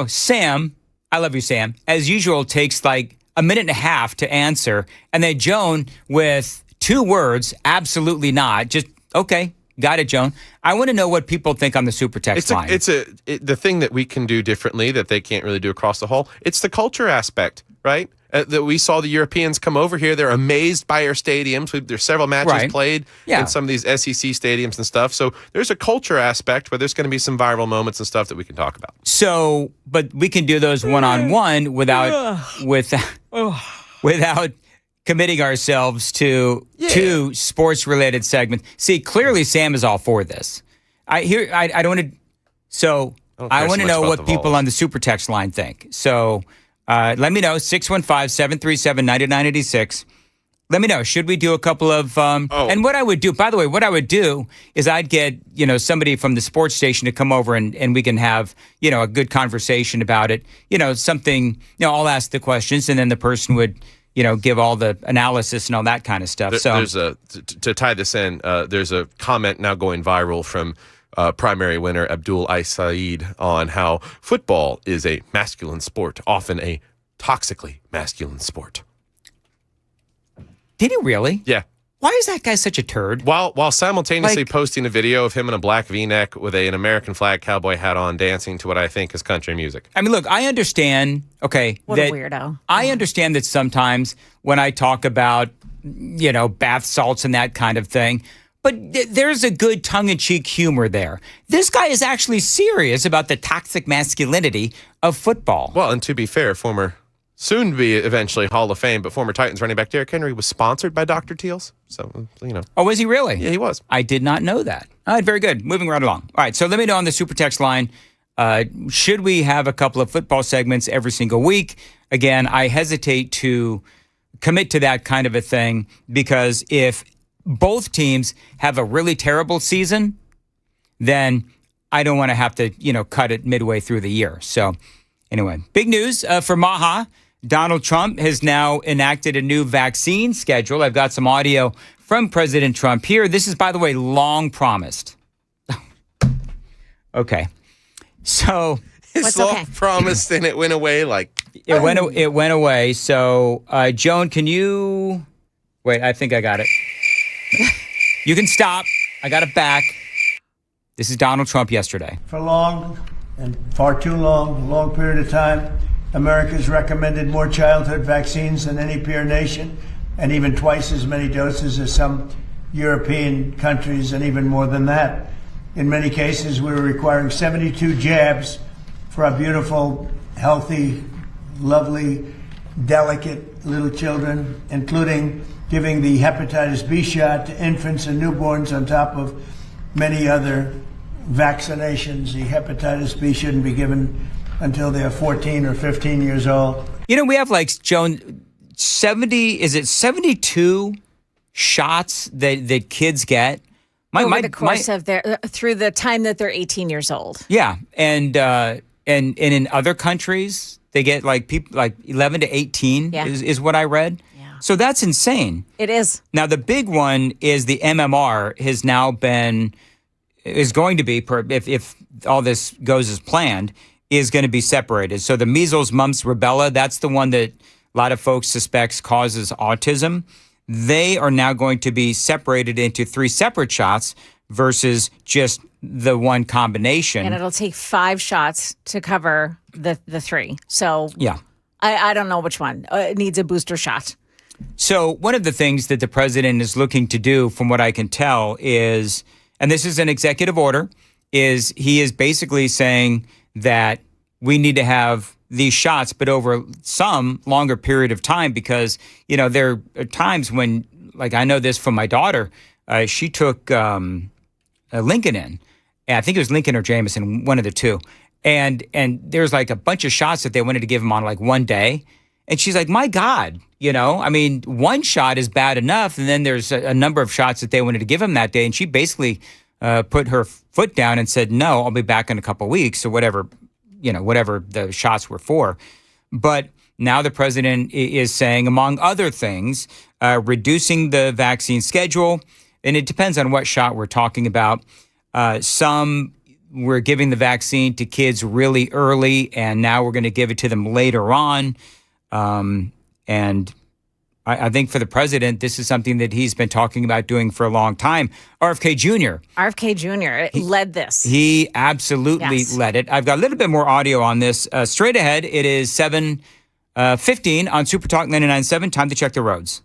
Sam, I love you, Sam, as usual, takes a minute and a half to answer. And then Joan with 2 words, absolutely not. Just, okay. Got it, Joan. I want to know what people think on the super text line. The thing that we can do differently that they can't really do across the hall. It's the culture aspect, right? That we saw the Europeans come over here. They're amazed by our stadiums. There's several matches played in some of these SEC stadiums and stuff. So there's a culture aspect where there's going to be some viral moments and stuff that we can talk about. So, but we can do those one-on-one without committing ourselves to 2 sports-related segments. See, clearly Sam is all for this. I don't want to. So I want to know what people on the super text line think. So let me know, 615-737-9986. Let me know. Should we do a couple of and what I would do, by the way, what I would do is I'd get, somebody from the sports station to come over and we can have, a good conversation about it. Something, I'll ask the questions and then the person would give all the analysis and all that kind of stuff. There's to tie this in, there's a comment now going viral from primary winner Abdul Saeed on how football is a masculine sport, often a toxically masculine sport. Did he really? Yeah. Why is that guy such a turd? While simultaneously posting a video of him in a black V-neck with an American flag cowboy hat on, dancing to what I think is country music. Look, I understand. Okay, what a weirdo. I understand that sometimes when I talk about bath salts and that kind of thing. But there's a good tongue-in-cheek humor there. This guy is actually serious about the toxic masculinity of football. Well, and to be fair, former soon-to-be eventually Hall of Fame, but former Titans running back Derrick Henry was sponsored by Dr. Teals. So, Oh, was he really? Yeah, he was. I did not know that. All right, very good. Moving right along. All right, so let me know on the Super Text line, should we have a couple of football segments every single week? Again, I hesitate to commit to that kind of a thing because if both teams have a really terrible season, then I don't want to have to, cut it midway through the year. So anyway, big news for Maha. Donald Trump has now enacted a new vaccine schedule. I've got some audio from President Trump here. This is, by the way, long promised. Okay. So it's long promised and it went away it went away. So Joan, can you wait? I think I got it. You can stop. I got it back. This is Donald Trump yesterday. For long and far too long period of time, America's recommended more childhood vaccines than any peer nation, and even twice as many doses as some European countries, and even more than that. In many cases, we were requiring 72 jabs for our beautiful, healthy, lovely, delicate little children, including giving the hepatitis B shot to infants and newborns on top of many other vaccinations. The hepatitis B shouldn't be given until they're 14 or 15 years old. We have Joan, 72 shots that kids get? Over the course of through the time that they're 18 years old. Yeah. And in other countries, they get people 11 to 18 is what I read. Yeah. So that's insane. It is. Now, the big one is the MMR has now is going to be, if all this goes as planned, is going to be separated. So the measles, mumps, rubella, that's the one that a lot of folks suspects causes autism. They are now going to be separated into 3 separate shots versus just the one combination. And it'll take 5 shots to cover the 3. So yeah, I don't know which one needs a booster shot. So one of the things that the president is looking to do, from what I can tell, is, and this is an executive order, is he is basically saying that we need to have these shots, but over some longer period of time, because, there are times when, I know this from my daughter, she took Lincoln in, and I think it was Lincoln or Jameson, one of the two. And there's a bunch of shots that they wanted to give him on one day. And she's like, my God, one shot is bad enough. And then there's a number of shots that they wanted to give him that day. And she basically put her foot down and said, no, I'll be back in a couple of weeks, or whatever the shots were for. But now the president is saying, among other things, reducing the vaccine schedule. And it depends on what shot we're talking about. Some we're giving the vaccine to kids really early, and now we're going to give it to them later on. And I think for the president, this is something that he's been talking about doing for a long time. RFK Jr. Led this. He absolutely led it. I've got a little bit more audio on this. Straight ahead, it is 7:15 on SuperTalk 99.7. Time to check the roads.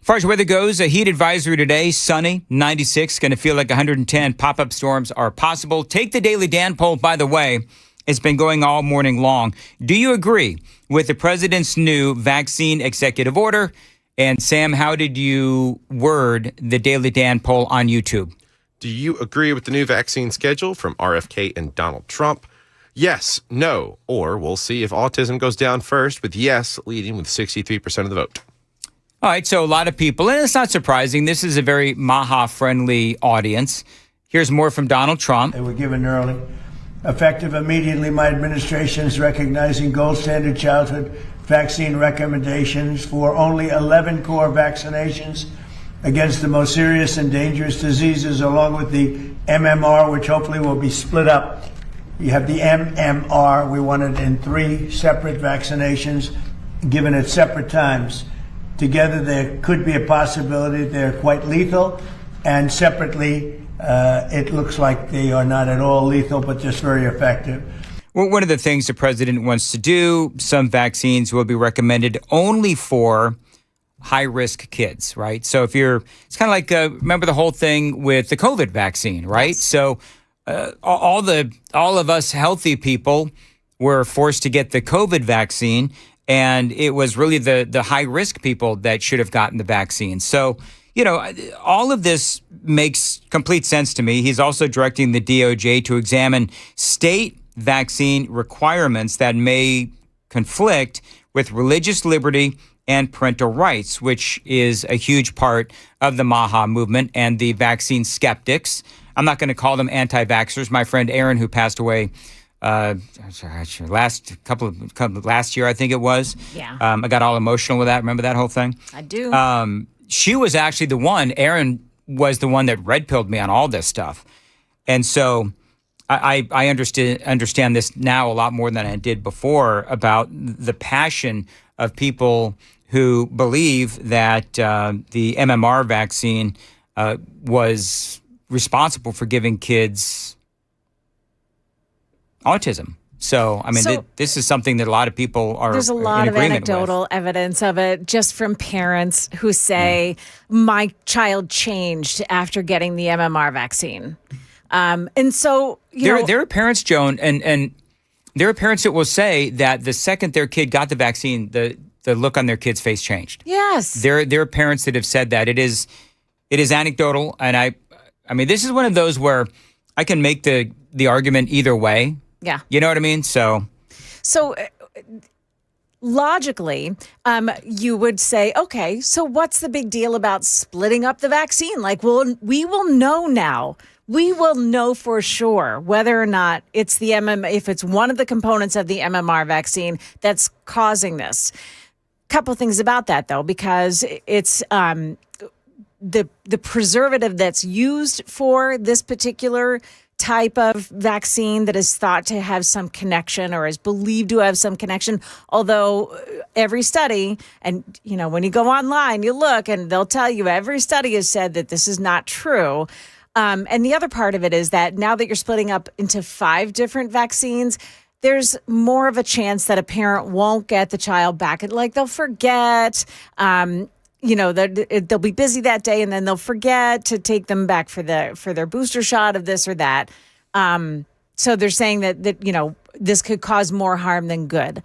As far as weather goes, a heat advisory today, sunny, 96, going to feel like 110. Pop-up storms are possible. Take the Daily Dan poll, by the way. It's been going all morning long. Do you agree with the president's new vaccine executive order? And Sam, how did you word the Daily Dan poll on YouTube? Do you agree with the new vaccine schedule from RFK and Donald Trump? Yes, no, or we'll see if autism goes down first, with yes leading with 63% of the vote. All right, so a lot of people, and it's not surprising, this is a very Maha-friendly audience. Here's more from Donald Trump. They were given early. Effective immediately, my administration is recognizing gold standard childhood vaccine recommendations for only 11 core vaccinations against the most serious and dangerous diseases, along with the MMR, which hopefully will be split up. You have the MMR, we want it in 3 separate vaccinations, given at separate times. Together, there could be a possibility they're quite lethal, and separately, it looks like they are not at all lethal, but just very effective. Well, one of the things the president wants to do, some vaccines will be recommended only for high-risk kids, right? So if you're, it's kind of like, remember the whole thing with the COVID vaccine, right? So all of us healthy people were forced to get the COVID vaccine, and it was really the high-risk people that should have gotten the vaccine. So, you know, all of this makes complete sense to me. He's also directing the DOJ to examine state vaccine requirements that may conflict with religious liberty and parental rights, which is a huge part of the MAHA movement and the vaccine skeptics. I'm not going to call them anti-vaxxers. My friend Aaron, who passed away last year, I think it was. Yeah. I got all emotional with that. Remember that whole thing? I do. She was actually the one, Aaron was the one that red-pilled me on all this stuff. And so I understand this now a lot more than I did before about the passion of people who believe that the MMR vaccine was responsible for giving kids autism. So, I mean, this is something that a lot of people are in agreement with. There's a lot of anecdotal evidence of it just from parents who say, my child changed after getting the MMR vaccine. And so, there are parents, Joan, and there are parents that will say that the second their kid got the vaccine, the look on their kid's face changed. Yes. There are parents that have said that. It is anecdotal, and I mean, this is one of those where I can make the argument either way. Yeah. You know what I mean? So logically, you would say, okay, so what's the big deal about splitting up the vaccine? Like, well, we will know now. We will know for sure whether or not it's if it's one of the components of the MMR vaccine that's causing this. Couple things about that, though, because it's the preservative that's used for this particular type of vaccine that is thought to have some connection or is believed to have some connection, although every study, and you know, when you go online, you look and they'll tell you every study has said that this is not true. And the other part of it is that now that you're splitting up into 5 different vaccines, there's more of a chance that a parent won't get the child back. Like they'll forget, you know, they'll be busy that day and then they'll forget to take them back for their booster shot of this or that. So they're saying that you know, this could cause more harm than good.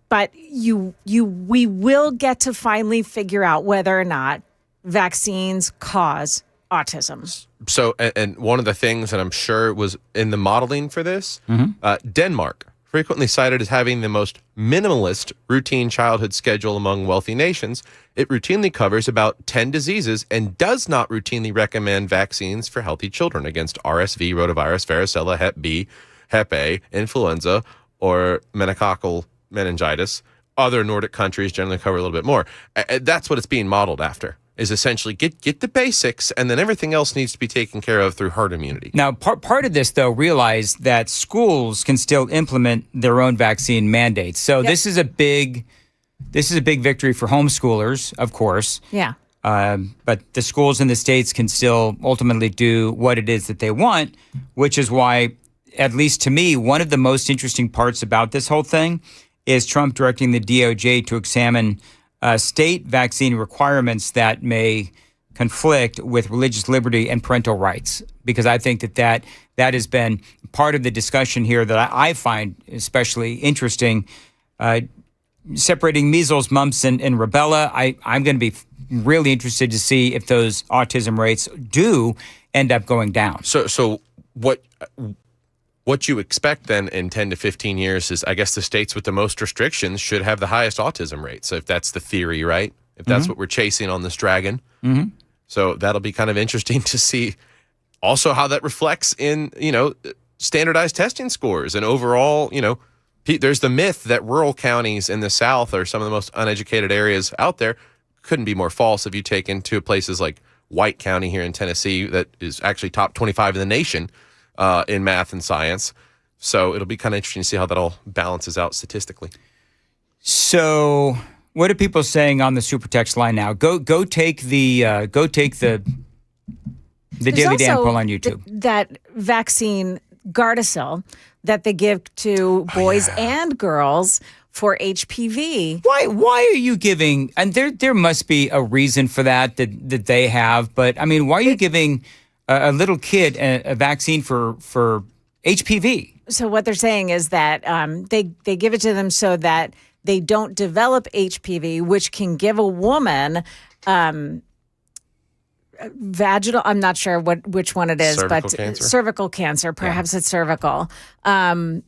But we will get to finally figure out whether or not vaccines cause autism. So, and one of the things that I'm sure was in the modeling for this, Denmark, frequently cited as having the most minimalist routine childhood schedule among wealthy nations. It routinely covers about 10 diseases and does not routinely recommend vaccines for healthy children against RSV, rotavirus, varicella, Hep B, Hep A, influenza, or meningococcal meningitis. Other Nordic countries generally cover a little bit more. That's what it's being modeled after. Is essentially get the basics, and then everything else needs to be taken care of through herd immunity. Now, part of this, though, realize that schools can still implement their own vaccine mandates. So this is a big victory for homeschoolers, of course. Yeah. But the schools in the states can still ultimately do what it is that they want, which is why, at least to me, one of the most interesting parts about this whole thing is Trump directing the DOJ to examine state vaccine requirements that may conflict with religious liberty and parental rights, because I think that has been part of the discussion here that I find especially interesting. Separating measles, mumps, and rubella, I'm going to be really interested to see if those autism rates do end up going down. So what you expect then in 10 to 15 years is, I guess, the states with the most restrictions should have the highest autism rate. So if that's the theory, right? If that's what we're chasing on this dragon. So that'll be kind of interesting to see also how that reflects in, you know, standardized testing scores and overall, you know, there's the myth that rural counties in the South are some of the most uneducated areas out there. Couldn't be more false if you take into places like White County here in Tennessee that is actually top 25 in the nation in math and science. So it'll be kind of interesting to see how that all balances out statistically. So What are people saying on the super text line now? Go take the Daily Dan poll on YouTube. That vaccine Gardasil that they give to boys and girls for HPV. Why are you giving? And there must be a reason for that they have. But I mean, why are you giving a little kid a vaccine for HPV? So what they're saying is that they give it to them so that they don't develop HPV, which can give a woman vaginal. I'm not sure which one it is, Cervical but cancer? cervical cancer. Perhaps it's cervical. And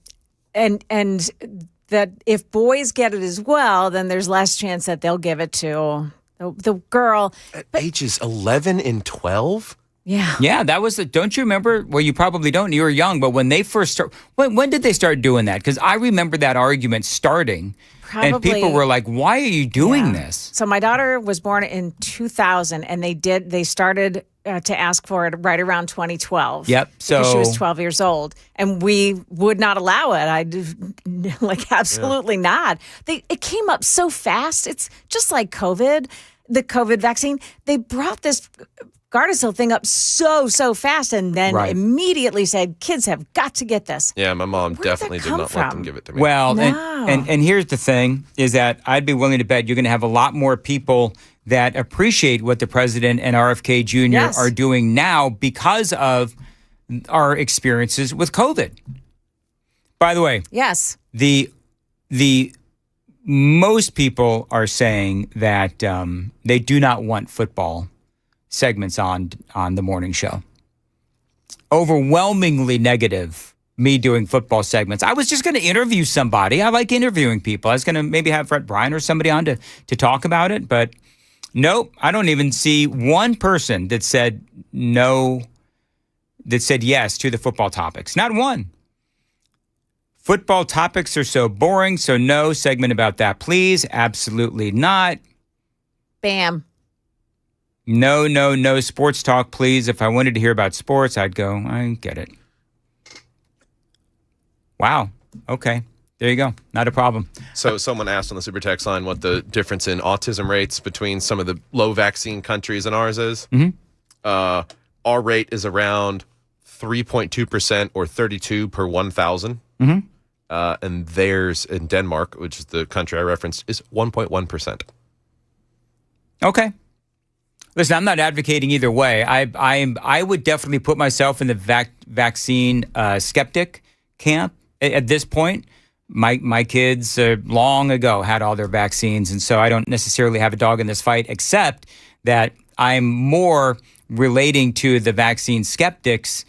that if boys get it as well, then there's less chance that they'll give it to the girl. At ages 11 and 12? Yeah. Yeah, that was don't you remember? Well, you probably don't. You were young, but when they first when did they start doing that? Because I remember that argument starting. And people were like, why are you doing this? So my daughter was born in 2000, and they started to ask for it right around 2012. Yep. Because she was 12 years old, and we would not allow it. Absolutely not. It came up so fast. It's just like COVID, the COVID vaccine. They brought this Gardasil thing up so fast, and then immediately said, kids have got to get this. Yeah, my mom definitely did not let them give it to me. Well, and here's the thing, is that I'd be willing to bet you're going to have a lot more people that appreciate what the president and RFK Jr. are doing now because of our experiences with COVID. By the way, yes, the most people are saying that they do not want football segments on the morning show. Overwhelmingly negative, me doing football segments. I was just going to interview somebody. I like interviewing people. I was going to maybe have Brett Bryan or somebody on to talk about it, but nope, I don't even see one person that said no, that said yes to the football topics. Not one. Football topics are so boring, so no segment about that, please. Absolutely not. Bam. No sports talk, please. If I wanted to hear about sports, I'd go, I get it. Wow. Okay. There you go. Not a problem. So someone asked on the super text line what the difference in autism rates between some of the low vaccine countries and ours is. Mm-hmm. Our rate is around 3.2% or 32 per 1,000. Mm-hmm. And theirs in Denmark, which is the country I referenced, is 1.1%. Okay. Listen, I'm not advocating either way. I would definitely put myself in the vaccine skeptic camp at this point. My kids long ago had all their vaccines, and so I don't necessarily have a dog in this fight, except that I'm more relating to the vaccine skeptics,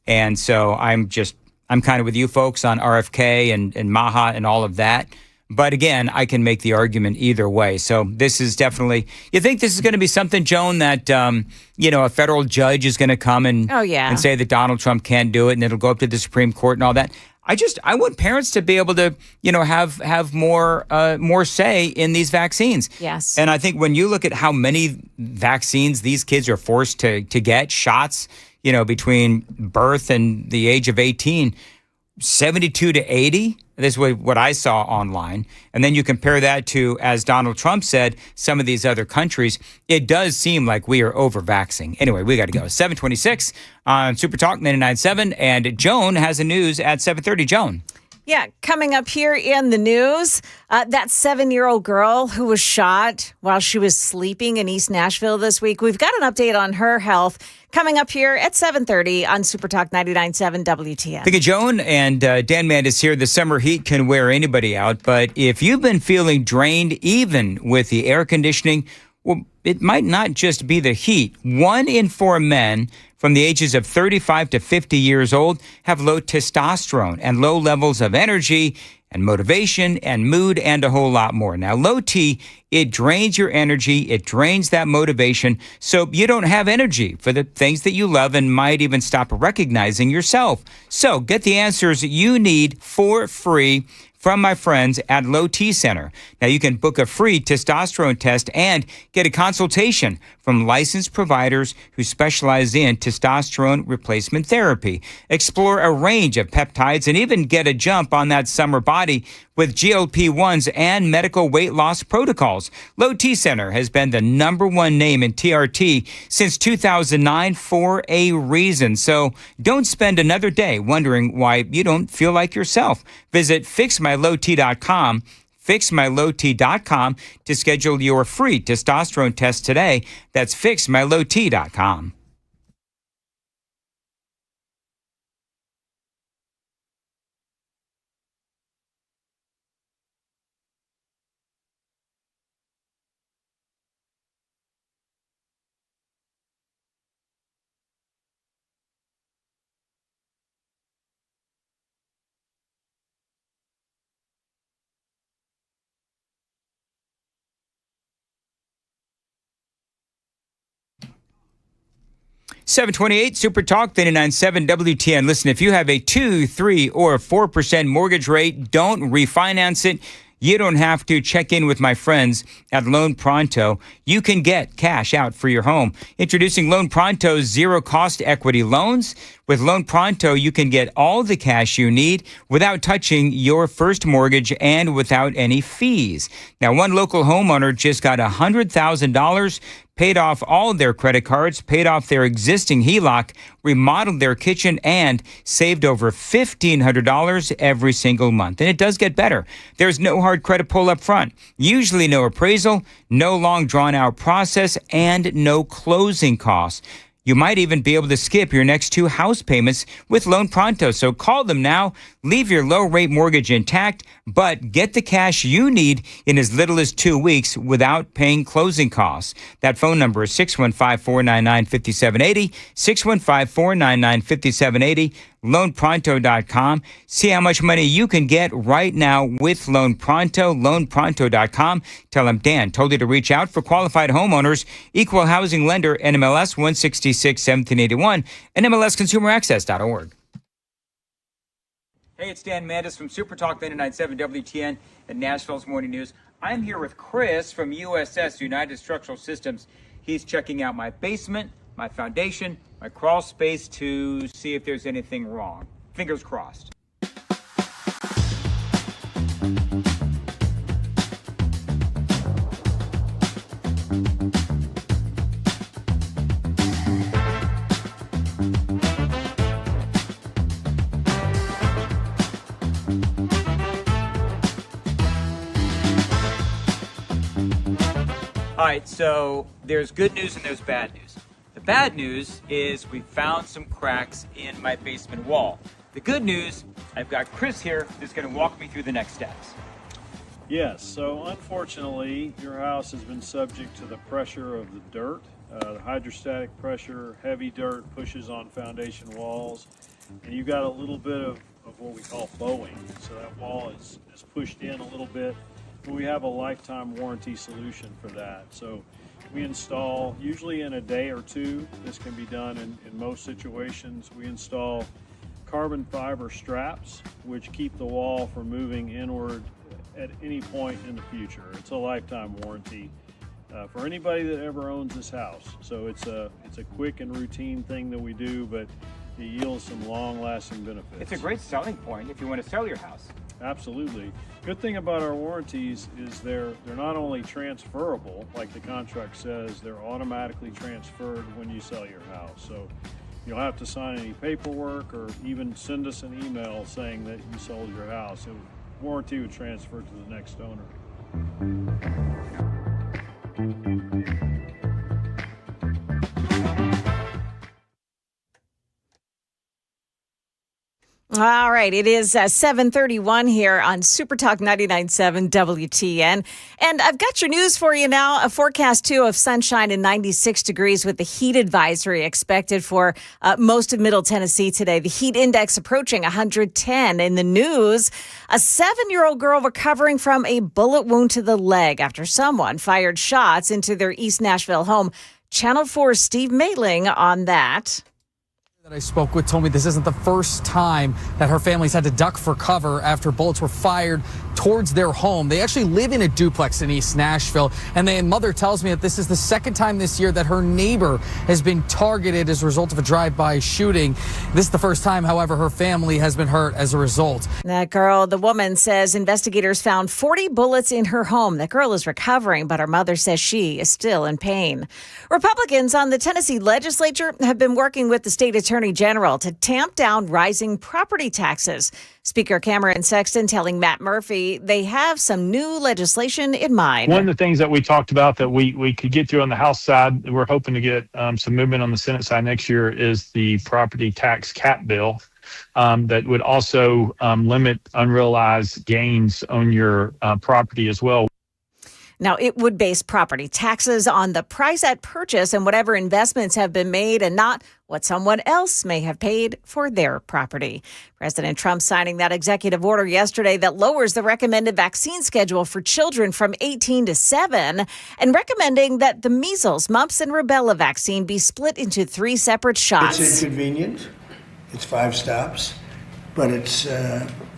and so I'm kind of with you folks on RFK and Maha and all of that. But again, I can make the argument either way. So this is definitely, you think this is going to be something, Joan, that, a federal judge is going to come and say that Donald Trump can't do it, and it'll go up to the Supreme Court and all that. I want parents to be able to, have more say in these vaccines. Yes. And I think when you look at how many vaccines these kids are forced to get shots, between birth and the age of 18, 72 to 80. This is what I saw online. And then you compare that to, as Donald Trump said, some of these other countries, it does seem like we are over-vaxxing. Anyway, we got to go. 7:26 on SuperTalk 99.7. And Joan has the news at 7:30. Joan. Yeah, coming up here in the news, that 7-year-old girl who was shot while she was sleeping in East Nashville this week. We've got an update on her health coming up here at 7:30 on SuperTalk 99.7 WTN. Thank you, Joan. And Dan Mandis here. The summer heat can wear anybody out. But if you've been feeling drained, even with the air conditioning, well, it might not just be the heat. 1 in 4 men from the ages of 35 to 50 years old have low testosterone and low levels of energy and motivation and mood and a whole lot more. Now, low T, it drains your energy. It drains that motivation. So you don't have energy for the things that you love and might even stop recognizing yourself. So get the answers you need for free from my friends at Low T Center. Now, you can book a free testosterone test and get a consultation from licensed providers who specialize in testosterone replacement therapy. Explore a range of peptides and even get a jump on that summer body with GLP-1s and medical weight loss protocols. Low T Center has been the #1 name in TRT since 2009 for a reason. So don't spend another day wondering why you don't feel like yourself. Visit fixmylowt.com, fixmylowt.com to schedule your free testosterone test today. That's fixmylowt.com. $728 Super Talk 99.7 WTN. Listen, if you have a 2, 3, or 4% mortgage rate, don't refinance it. You don't have to check in with my friends at Loan Pronto. You can get cash out for your home. Introducing Loan Pronto's zero-cost equity loans. With Loan Pronto, you can get all the cash you need without touching your first mortgage and without any fees. Now, one local homeowner just got $100,000, paid off all of their credit cards, paid off their existing HELOC, remodeled their kitchen, and saved over $1,500 every single month. And it does get better. There's no hard credit pull up front, usually no appraisal, no long drawn-out process, and no closing costs. You might even be able to skip your next 2 house payments with Loan Pronto. So call them now. Leave your low-rate mortgage intact, but get the cash you need in as little as 2 weeks without paying closing costs. That phone number is 615-499-5780, 615-499-5780. LoanPronto.com. See how much money you can get right now with Loan Pronto. LoanPronto.com. Tell them Dan told you to reach out for qualified homeowners. Equal housing lender, NMLS 166-1781, and MLSConsumerAccess.org. Hey, it's Dan Mandis from SuperTalk 99.7 WTN and Nashville's Morning News. I'm here with Chris from USS, United Structural Systems. He's checking out my basement, my foundation, my crawl space to see if there's anything wrong. Fingers crossed. All right, so there's good news and there's bad news. The bad news is we found some cracks in my basement wall. The good news, I've got Chris here who's going to walk me through the next steps. Yes, so unfortunately, your house has been subject to the pressure of the dirt. The hydrostatic pressure, heavy dirt pushes on foundation walls, and you've got a little bit of what we call bowing. So that wall is pushed in a little bit. We have a lifetime warranty solution for that. So we install, usually in a day or two, this can be done in most situations. We install carbon fiber straps, which keep the wall from moving inward at any point in the future. It's a lifetime warranty for anybody that ever owns this house. So it's a quick and routine thing that we do, but it yields some long-lasting benefits. It's a great selling point if you want to sell your house. Absolutely. Good thing about our warranties is they're not only transferable, like the contract says, they're automatically transferred when you sell your house. So you'll have to sign any paperwork or even send us an email saying that you sold your house. Warranty would transfer to the next owner. All right, it is 7:31 here on SuperTalk 99.7 WTN. And I've got your news for you now. A forecast, too, of sunshine and 96 degrees with the heat advisory expected for most of Middle Tennessee today. The heat index approaching 110. In the news, a 7-year-old girl recovering from a bullet wound to the leg after someone fired shots into their East Nashville home. Channel 4's Steve Maitling on that. that I spoke with told me this isn't the first time that her family's had to duck for cover after bullets were fired towards their home. They actually live in a duplex in East Nashville, and their mother tells me that this is the second time this year that her neighbor has been targeted as a result of a drive-by shooting. This is the first time, however, her family has been hurt as a result. That girl, the woman, says investigators found 40 bullets in her home. The girl is recovering, but her mother says she is still in pain. Republicans on the Tennessee legislature have been working with the state attorney general to tamp down rising property taxes. Speaker Cameron Sexton telling Matt Murphy they have some new legislation in mind. One of the things that we talked about that we could get through on the House side, we're hoping to get some movement on the Senate side next year, is the property tax cap bill that would also limit unrealized gains on your property as well. Now, it would base property taxes on the price at purchase and whatever investments have been made and not what someone else may have paid for their property. President Trump signing that executive order yesterday that lowers the recommended vaccine schedule for children from 18 to 7 and recommending that the measles, mumps, and rubella vaccine be split into 3 separate shots. It's inconvenient. It's 5 stops, but it's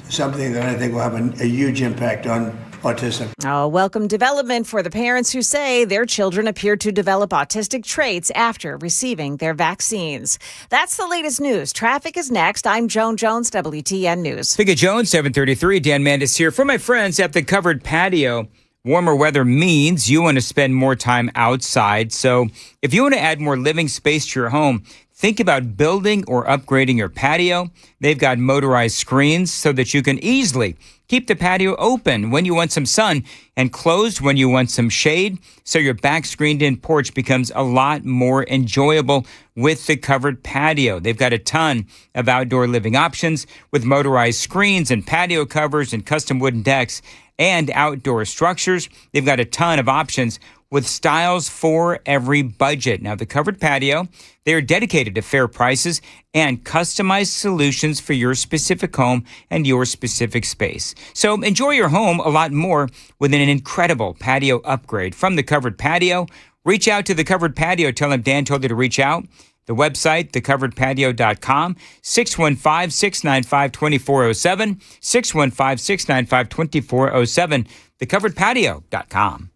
something that I think will have a huge impact on autism. A welcome development for the parents who say their children appear to develop autistic traits after receiving their vaccines. That's the latest news. Traffic is next. I'm Joan Jones, WTN News. Pick a Jones, 733. Dan Mandis here. For my friends at the covered patio, warmer weather means you want to spend more time outside. So if you want to add more living space to your home, think about building or upgrading your patio. They've got motorized screens so that you can easily keep the patio open when you want some sun and closed when you want some shade, so your back screened-in porch becomes a lot more enjoyable with the covered patio. They've got a ton of outdoor living options with motorized screens and patio covers and custom wooden decks and outdoor structures. They've got a ton of options with styles for every budget. Now, the covered patio, they are dedicated to fair prices and customized solutions for your specific home and your specific space. So enjoy your home a lot more with an incredible patio upgrade from the covered patio. Reach out to the covered patio. Tell them Dan told you to reach out. The website, thecoveredpatio.com, 615-695-2407, 615-695-2407, thecoveredpatio.com.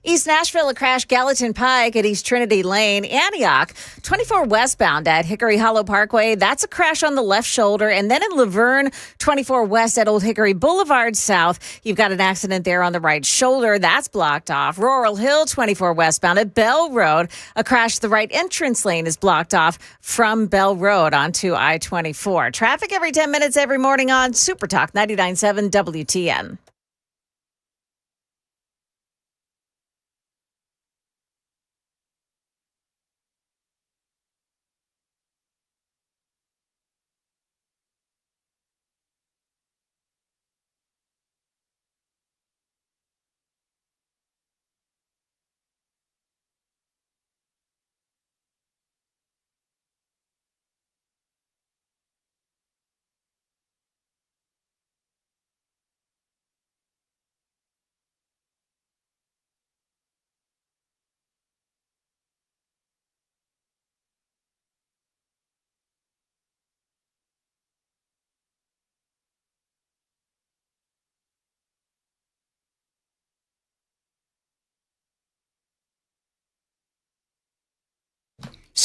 East Nashville, a crash, Gallatin Pike at East Trinity Lane, Antioch, 24 westbound at Hickory Hollow Parkway. That's a crash on the left shoulder. And then in Laverne, 24 west at Old Hickory Boulevard South, you've got an accident there on the right shoulder. That's blocked off. Laurel Hill, 24 westbound at Bell Road. A crash, the right entrance lane is blocked off from Bell Road onto I-24. Traffic every 10 minutes every morning on SuperTalk 99.7 WTN.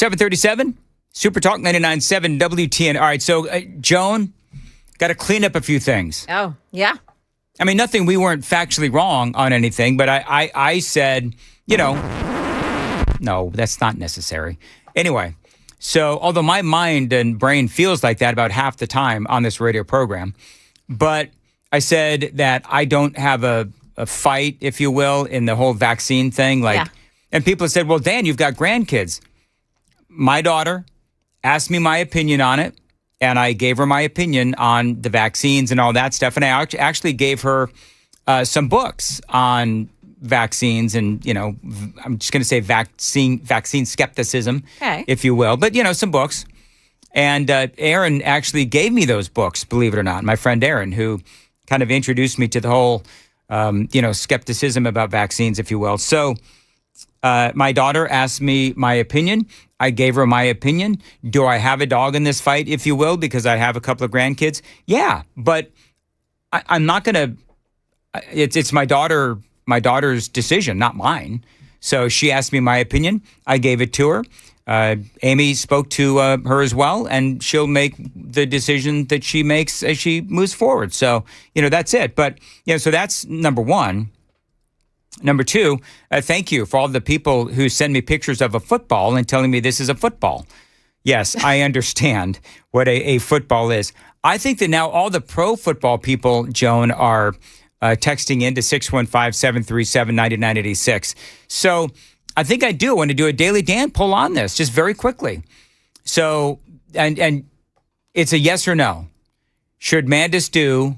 737, SuperTalk 99.7 WTN. All right, so Joan, got to clean up a few things. Oh, yeah. I mean, nothing, we weren't factually wrong on anything, but I said, no, that's not necessary. Anyway, so although my mind and brain feels like that about half the time on this radio program, but I said that I don't have a fight, if you will, in the whole vaccine thing. And people said, well, Dan, you've got grandkids. My daughter asked me my opinion on it, and I gave her my opinion on the vaccines and all that stuff. And I actually gave her some books on vaccines and, I'm just going to say vaccine skepticism, if you will. But, some books. And Aaron actually gave me those books, believe it or not. My friend Aaron, who kind of introduced me to the whole, skepticism about vaccines, if you will. So my daughter asked me my opinion. I gave her my opinion. Do I have a dog in this fight, if you will, because I have a couple of grandkids? Yeah, but I'm not going to. It's my daughter's decision, not mine. So she asked me my opinion. I gave it to her. Amy spoke to her as well, and she'll make the decision that she makes as she moves forward. So, that's it. But, so that's number one. Number two, thank you for all the people who send me pictures of a football and telling me this is a football. Yes, I understand what a football is. I think that now all the pro football people, Joan, are texting into 615-737-9986. So I think I want to do a Daily Dan poll on this, just very quickly. So, and it's a yes or no. Should Mandis do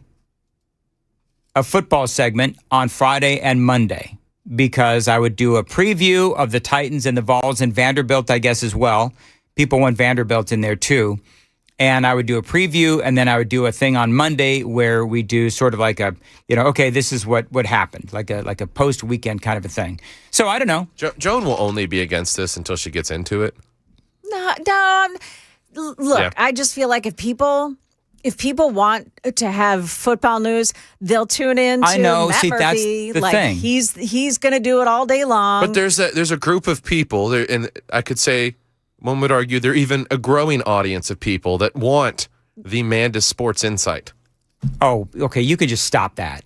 a football segment on Friday and Monday? Because I would do a preview of the Titans and the Vols and Vanderbilt, I guess, as well. People want Vanderbilt in there too. And I would do a preview, and then I would do a thing on Monday where we do sort of like a, okay, this is what happened, like a post-weekend kind of a thing. So I don't know. Joan will only be against this until she gets into it. No, look, yeah. I just feel like if people want to have football news, they'll tune in to Matt Murphy. That's the thing. He's going to do it all day long. But there's a group of people there, and I could say, one would argue, they're even a growing audience of people that want the Mandis Sports Insight. Oh, okay. You could just stop that.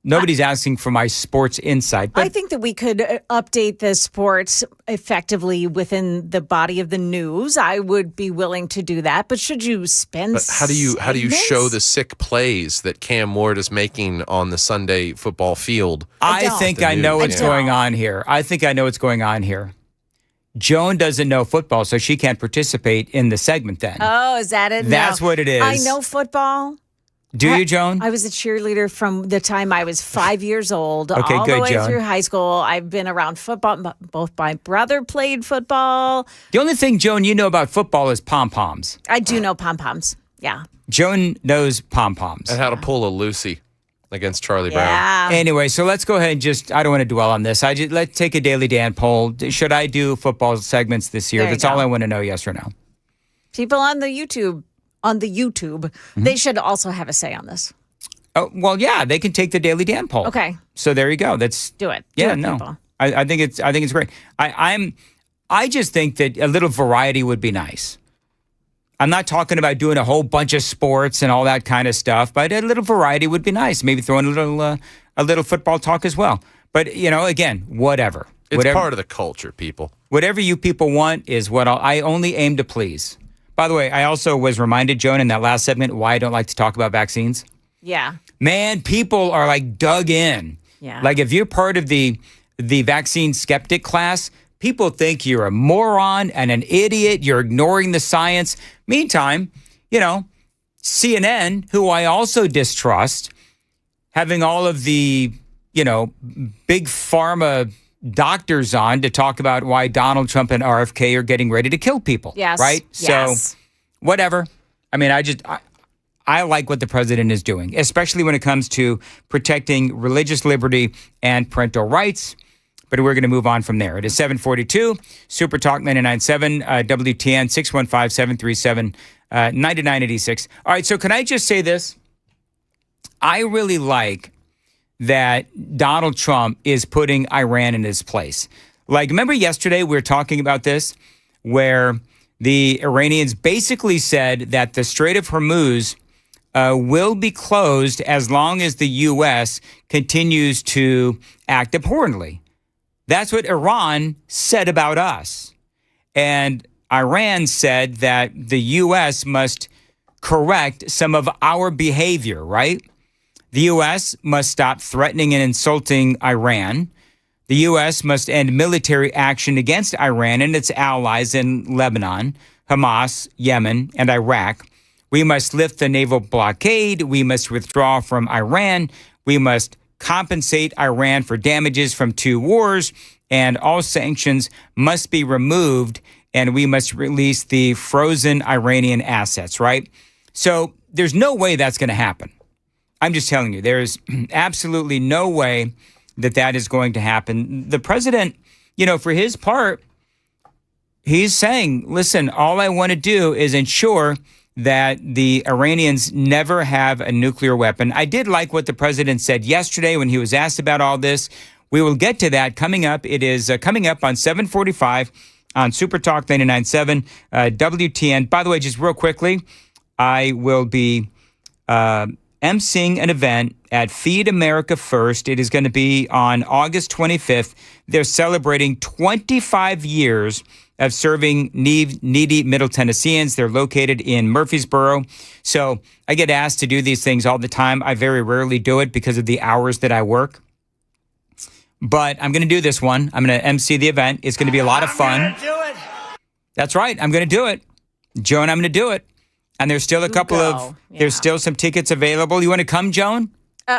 Nobody's asking for my sports insight. But I think that we could update the sports effectively within the body of the news. I would be willing to do that. But should you spend? But how do you show the sick plays that Cam Ward is making on the Sunday football field? I think I know what's going on here. Joan doesn't know football, so she can't participate in the segment then. Oh, is that it? That's what it is. I know football. Do you, Joan? I was a cheerleader from the time I was 5 years old all the way through high school. I've been around football. Both my brother played football. The only thing, Joan, you know about football is pom-poms. I do know pom-poms. Yeah. Joan knows pom-poms. And how to pull a Lucy against Charlie Brown. Anyway, so let's go ahead and I don't want to dwell on this. Let's take a Daily Dan poll. Should I do football segments this year? That's all I want to know, yes or no. People on the YouTube, they should also have a say on this. Oh, well, yeah, they can take the Daily Dan poll. Okay. So there you go. That's do it. People. I think it's great. I just think that a little variety would be nice. I'm not talking about doing a whole bunch of sports and all that kind of stuff, but a little variety would be nice. Maybe throw in a little football talk as well. But, again, whatever. It's part of the culture, people. Whatever you people want is what I only aim to please. By the way, I also was reminded, Joan, in that last segment, why I don't like to talk about vaccines. Yeah. Man, people are like dug in. Yeah. Like if you're part of the vaccine skeptic class, people think you're a moron and an idiot. You're ignoring the science. Meantime, CNN, who I also distrust, having all of the, big pharma doctors on to talk about why Donald Trump and RFK are getting ready to kill people. Yes. Right? Yes. So, whatever. I mean, I like what the president is doing, especially when it comes to protecting religious liberty and parental rights. But we're going to move on from there. It is 742, SuperTalk 99.7, WTN 615-737-9986. All right, so can I just say this? I really like that Donald Trump is putting Iran in his place. Like, remember yesterday we were talking about this? where the Iranians basically said that the Strait of Hormuz will be closed as long as the U.S. continues to act abhorrently. That's what Iran said about us. And Iran said that the U.S. must correct some of our behavior, right? The U.S. must stop threatening and insulting Iran. The U.S. must end military action against Iran and its allies in Lebanon, Hamas, Yemen, and Iraq. We must lift the naval blockade. We must withdraw from Iran. We must compensate Iran for damages from 2 wars. And all sanctions must be removed. And we must release the frozen Iranian assets, right? So there's no way that's going to happen. I'm just telling you, there's absolutely no way that is going to happen. The president, for his part, he's saying, listen, all I want to do is ensure that the Iranians never have a nuclear weapon. I did like what the president said yesterday when he was asked about all this. We will get to that coming up. It is coming up on 7:45 on SuperTalk 99.7 WTN. By the way, just real quickly, I will be emceeing an event at Feed America First. It is going to be on August 25th. They're celebrating 25 years of serving needy Middle Tennesseans. They're located in Murfreesboro. So I get asked to do these things all the time. I very rarely do it because of the hours that I work. But I'm going to do this one. I'm going to MC the event. It's going to be a lot of fun. I'm gonna do it. That's right. I'm going to do it. Joan, I'm going to do it. And there's still a couple of, there's still some tickets available. You want to come, Joan?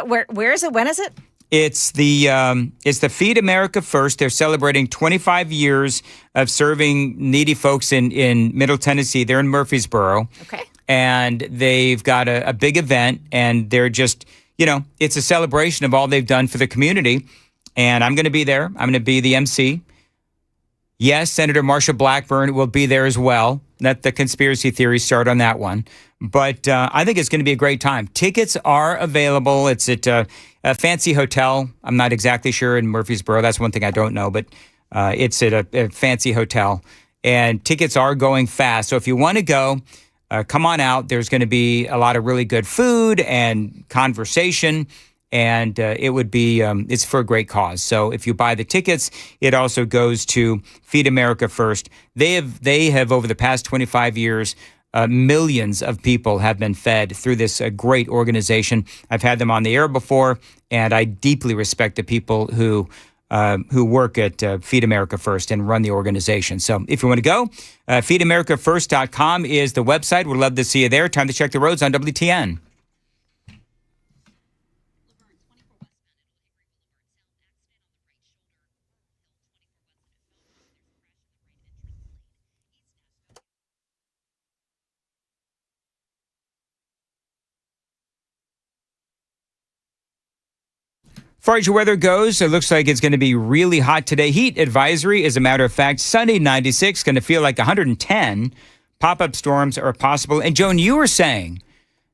Where is it? When is it? It's the Feed America First. They're celebrating 25 years of serving needy folks in Middle Tennessee. They're in Murfreesboro. Okay. And they've got a big event, and they're just, it's a celebration of all they've done for the community. And I'm going to be there. I'm going to be the MC. Yes, Senator Marsha Blackburn will be there as well. Let the conspiracy theories start on that one. But I think it's going to be a great time. Tickets are available. It's at a fancy hotel. I'm not exactly sure in Murfreesboro. That's one thing I don't know. But it's at a fancy hotel. And tickets are going fast. So if you want to go, come on out. There's going to be a lot of really good food and conversation. And it would be, it's for a great cause. So if you buy the tickets, it also goes to Feed America First. They have over the past 25 years, millions of people have been fed through this great organization. I've had them on the air before, and I deeply respect the people who work at Feed America First and run the organization. So if you want to go, feedamericafirst.com is the website. We'd love to see you there. Time to check the roads on WTN. As far as your weather goes, it looks like it's going to be really hot today. Heat advisory, as a matter of fact, sunny 96, going to feel like 110. Pop-up storms are possible. And Joan, you were saying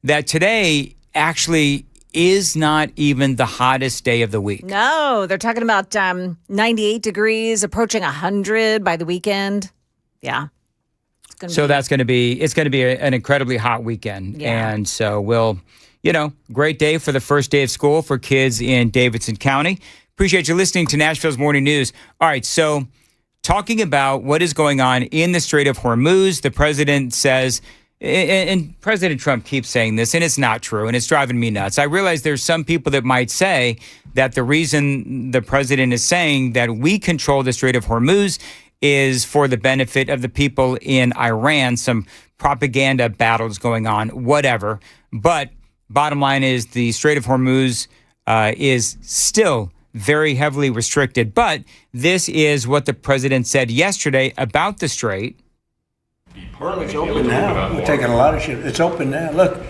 that today actually is not even the hottest day of the week. No, they're talking about 98 degrees, approaching 100 by the weekend. Yeah. It's going to be an incredibly hot weekend. Yeah. And so we'll... great day for the first day of school for kids in Davidson County. Appreciate you listening to Nashville's Morning News. All right, so talking about what is going on in the Strait of Hormuz, the president says, and President Trump keeps saying this, and it's not true, and it's driving me nuts. I realize there's some people that might say that the reason the president is saying that we control the Strait of Hormuz is for the benefit of the people in Iran, some propaganda battles going on, whatever. But bottom line is the Strait of Hormuz is still very heavily restricted. But this is what the president said yesterday about the strait. Well, it's open now. We're taking a lot of shit. It's open now. Look,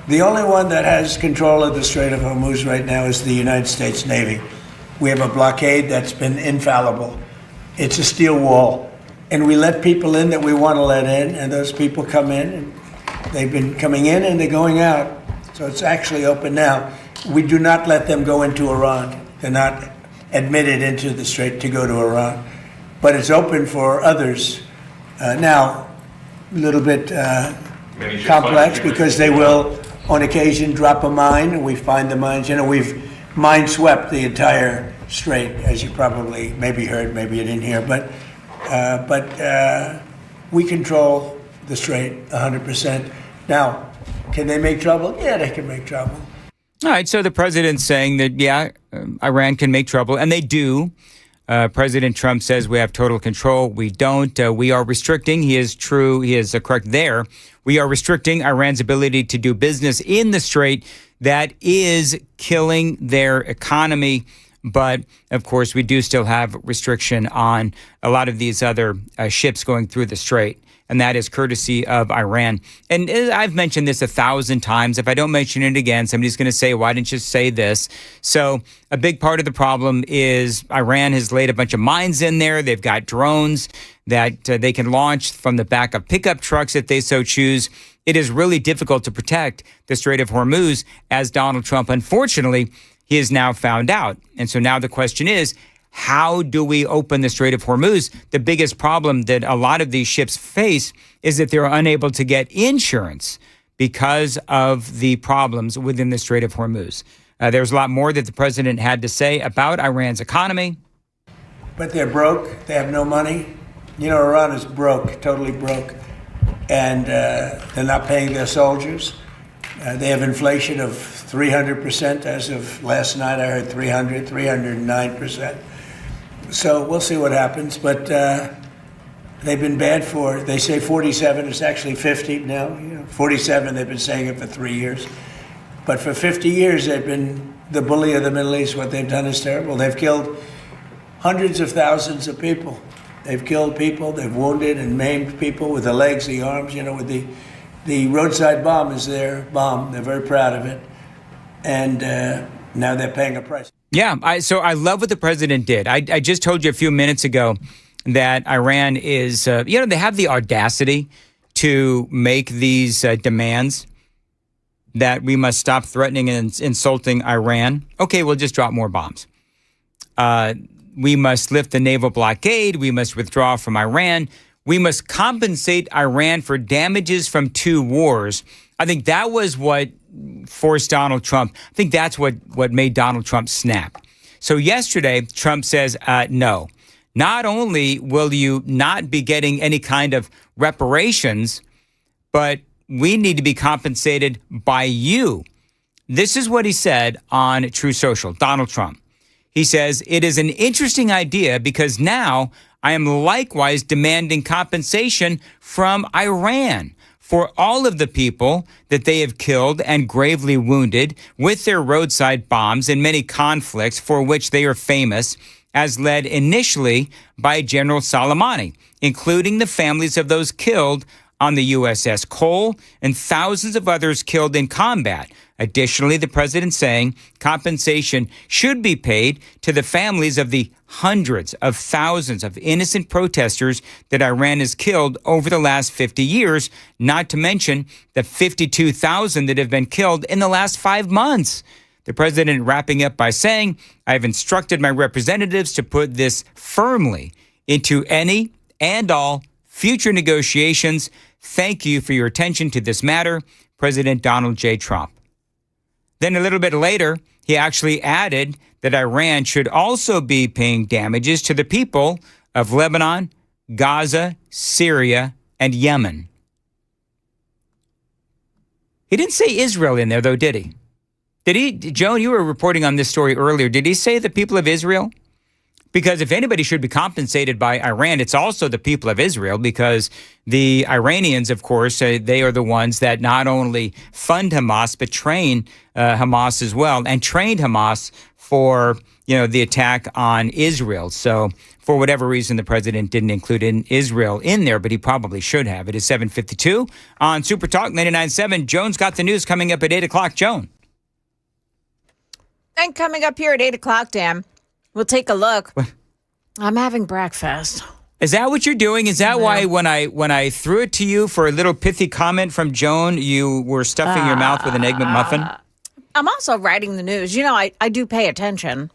the only one that has control of the Strait of Hormuz right now is the United States Navy. We have a blockade that's been infallible. It's a steel wall. And we let people in that we want to let in, and those people come in, and they've been coming in and they're going out. So it's actually open now. We do not let them go into Iran. They're not admitted into the strait to go to Iran. But it's open for others Now, a little bit complex because they will, on occasion, drop a mine, and we find the mines. We've mine swept the entire strait, as you probably maybe heard, maybe you didn't hear, but we control the strait 100%. Now, can they make trouble? Yeah, they can make trouble. All right, so the president's saying that, Iran can make trouble, and they do. President Trump says we have total control. We don't. We are restricting. He is true. He is correct there. We are restricting Iran's ability to do business in the strait. That is killing their economy. But, of course, we do still have restriction on a lot of these other ships going through the strait. And that is courtesy of Iran. And I've mentioned this 1,000 times. If I don't mention it again, somebody's going to say, why didn't you say this? So a big part of the problem is Iran has laid a bunch of mines in there. They've got drones that they can launch from the back of pickup trucks if they so choose. It is really difficult to protect the Strait of Hormuz, as Donald Trump, unfortunately, he has now found out. And so now the question is, how do we open the Strait of Hormuz? The biggest problem that a lot of these ships face is that they're unable to get insurance because of the problems within the Strait of Hormuz. There's a lot more that the president had to say about Iran's economy. But they're broke. They have no money. Iran is broke, totally broke. And they're not paying their soldiers. They have inflation of 300% as of last night. I heard 309%. So we'll see what happens. But they've been bad they say 47. It's actually 50 now. 47, they've been saying it for 3 years. But for 50 years, they've been the bully of the Middle East. What they've done is terrible. They've killed hundreds of thousands of people. They've killed people. They've wounded and maimed people with the legs, the arms. With the roadside bomb is their bomb. They're very proud of it. And now they're paying a price. Yeah, so I love what the president did. I just told you a few minutes ago that Iran is, they have the audacity to make these demands that we must stop threatening and insulting Iran. Okay, we'll just drop more bombs. We must lift the naval blockade. We must withdraw from Iran. We must compensate Iran for damages from 2 wars. I think that was what forced Donald Trump. I think that's what made Donald Trump snap. So yesterday, Trump says, no. Not only will you not be getting any kind of reparations, but we need to be compensated by you. This is what he said on True Social, Donald Trump. He says, it is an interesting idea because now I am likewise demanding compensation from Iran for all of the people that they have killed and gravely wounded with their roadside bombs in many conflicts for which they are famous, as led initially by General Soleimani, including the families of those killed on the USS Cole and thousands of others killed in combat. Additionally, the president saying compensation should be paid to the families of the hundreds of thousands of innocent protesters that Iran has killed over the last 50 years, not to mention the 52,000 that have been killed in the last 5 months. The president wrapping up by saying, I have instructed my representatives to put this firmly into any and all future negotiations. Thank you for your attention to this matter, President Donald J. Trump. Then a little bit later, he actually added that Iran should also be paying damages to the people of Lebanon, Gaza, Syria, and Yemen. He didn't say Israel in there, though, did he? Did he? Joan, you were reporting on this story earlier. Did he say the people of Israel? Because if anybody should be compensated by Iran, it's also the people of Israel, because the Iranians, of course, they are the ones that not only fund Hamas, but train Hamas as well, and trained Hamas for, the attack on Israel. So for whatever reason, the president didn't include Israel in there, but he probably should have. It is 7:52 on SuperTalk 99.7. Joan's got the news coming up at 8 o'clock. Joan. And coming up here at 8 o'clock, Dan, we'll take a look. I'm having breakfast. Is that what you're doing? Is that why when I threw it to you for a little pithy comment from Joan, you were stuffing your mouth with an Egg McMuffin? I'm also writing the news. I do pay attention.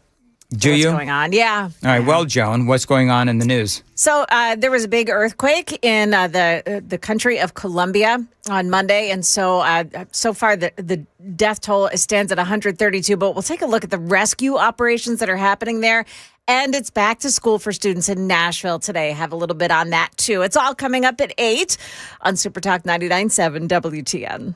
Do what's you? going on. Yeah. All right. Well, Joan, what's going on in the news? So there was a big earthquake in the country of Colombia on Monday. And so so far, the death toll stands at 132. But we'll take a look at the rescue operations that are happening there. And it's back to school for students in Nashville today. Have a little bit on that, too. It's all coming up at 8 on SuperTalk 99.7 WTN.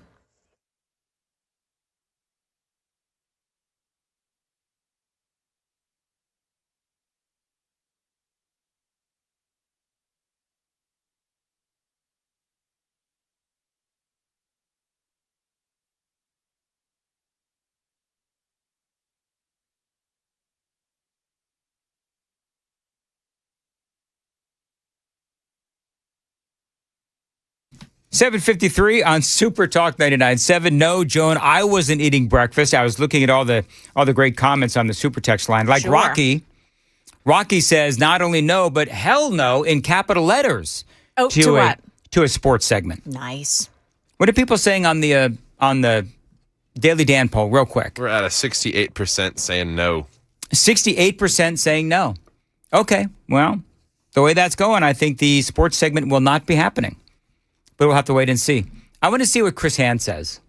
$7:53 on Super Talk 99.7. No, Joan, I wasn't eating breakfast. I was looking at all the great comments on the Super Text line. Like Sure. Rocky says not only no, but hell no in capital letters. Oh, to what? To a sports segment. Nice. What are people saying on the Daily Dan poll, real quick? We're at a 68% saying no. 68% saying no. Okay, well, the way that's going, I think the sports segment will not be happening. But we'll have to wait and see. I want to see what Chris Hand says.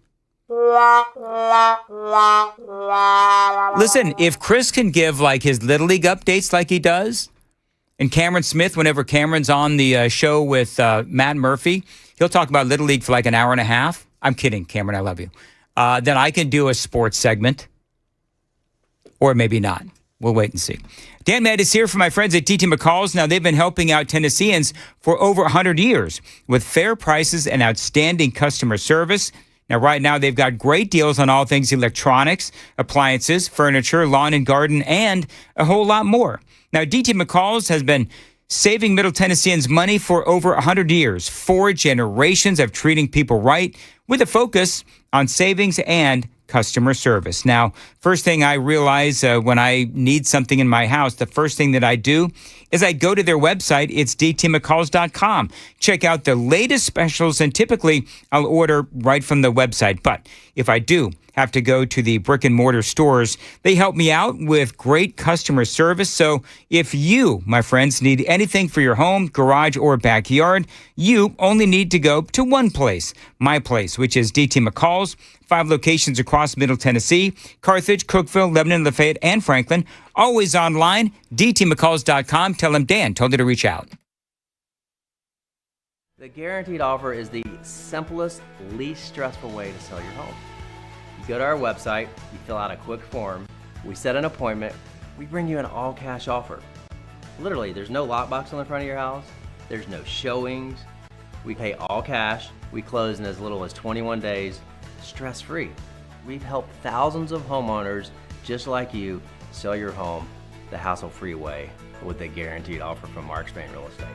Listen, if Chris can give like his Little League updates like he does, and Cameron Smith, whenever Cameron's on the show with Matt Murphy, he'll talk about Little League for like an hour and a half. I'm kidding, Cameron, I love you. Then I can do a sports segment. Or maybe not. We'll wait and see. Dan Mandis here for my friends at TT McCall's. Now, they've been helping out Tennesseans for over 100 years with fair prices and outstanding customer service. Now, right now, they've got great deals on all things electronics, appliances, furniture, lawn and garden, and a whole lot more. Now, DT McCall's has been saving Middle Tennesseans money for over 100 years, 4 generations of treating people right with a focus on savings and customer service. Now, first thing I realize when I need something in my house, the first thing that I do is I go to their website. It's dtmccalls.com. Check out the latest specials, and typically I'll order right from the website. But if I do have to go to the brick and mortar stores, they help me out with great customer service. So if you, my friends, need anything for your home, garage, or backyard, you only need to go to one place, my place, which is DT McCall's. 5 locations across Middle Tennessee, Carthage, Cookeville, Lebanon, Lafayette, and Franklin. Always online, dtmccalls.com. Tell them Dan told you to reach out. The guaranteed offer is the simplest, least stressful way to sell your home. You go to our website, you fill out a quick form, we set an appointment, we bring you an all-cash offer. Literally, there's no lockbox on the front of your house, there's no showings, we pay all cash, we close in as little as 21 days, stress-free. We've helped thousands of homeowners just like you sell your home the hassle-free way with a guaranteed offer from Mark Spain Real Estate.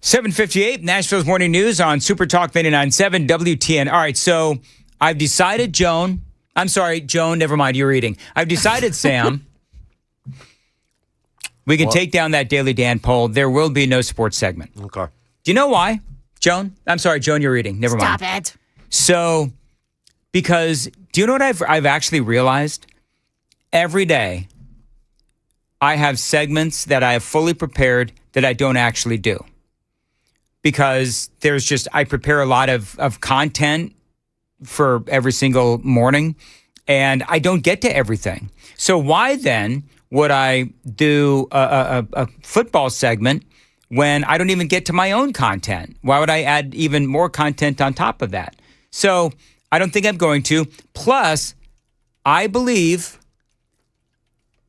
7:58, Nashville's Morning News on SuperTalk 99.7 WTN. All right, so I've decided, Joan, never mind, you're reading. I've decided, Sam, we can take down that Daily Dan poll. There will be no sports segment. Okay. Do you know why, Joan? I'm sorry, Joan, you're reading. Never mind. Stop it. So, because, do you know what I've actually realized? Every day, I have segments that I have fully prepared that I don't actually do. Because I prepare a lot of content for every single morning, and I don't get to everything. So why then would I do a football segment when I don't even get to my own content? Why would I add even more content on top of that? So I don't think I'm going to. Plus, I believe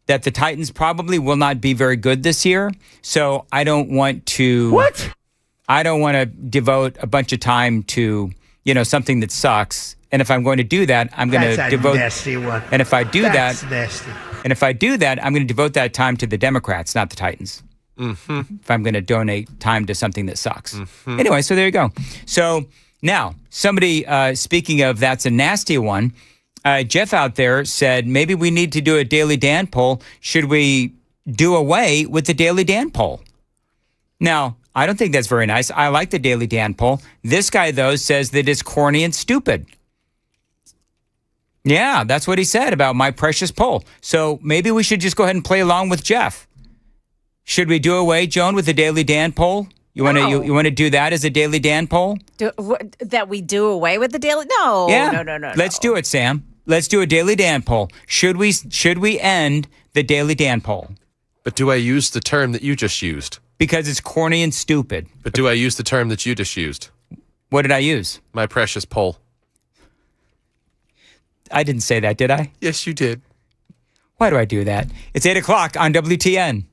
that the Titans probably will not be very good this year. So I don't want to... What? I don't want to devote a bunch of time to, something that sucks. And if I'm going to do that, I'm going to devote... nasty one. And if I do That's that... nasty. And if I do that, I'm going to devote that time to the Democrats, not the Titans. Mm-hmm. If I'm going to donate time to something that sucks. Mm-hmm. Anyway, so there you go. So now, somebody, speaking of that's a nasty one, Jeff out there said, maybe we need to do a Daily Dan poll. Should we do away with the Daily Dan poll? Now, I don't think that's very nice. I like the Daily Dan poll. This guy, though, says that it's corny and stupid. Yeah, that's what he said about my precious poll. So maybe we should just go ahead and play along with Jeff. Should we do away, Joan, with the Daily Dan poll? You want to do that as a Daily Dan poll? That we do away with the Daily? No. Yeah. No. Let's do it, Sam. Let's do a Daily Dan poll. Should we end the Daily Dan poll? But do I use the term that you just used? Because it's corny and stupid. But do I use the term that you just used? What did I use? My precious poll. I didn't say that, did I? Yes, you did. Why do I do that? It's 8 o'clock on WTN.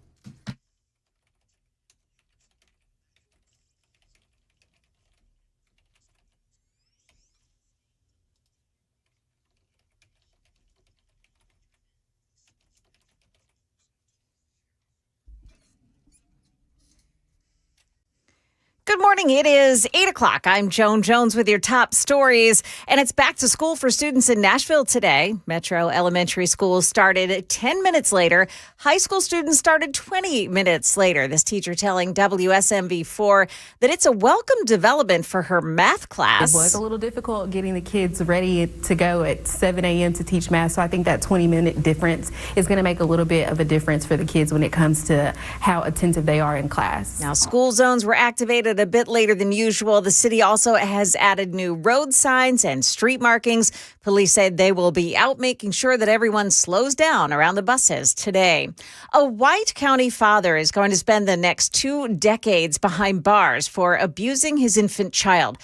Good morning. It is 8 o'clock. I'm Joan Jones with your top stories, and it's back to school for students in Nashville today. Metro Elementary School started 10 minutes later. High school students started 20 minutes later. This teacher telling WSMV4 that it's a welcome development for her math class. It was a little difficult getting the kids ready to go at 7 a.m. to teach math, so I think that 20-minute difference is going to make a little bit of a difference for the kids when it comes to how attentive they are in class. Now, school zones were activated a bit later than usual. The city also has added new road signs and street markings. Police said they will be out making sure that everyone slows down around the buses today. A White County father is going to spend the next 2 decades behind bars for abusing his infant child.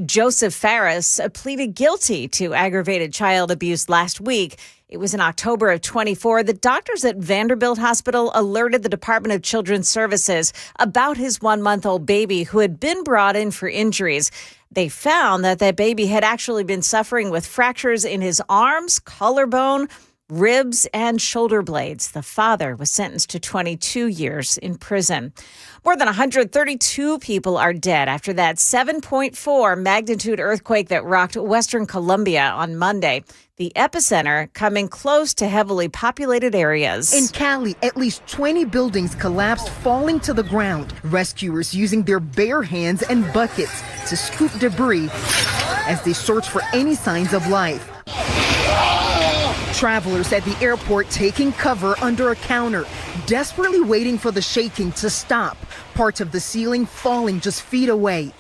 Joseph Farris pleaded guilty to aggravated child abuse last week. It was in October of 24. The doctors at Vanderbilt Hospital alerted the Department of Children's Services about his 1-month-old baby who had been brought in for injuries. They found that baby had actually been suffering with fractures in his arms, collarbone, ribs, and shoulder blades. The father was sentenced to 22 years in prison. More than 132 people are dead after that 7.4 magnitude earthquake that rocked Western Colombia on Monday. The epicenter coming close to heavily populated areas. In Cali, at least 20 buildings collapsed, falling to the ground. Rescuers using their bare hands and buckets to scoop debris as they search for any signs of life. Travelers at the airport taking cover under a counter, desperately waiting for the shaking to stop. Parts of the ceiling falling just feet away.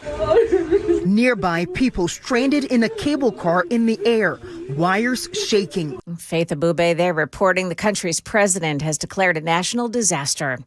Nearby, people stranded in a cable car in the air, wires shaking. Faith Abube there reporting the country's president has declared a national disaster.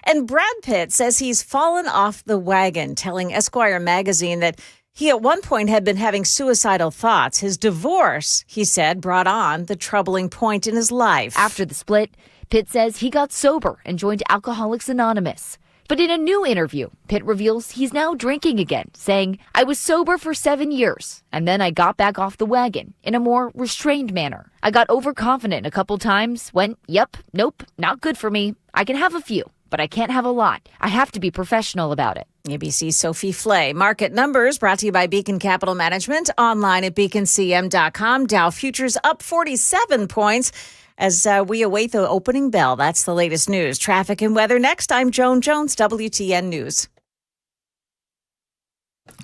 And Brad Pitt says he's fallen off the wagon, telling Esquire magazine that he at one point had been having suicidal thoughts. His divorce, he said, brought on the troubling point in his life. After the split, Pitt says he got sober and joined Alcoholics Anonymous. But in a new interview, Pitt reveals he's now drinking again, saying, "I was sober for 7 years, and then I got back off the wagon in a more restrained manner. I got overconfident a couple times, went, yep, nope, not good for me. I can have a few, but I can't have a lot. I have to be professional about it." ABC's Sophie Flay. Market numbers brought to you by Beacon Capital Management. Online at beaconcm.com. Dow futures up 47 points as we await the opening bell. That's the latest news. Traffic and weather next. I'm Joan Jones, WTN News.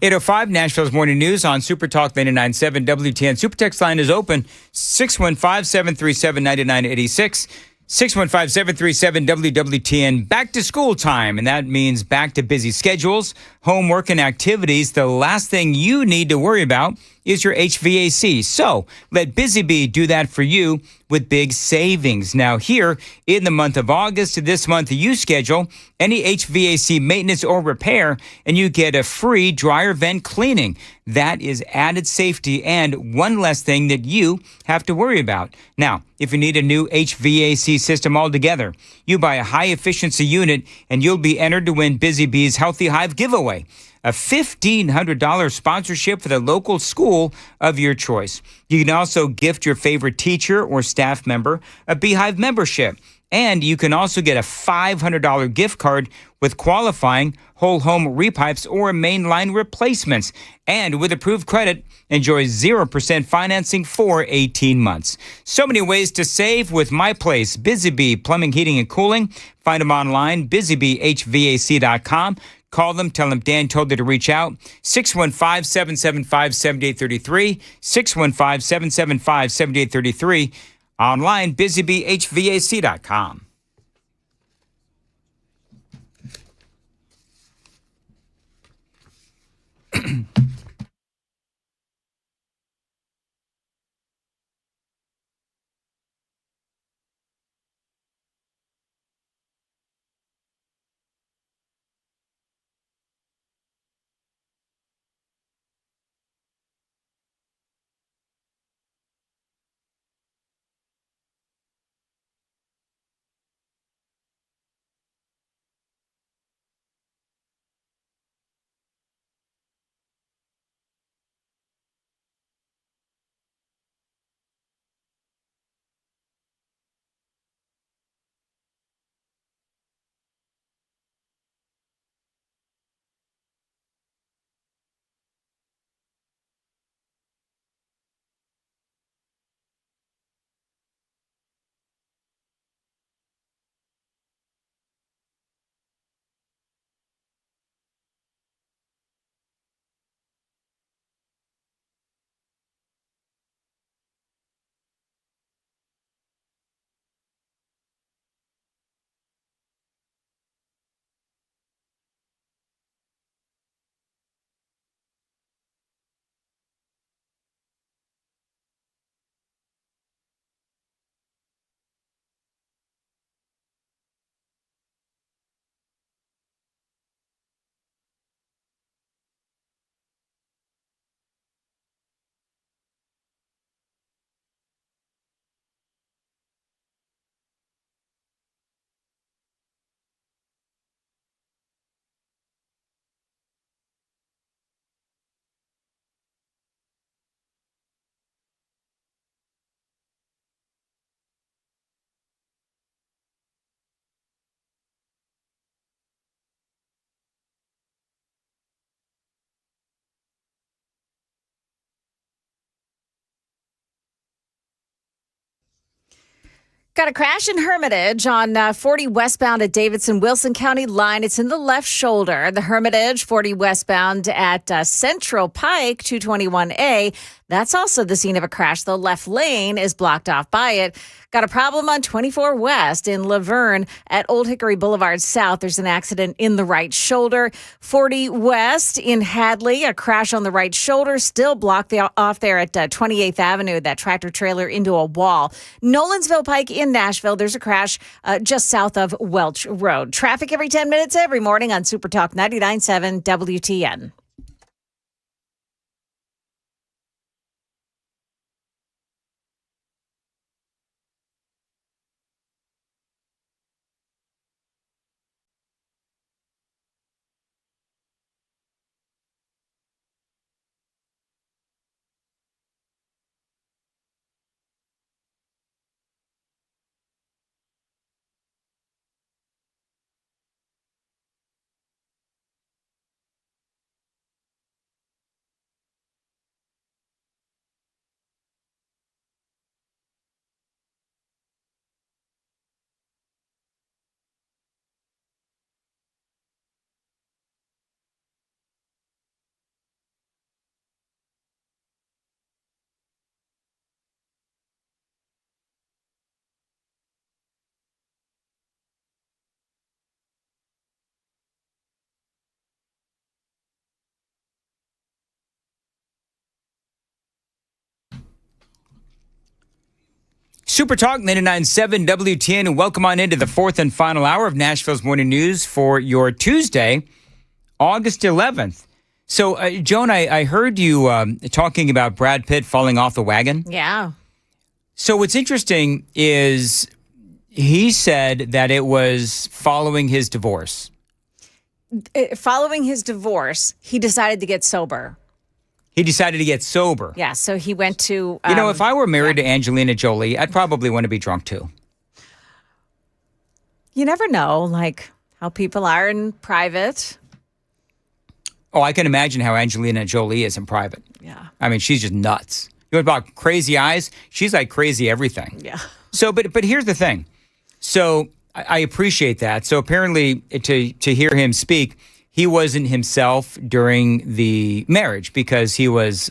8:05 Nashville's Morning News on SuperTalk 99.7 WTN. SuperText line is open, 615-737-9986. 615-737-WWTN. Back to school time, and that means back to busy schedules, homework, and activities. The last thing you need to worry about is your HVAC. So let Busy Bee do that for you with big savings. Now here in the month of August, this month you schedule any HVAC maintenance or repair and you get a free dryer vent cleaning. That is added safety and one less thing that you have to worry about. Now, if you need a new HVAC system altogether, you buy a high efficiency unit and you'll be entered to win Busy Bee's Healthy Hive giveaway. A $1,500 sponsorship for the local school of your choice. You can also gift your favorite teacher or staff member a Beehive membership. And you can also get a $500 gift card with qualifying whole home repipes or mainline replacements. And with approved credit, enjoy 0% financing for 18 months. So many ways to save with My Place, Busy Bee Plumbing, Heating, and Cooling. Find them online, busybeehvac.com. Call them, tell them Dan told you to reach out. 615-775-7833. 615-775-7833. Online, busybeehvac.com. Got a crash in Hermitage on 40 westbound at Davidson-Wilson County line. It's in the left shoulder. The Hermitage, 40 westbound at Central Pike, 221A. That's also the scene of a crash. The left lane is blocked off by it. Got a problem on 24 West in Laverne at Old Hickory Boulevard South. There's an accident in the right shoulder. 40 West in Hadley, a crash on the right shoulder, still blocked off there at 28th Avenue, that tractor trailer into a wall. Nolensville Pike in Nashville, there's a crash just south of Welch Road. Traffic every 10 minutes every morning on SuperTalk 99.7 WTN. SuperTalk 99.7 WTN, and welcome on into the fourth and final hour of Nashville's Morning News for your Tuesday, August 11th. So, Joan, I heard you talking about Brad Pitt falling off the wagon. Yeah. So what's interesting is he said that it was following his divorce. Following his divorce, he decided to get sober. He decided to get sober. Yeah, so he went to... if I were married to Angelina Jolie, I'd probably want to be drunk too. You never know, like, how people are in private. Oh, I can imagine how Angelina Jolie is in private. Yeah. I mean, she's just nuts. You know about crazy eyes? She's like crazy everything. Yeah. So, but here's the thing. So I appreciate that. So apparently to hear him speak, he wasn't himself during the marriage because he was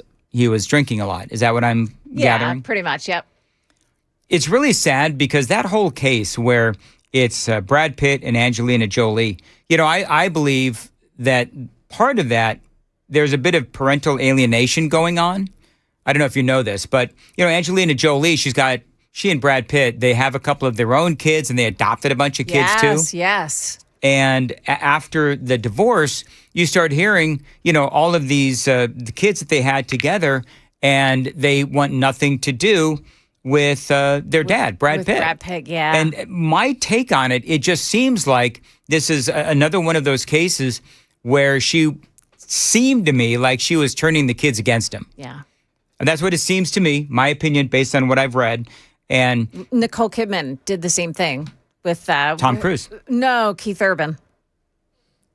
drinking a lot. Is that what I'm gathering? Yeah, pretty much, yep. It's really sad because that whole case where it's Brad Pitt and Angelina Jolie, I believe that part of that, there's a bit of parental alienation going on. I don't know if you know this, but, Angelina Jolie, she and Brad Pitt, they have a couple of their own kids and they adopted a bunch of kids too. Yes. And after the divorce, you start hearing, all of these the kids that they had together, and they want nothing to do with their dad, Brad Pitt. Brad Pitt, yeah. And my take on it, it just seems like this is another one of those cases where she seemed to me like she was turning the kids against him. Yeah. And that's what it seems to me, my opinion, based on what I've read. And Nicole Kidman did the same thing with Tom Cruise. No, Keith Urban.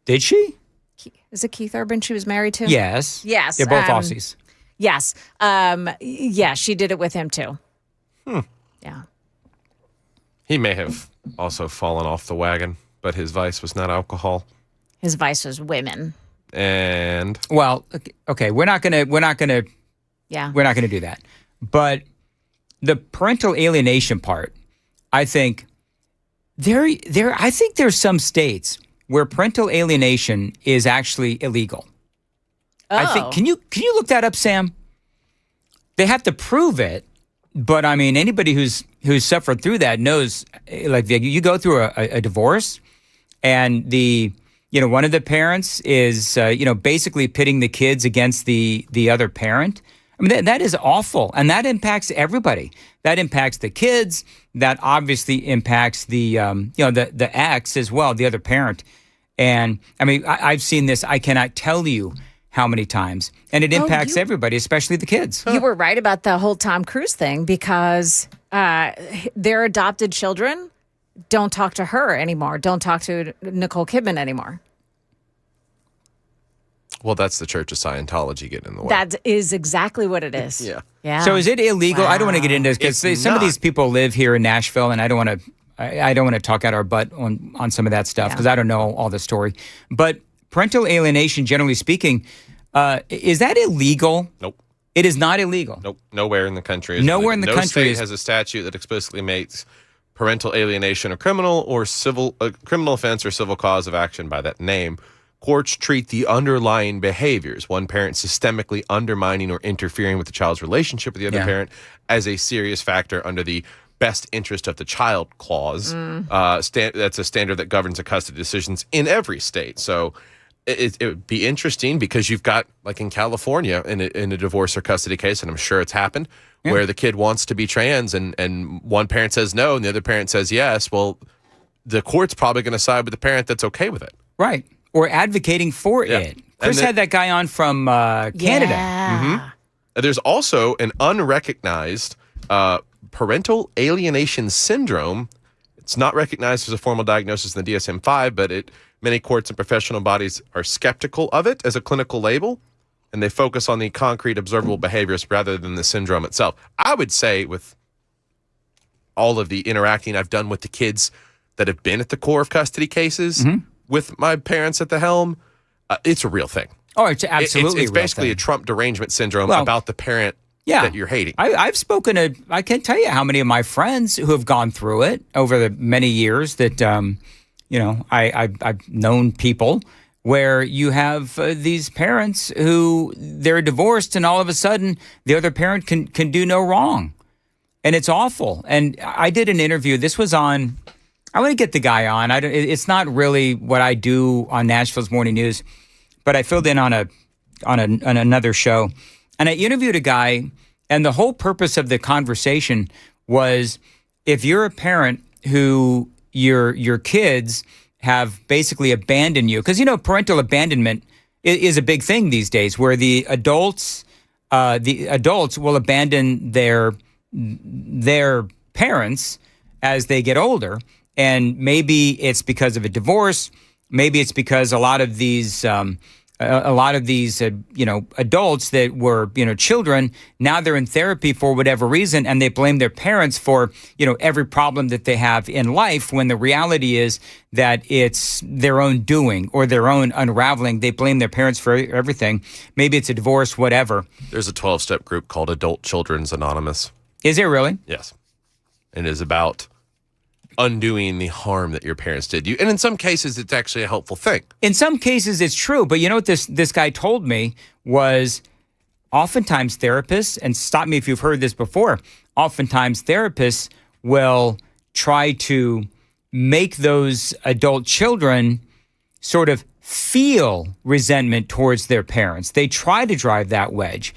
Did she? Is it Keith Urban she was married to? Yes. Yes. They're both Aussies. Yes. Yeah, she did it with him too. Yeah. He may have also fallen off the wagon, but his vice was not alcohol. His vice was women. And well, okay, we're not gonna do that. But the parental alienation part, I think I think there's some states where parental alienation is actually illegal. Oh. I think can you look that up, Sam? They have to prove it, but I mean anybody who's suffered through that knows, like you go through a divorce, and one of the parents is basically pitting the kids against the other parent. I mean, that is awful, and that impacts everybody. That impacts the kids. That obviously impacts the ex as well, the other parent. And I mean, I've seen this. I cannot tell you how many times, and it impacts everybody, especially the kids. You were right about the whole Tom Cruise thing because their adopted children don't talk to her anymore. Don't talk to Nicole Kidman anymore. Well, that's the Church of Scientology getting in the way. That is exactly what it is. Yeah. Yeah. So is it illegal? Wow. I don't want to get into this because some of these people live here in Nashville, and I don't want to talk out our butt on some of that stuff because I don't know all the story. But parental alienation, generally speaking, is that illegal? Nope. It is not illegal. Nope. Nowhere in the country. Nowhere in the country state has a statute that explicitly makes parental alienation a criminal offense or civil cause of action by that name. Courts treat the underlying behaviors, one parent systemically undermining or interfering with the child's relationship with the other parent, as a serious factor under the best interest of the child clause. That's a standard that governs the custody decisions in every state. So it would be interesting because you've got, like in California, in a divorce or custody case, and I'm sure it's happened, where the kid wants to be trans and one parent says no and the other parent says yes. Well, the court's probably going to side with the parent that's okay with it. Right. Or advocating for it. Chris had that guy on from Canada. Yeah. There's also an unrecognized parental alienation syndrome. It's not recognized as a formal diagnosis in the DSM-5, but many courts and professional bodies are skeptical of it as a clinical label, and they focus on the concrete observable behaviors rather than the syndrome itself. I would say with all of the interacting I've done with the kids that have been at the core of custody cases, with my parents at the helm, it's a real thing. Oh, it's absolutely It's basically a Trump derangement syndrome about the parent that you're hating. I've spoken to, I can't tell you how many of my friends who have gone through it over the many years that, I've known people where you have these parents who they're divorced and all of a sudden the other parent can do no wrong. And it's awful. And I did an interview. This was on, I want to get the guy on. It's not really what I do on Nashville's Morning News, but I filled in on another show. And I interviewed a guy, and the whole purpose of the conversation was, if you're a parent who your kids have basically abandoned you, because parental abandonment is a big thing these days, where the adults will abandon their parents as they get older, and maybe it's because of a divorce, maybe it's because a lot of these adults that were children, now they're in therapy for whatever reason, and they blame their parents for every problem that they have in life, when the reality is that it's their own doing or their own unraveling. They blame their parents for everything. Maybe it's a divorce, whatever. There's a 12-step group called Adult Children's Anonymous. Is there really? Yes. And it is about undoing the harm that your parents did you. And in some cases, it's actually a helpful thing. In some cases, it's true. But you know what this guy told me was, oftentimes therapists, and stop me if you've heard this before, oftentimes therapists will try to make those adult children sort of feel resentment towards their parents. They try to drive that wedge.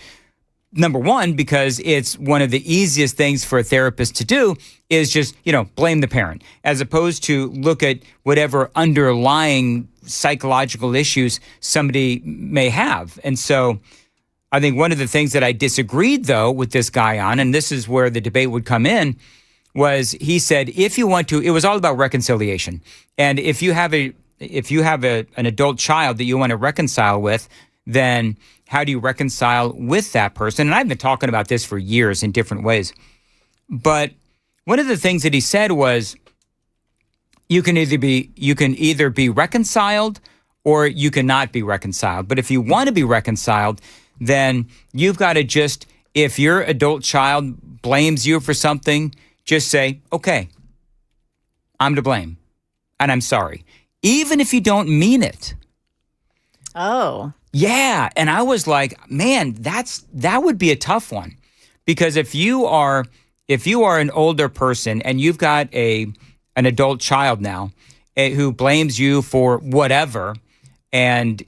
Number one, because it's one of the easiest things for a therapist to do is just, blame the parent, as opposed to look at whatever underlying psychological issues somebody may have. And so I think one of the things that I disagreed, though, with this guy on, and this is where the debate would come in, was he said, if you want to, it was all about reconciliation. And if you have an adult child that you want to reconcile with, then how do you reconcile with that person? And I've been talking about this for years in different ways. But one of the things that he said was, you can either be reconciled or you cannot be reconciled. But if you want to be reconciled, then you've got to just, if your adult child blames you for something, just say, okay, I'm to blame and I'm sorry, even if you don't mean it. Oh. Yeah, and I was like, man, that would be a tough one, because if you are an older person and you've got an adult child now who blames you for whatever, and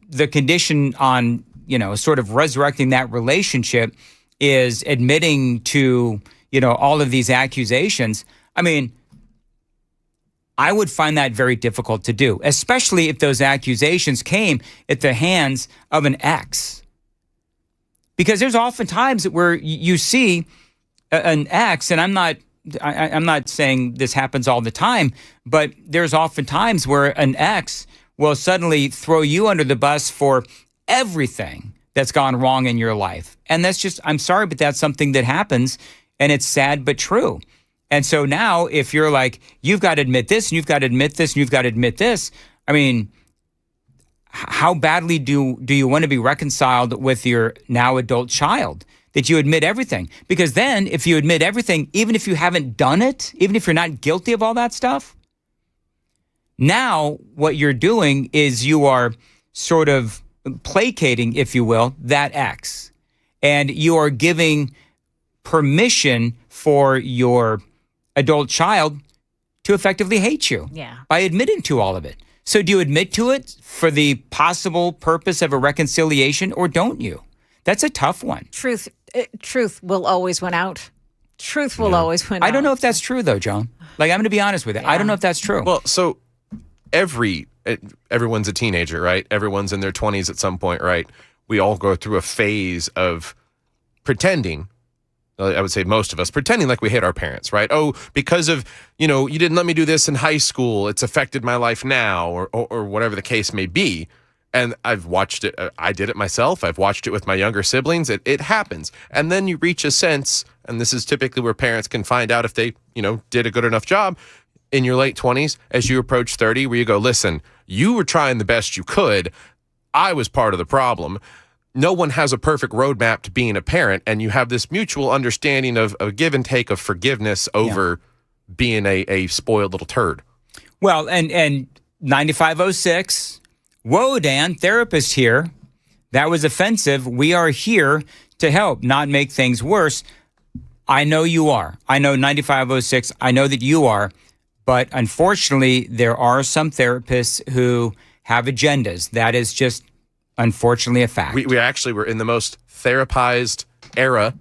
the condition on sort of resurrecting that relationship is admitting to all of these accusations. I mean, I would find that very difficult to do, especially if those accusations came at the hands of an ex. Because there's often times where you see an ex, and I'm not saying this happens all the time, but there's often times where an ex will suddenly throw you under the bus for everything that's gone wrong in your life. And that's just, I'm sorry, but that's something that happens, and it's sad but true. And so now, if you're like, you've got to admit this, and you've got to admit this, and you've got to admit this, I mean, how badly do you want to be reconciled with your now adult child, that you admit everything? Because then, if you admit everything, even if you haven't done it, even if you're not guilty of all that stuff, now what you're doing is you are sort of placating, if you will, that ex. And you are giving permission for your adult child to effectively hate you by admitting to all of it. So do you admit to it for the possible purpose of a reconciliation, or don't you? That's a tough one. Truth will always win out. Truth will always win out. I don't know if that's true, though, Joan. Like, I'm going to be honest with you. I don't know if that's true. Well, so everyone's a teenager, right? Everyone's in their 20s at some point, right? We all go through a phase of pretending. I would say most of us pretending like we hate our parents, right? Oh, because of, you didn't let me do this in high school, it's affected my life now, or whatever the case may be. And I've watched it. I did it myself. I've watched it with my younger siblings. It happens. And then you reach a sense, and this is typically where parents can find out if they, did a good enough job in your late 20s, as you approach 30, where you go, listen, you were trying the best you could. I was part of the problem. No one has a perfect roadmap to being a parent, and you have this mutual understanding of a give and take of forgiveness over being a spoiled little turd. Well, and 9506, whoa, Dan, therapist here. That was offensive. We are here to help, not make things worse. I know you are. I know 9506. I know that you are. But unfortunately, there are some therapists who have agendas. That is just, unfortunately, a fact. We actually were in the most therapized era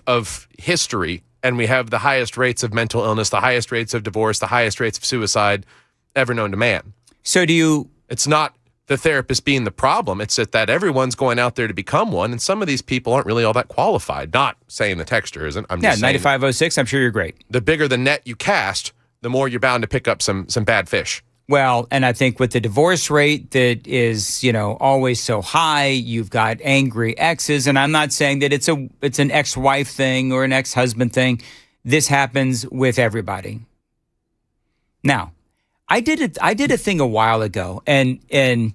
of history, and we have the highest rates of mental illness, the highest rates of divorce, the highest rates of suicide ever known to man. So do you... It's not the therapist being the problem. It's that everyone's going out there to become one, and some of these people aren't really all that qualified. Not saying the texture isn't. I'm just saying 9506, I'm sure you're great. The bigger the net you cast, the more you're bound to pick up some bad fish. Well, and I think with the divorce rate that is, always so high, you've got angry exes, and I'm not saying that it's an ex-wife thing or an ex-husband thing. This happens with everybody. Now, I did a thing a while ago, and you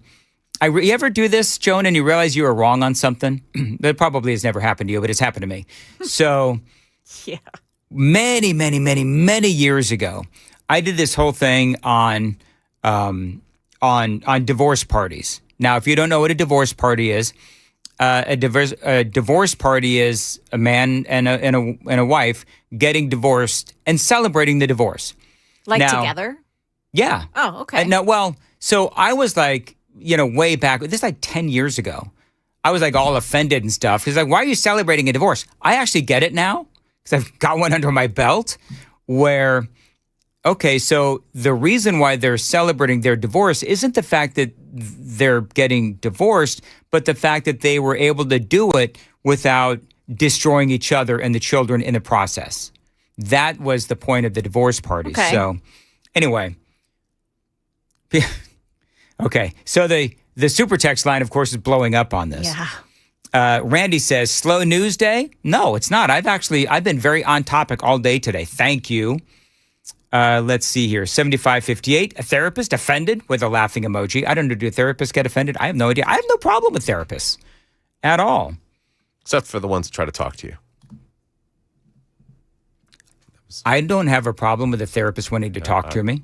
ever do this, Joan, and you realize you were wrong on something? That probably has never happened to you, but it's happened to me. So, yeah. Many, many, many, many years ago, I did this whole thing on divorce parties. Now, if you don't know what a divorce party is, a divorce party is a man and a wife getting divorced and celebrating the divorce. Like together? Yeah. Oh, okay. So I was like, way back, this is like 10 years ago. I was like all offended and stuff. He's like, why are you celebrating a divorce? I actually get it now because I've got one under my belt where, okay, so the reason why they're celebrating their divorce isn't the fact that they're getting divorced, but the fact that they were able to do it without destroying each other and the children in the process. That was the point of the divorce party. Okay. So anyway, okay, so the super text line, of course, is blowing up on this. Yeah. Randy says, slow news day? No, it's not. I've been very on topic all day today. Thank you. Let's see here. 7558, a therapist offended with a laughing emoji. I don't know, do therapists get offended? I have no idea. I have no problem with therapists at all. Except for the ones that try to talk to you. I don't have a problem with a therapist wanting to talk to me.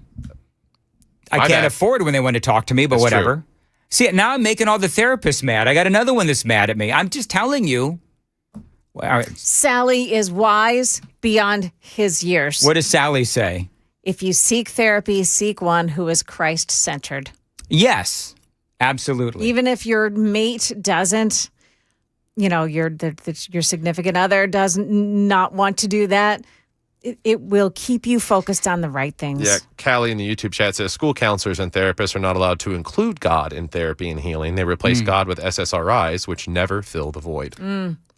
I can't afford when they want to talk to me, but That's whatever. true. See, now I'm making all the therapists mad. I got another one that's mad at me. I'm just telling you. All right. Sally is wise beyond his years. What does Sally say? If you seek therapy, seek one who is Christ-centered. Yes, absolutely. Even if your mate doesn't, your significant other doesn't not want to do that, it will keep you focused on the right things. Yeah, Callie in the YouTube chat says school counselors and therapists are not allowed to include God in therapy and healing. They replace God with SSRIs, which never fill the void.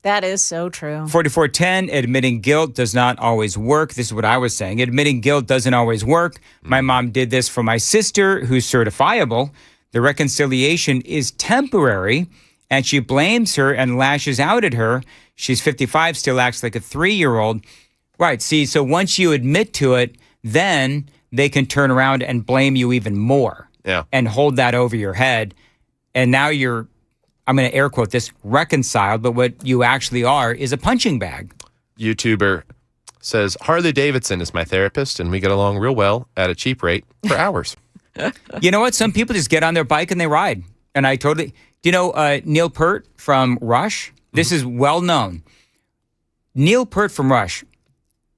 That is so true. 4410, admitting guilt does not always work. This is what I was saying. Admitting guilt doesn't always work. My mom did this for my sister, who's certifiable. The reconciliation is temporary, and she blames her and lashes out at her. She's 55, still acts like a 3-year-old. Right. See, so once you admit to it, then they can turn around and blame you even more. Yeah. And hold that over your head. And now you're, I'm going to air quote this, reconciled, but what you actually are is a punching bag. YouTuber says, Harley Davidson is my therapist, and we get along real well at a cheap rate for hours. You know what? Some people just get on their bike and they ride. And I totally, do you know Neil Peart from Rush? This is well known. Neil Peart from Rush.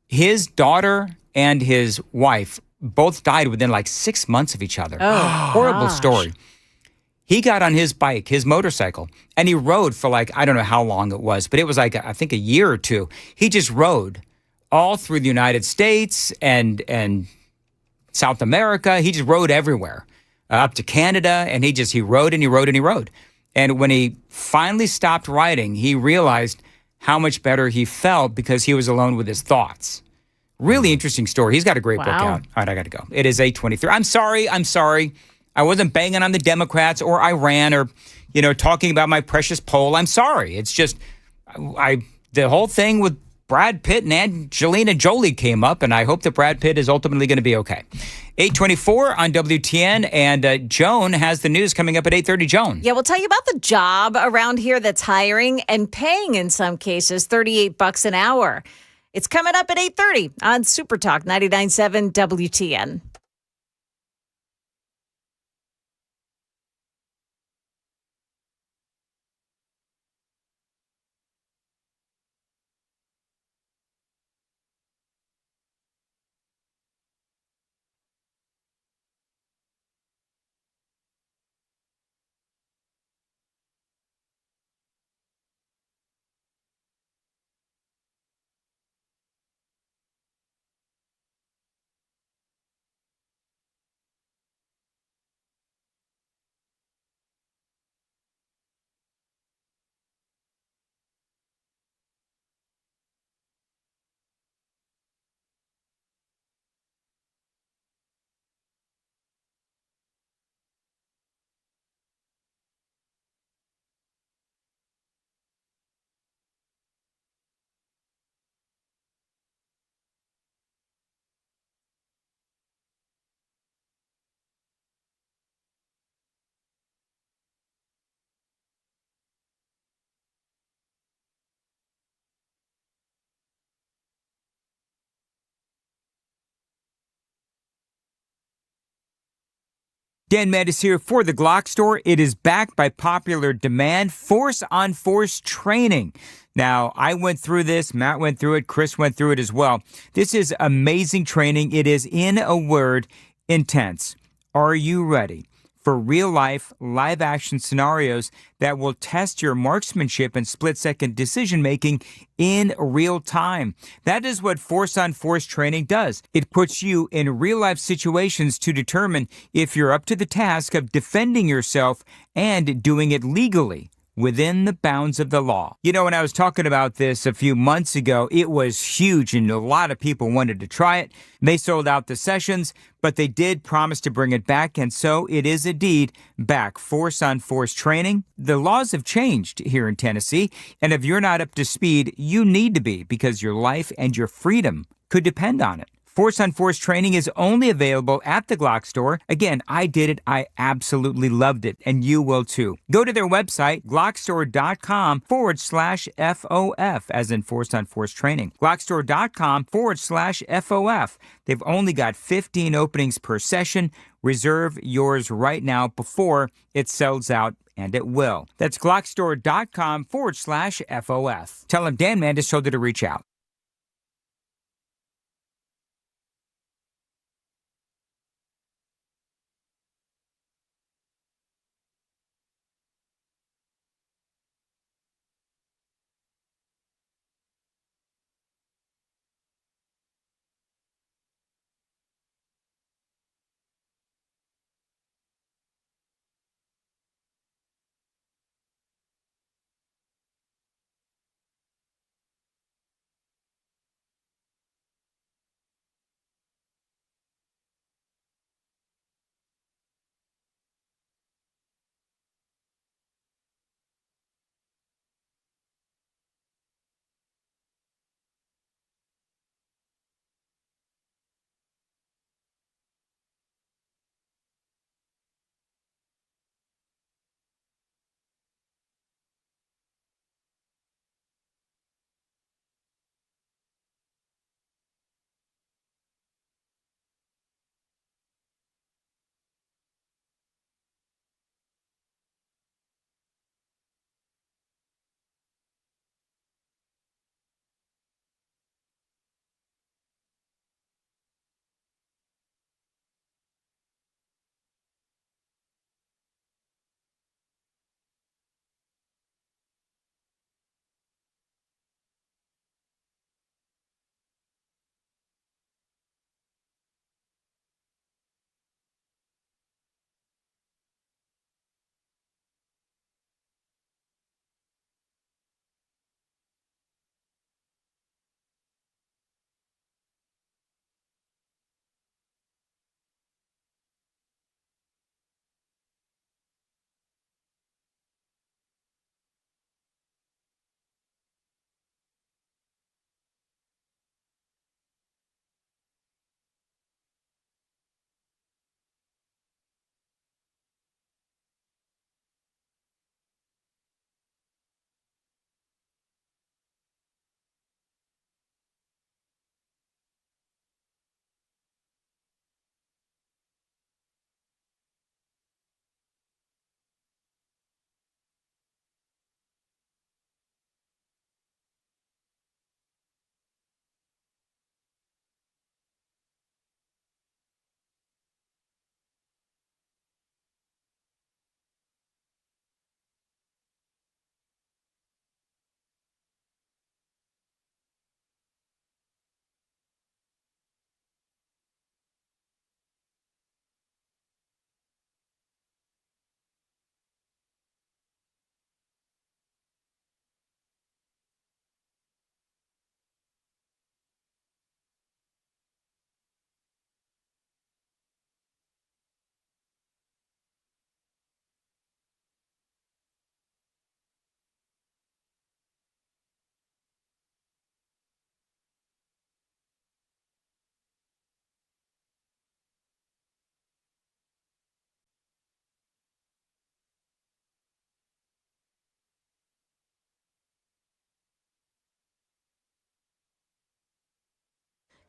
His daughter and his wife both died within like 6 months of each other. Oh, horrible story. He got on his bike, his motorcycle, and he rode for like, I don't know how long it was, but it was like, I think a year or two. He just rode all through the United States and South America. He just rode everywhere, up to Canada, and he rode and he rode and he rode. And when he finally stopped riding, he realized how much better he felt because he was alone with his thoughts. Really interesting story. He's got a great book out. All right, I got to go. It is 8:23. I'm sorry. I wasn't banging on the Democrats or Iran or, talking about my precious poll. I'm sorry. It's just, the whole thing with Brad Pitt and Angelina Jolie came up, and I hope that Brad Pitt is ultimately going to be okay. 8:24 on WTN, and Joan has the news coming up at 8:30. Joan. Yeah, we'll tell you about the job around here that's hiring and paying in some cases $38 an hour. It's coming up at 8:30 on SuperTalk 99.7 WTN. Dan Mandis here for the Glock Store. It is backed by popular demand, force-on-force training. Now, I went through this, Matt went through it, Chris went through it as well. This is amazing training. It is, in a word, intense. Are you ready for real-life, live-action scenarios that will test your marksmanship and split-second decision-making in real time? That is what force-on-force training does. It puts you in real-life situations to determine if you're up to the task of defending yourself and doing it legally within the bounds of the law. You know, when I was talking about this a few months ago, it was huge and a lot of people wanted to try it. They sold out the sessions, but they did promise to bring it back, and so it is indeed back. Force-on-force training. The laws have changed here in Tennessee, and if you're not up to speed, you need to be, because your life and your freedom could depend on it. Force-on-force training is only available at the Glock Store. Again, I did it. I absolutely loved it, and you will too. Go to their website, glockstore.com/FOF, as in force-on-force training. glockstore.com/FOF. They've only got 15 openings per session. Reserve yours right now before it sells out, and it will. That's glockstore.com/FOF. Tell them Dan Mandis told you to reach out.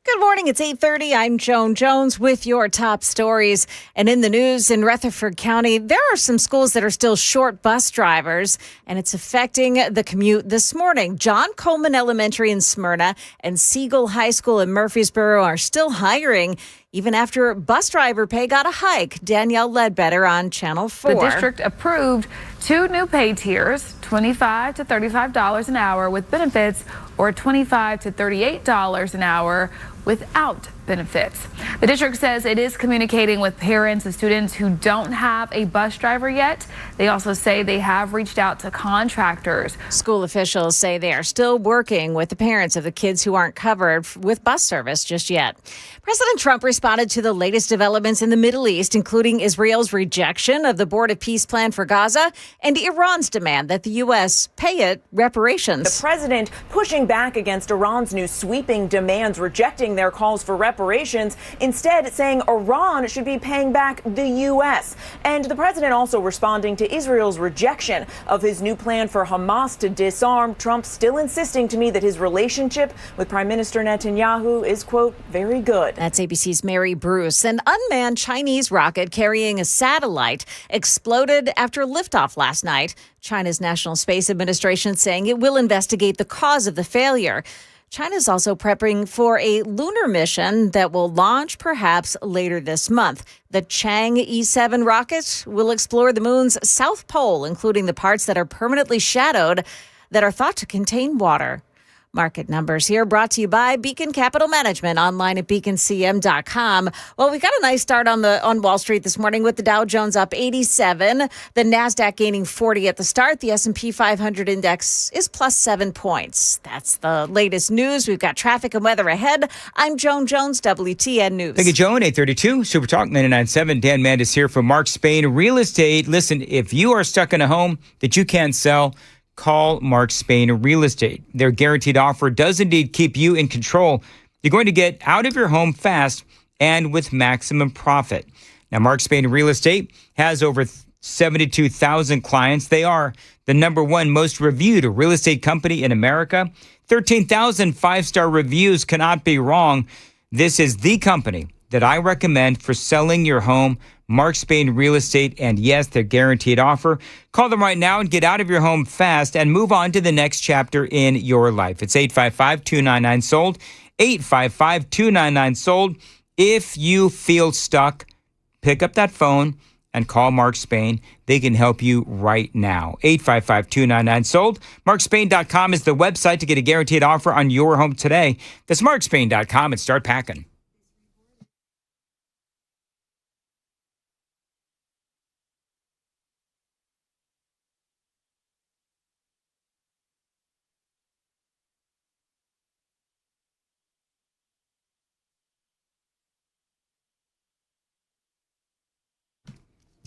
Good morning. It's 8:30. I'm Joan Jones with your top stories. And in the news in Rutherford County, there are some schools that are still short bus drivers, and it's affecting the commute this morning. John Coleman Elementary in Smyrna and Siegel High School in Murfreesboro are still hiring, even after bus driver pay got a hike. Danielle Ledbetter on Channel 4. The district approved 2 new pay tiers, $25 to $35 an hour with benefits, or $25 to $38 an hour without benefits. The district says it is communicating with parents and students who don't have a bus driver yet. They also say they have reached out to contractors. School officials say they are still working with the parents of the kids who aren't covered with bus service just yet. President Trump responded to the latest developments in the Middle East, including Israel's rejection of the Board of Peace plan for Gaza and Iran's demand that the U.S. pay it reparations. The president pushing back against Iran's new sweeping demands, rejecting their calls for reparations, instead saying Iran should be paying back the U.S. And the president also responding to Israel's rejection of his new plan for Hamas to disarm. Trump still insisting to me that his relationship with Prime Minister Netanyahu is, quote, very good. That's ABC's Mary Bruce. An unmanned Chinese rocket carrying a satellite exploded after liftoff last night. China's National Space Administration saying it will investigate the cause of the failure. China's also prepping for a lunar mission that will launch perhaps later this month. The Chang'e E7 rocket will explore the moon's south pole, including the parts that are permanently shadowed that are thought to contain water. Market numbers here brought to you by Beacon Capital Management, online at beaconcm.com. Well, we got a nice start on Wall Street this morning with the Dow Jones up 87, the Nasdaq gaining 40 at the start. The S&P 500 index is plus 7 points. That's the latest news. We've got traffic and weather ahead. I'm Joan Jones, WTN News. Thank you, Joan. 832 SuperTalk 99.7. Dan Mandis here from Mark Spain Real Estate. Listen, if you are stuck in a home that you can't sell, call Mark Spain Real Estate. Their guaranteed offer does indeed keep you in control. You're going to get out of your home fast and with maximum profit. Now, Mark Spain Real Estate has over 72,000 clients. They are the #1 most reviewed real estate company in America. 13,000 five-star reviews cannot be wrong. This is the company that I recommend for selling your home. Mark Spain Real Estate, and yes, their guaranteed offer. Call them right now and get out of your home fast and move on to the next chapter in your life. It's 855-299-SOLD, 855-299-SOLD. If you feel stuck, pick up that phone and call Mark Spain. They can help you right now. 855-299-SOLD. MarkSpain.com is the website to get a guaranteed offer on your home today. That's MarkSpain.com and start packing.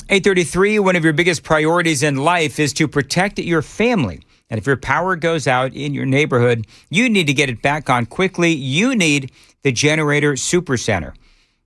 $833, one of your biggest priorities in life is to protect your family. And if your power goes out in your neighborhood, you need to get it back on quickly. You need the Generator Supercenter.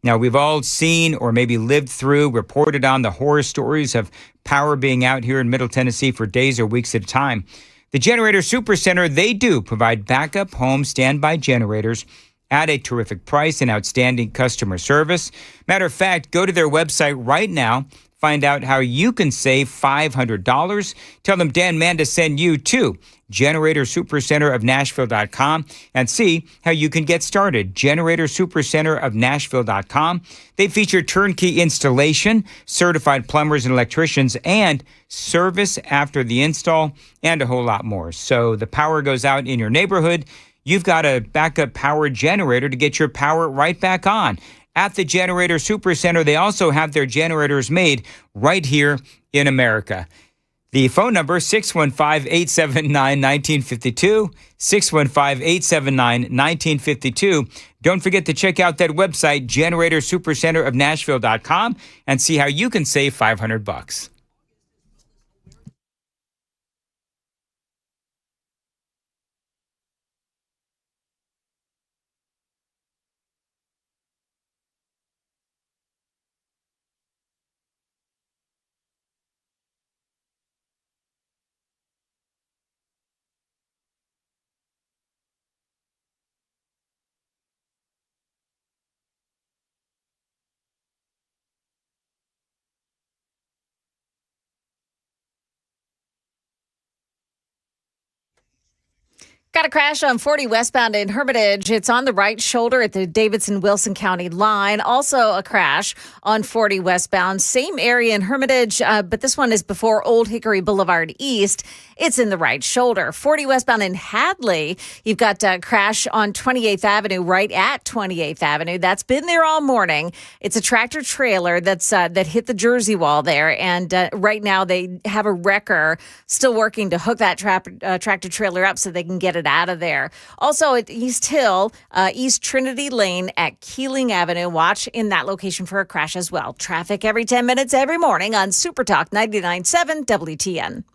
Now, we've all seen or maybe lived through, reported on the horror stories of power being out here in Middle Tennessee for days or weeks at a time. The Generator Supercenter, they do provide backup home standby generators at a terrific price and outstanding customer service. Matter of fact, go to their website right now. Find out how you can save $500. Tell them Dan Mandis sent you to GeneratorSuperCenterofNashville.com and see how you can get started. GeneratorSuperCenterofNashville.com. They feature turnkey installation, certified plumbers and electricians, and service after the install, and a whole lot more. So the power goes out in your neighborhood. You've got a backup power generator to get your power right back on. At the Generator Supercenter, they also have their generators made right here in America. The phone number, 615-879-1952, 615-879-1952. Don't forget to check out that website, GeneratorSuperCenterofNashville.com, and see how you can save $500. Got a crash on 40 westbound in Hermitage. It's on the right shoulder at the Davidson-Wilson County line. Also a crash on 40 westbound. Same area in Hermitage, but this one is before Old Hickory Boulevard East. It's in the right shoulder. 40 westbound in Hadley. You've got a crash on 28th Avenue, right at 28th Avenue. That's been there all morning. It's a tractor trailer that hit the Jersey wall there. And right now they have a wrecker still working to hook that tractor trailer up so they can get it out of there. Also at East Hill, East Trinity Lane at Keeling Avenue. Watch in that location for a crash as well. Traffic every 10 minutes every morning on SuperTalk 99.7 WTN.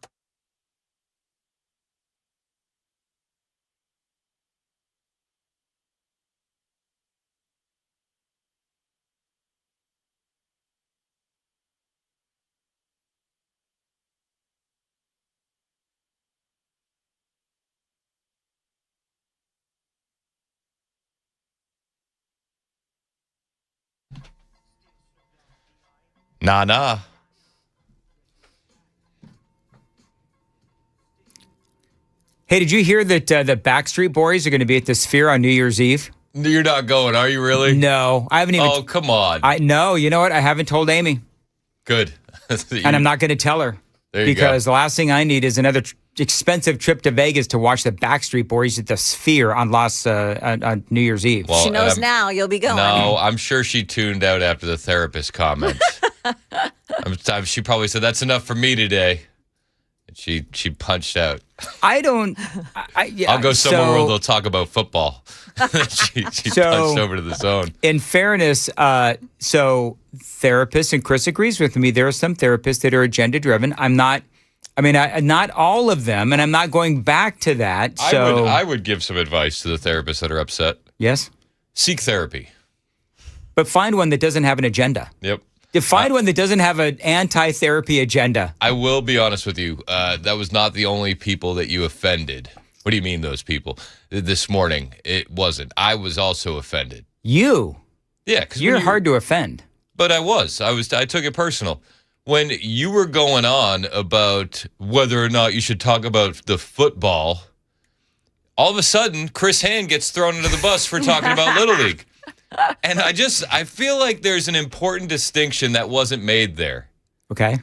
Nah. Hey, did you hear that the Backstreet Boys are going to be at the Sphere on New Year's Eve? You're not going, are you really? No, I haven't even. Oh, come on. No, you know what? I haven't told Amy. Good. And I'm not going to tell her. There you because go. The last thing I need is another expensive trip to Vegas to watch the Backstreet Boys at the Sphere on on New Year's Eve. Well, she knows now you'll be going. No, I'm sure she tuned out after the therapist comments. She probably said, that's enough for me today. And she punched out. I don't. I'll go somewhere where they'll talk about football. she punched over to the zone. In fairness, so therapists, and Chris agrees with me, there are some therapists that are agenda driven. Not all of them, and I'm not going back to that. So I would give some advice to the therapists that are upset. Yes? Seek therapy. But find one that doesn't have an agenda. Yep. Find one that doesn't have an anti-therapy agenda. I will be honest with you. That was not the only people that you offended. What do you mean those people? This morning, it wasn't. I was also offended. You? Yeah. Because you're hard to offend. But I took it personal. When you were going on about whether or not you should talk about the football, all of a sudden, Chris Hand gets thrown into the bus for talking about Little League. And I feel like there's an important distinction that wasn't made there. Okay.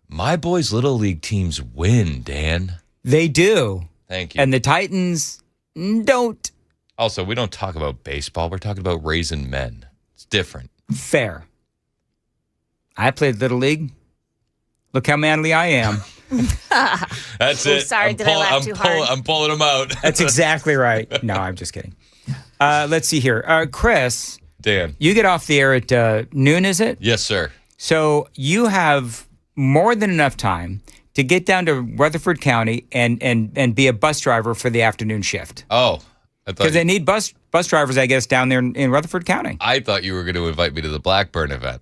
My boys' Little League teams win, Dan. They do. Thank you. And the Titans don't. Also, we don't talk about baseball. We're talking about raising men. It's different. Fair. I played Little League. Look how manly I am. That's it. Sorry, did I laugh too hard? I'm pulling them out. That's exactly right. No, I'm just kidding. Let's see here. Chris. Dan. You get off the air at noon, is it? Yes, sir. So you have more than enough time to get down to Rutherford County and be a bus driver for the afternoon shift. Oh. Because they need bus drivers, I guess, down there in Rutherford County. I thought you were going to invite me to the Blackburn event.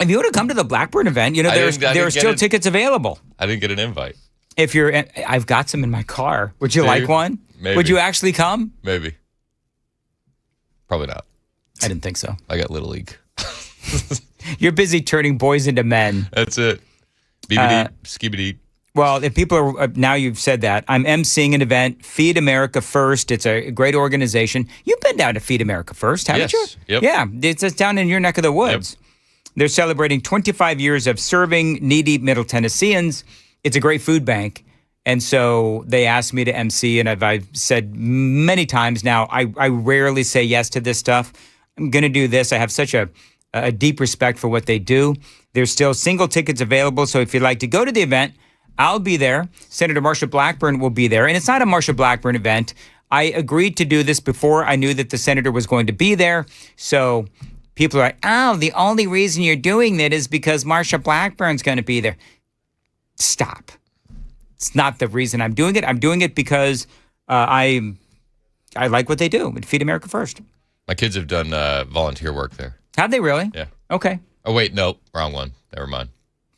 If you want to come to the Blackburn event, there are still tickets available. I didn't get an invite. I've got some in my car. Would you like one? Maybe. Would you actually come? Maybe. Probably not. I didn't think so. I got Little League. You're busy turning boys into men. That's it. BBD, skibidi. Well, if people are, now you've said that, I'm emceeing an event, Feed America First. It's a great organization. You've been down to Feed America First, haven't you? Yep. Yeah, it's down in your neck of the woods. Yep. They're celebrating 25 years of serving needy Middle Tennesseans. It's a great food bank. And so they asked me to MC, and I've said many times now, I rarely say yes to this stuff. I'm going to do this. I have such a deep respect for what they do. There's still single tickets available, so if you'd like to go to the event, I'll be there. Senator Marsha Blackburn will be there. And it's not a Marsha Blackburn event. I agreed to do this before I knew that the senator was going to be there. So people are like, oh, the only reason you're doing that is because Marsha Blackburn's going to be there. Stop. It's not the reason I'm doing it. I'm doing it because I like what they do at Feed America First. My kids have done volunteer work there. Have they really? Yeah. Okay. Oh, wait, no, wrong one. Never mind.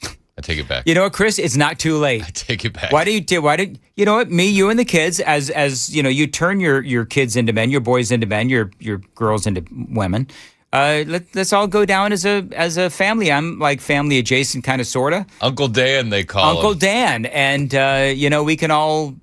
I take it back. You know what, Chris? It's not too late. I take it back. Why did you know what? Me, you, and the kids, as you know, you turn your kids into men, your boys into men, your girls into women. Let's all go down as a family. I'm like family adjacent, kind of, sorta. Uncle Dan, they call Uncle him. Dan, and we can all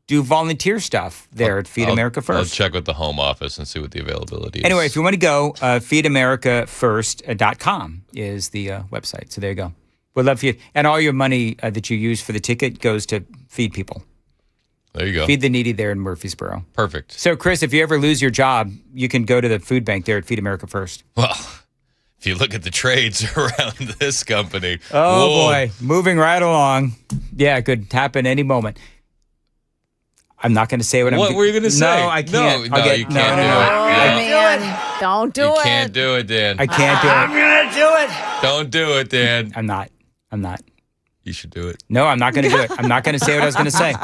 do volunteer stuff there at Feed America First. I'll check with the Home Office and see what the availability is. Anyway, if you want to go, feedamericafirst.com is the website. So there you go. We'd love for you. And all your money that you use for the ticket goes to feed people. There you go. Feed the needy there in Murfreesboro. Perfect. So, Chris, if you ever lose your job, you can go to the food bank there at Feed America First. Well, if you look at the trades around this company. Oh, boy. Moving right along. Yeah, it could happen any moment. I'm not going to say what were you going to say? No, I can't. No, you can't do it. Man, don't do it. You can't do it, Dan. I can't do it. I'm gonna do it. Don't do it, Dan. I'm not. You should do it. No, I'm not going to do it. I'm not going to say what I was going to say.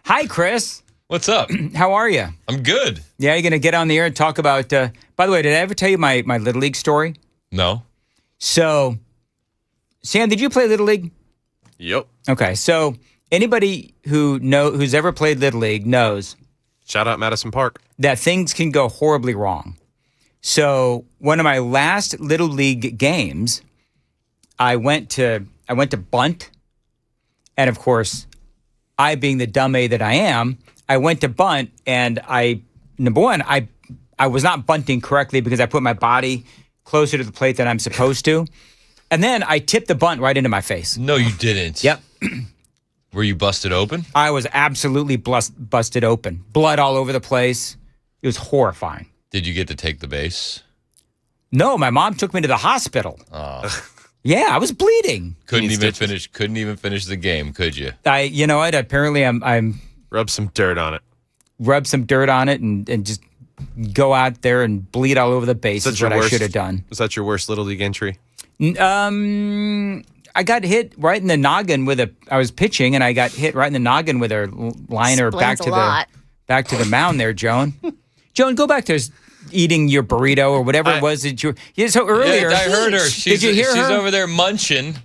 Hi, Chris. What's up? How are you? I'm good. Yeah, you're going to get on the air and talk about... by the way, did I ever tell you my Little League story? No. So, Sam, did you play Little League? Yep. Okay, so anybody who's ever played Little League knows... Shout out Madison Park. ...that things can go horribly wrong. So, one of my last Little League games, I went to bunt, and of course, I being the dumb A that I am, I went to bunt, and number one, I was not bunting correctly because I put my body closer to the plate than I'm supposed to, and then I tipped the bunt right into my face. No, you didn't. Yep. Were you busted open? I was absolutely busted open. Blood all over the place. It was horrifying. Did you get to take the base? No, my mom took me to the hospital. Oh. Yeah, I was bleeding. Couldn't even finish the game, could you? You know what? Apparently, I'm rub some dirt on it. Rub some dirt on it and just go out there and bleed all over the base. Is what I should have done. Was that your worst Little League entry? I got hit right in the noggin I was pitching and I got hit right in the noggin with a liner back to the mound there, Joan. Joan, go back to eating your burrito or whatever it was that you. Yeah, so earlier, I heard her. Did you hear her? She's over there munching.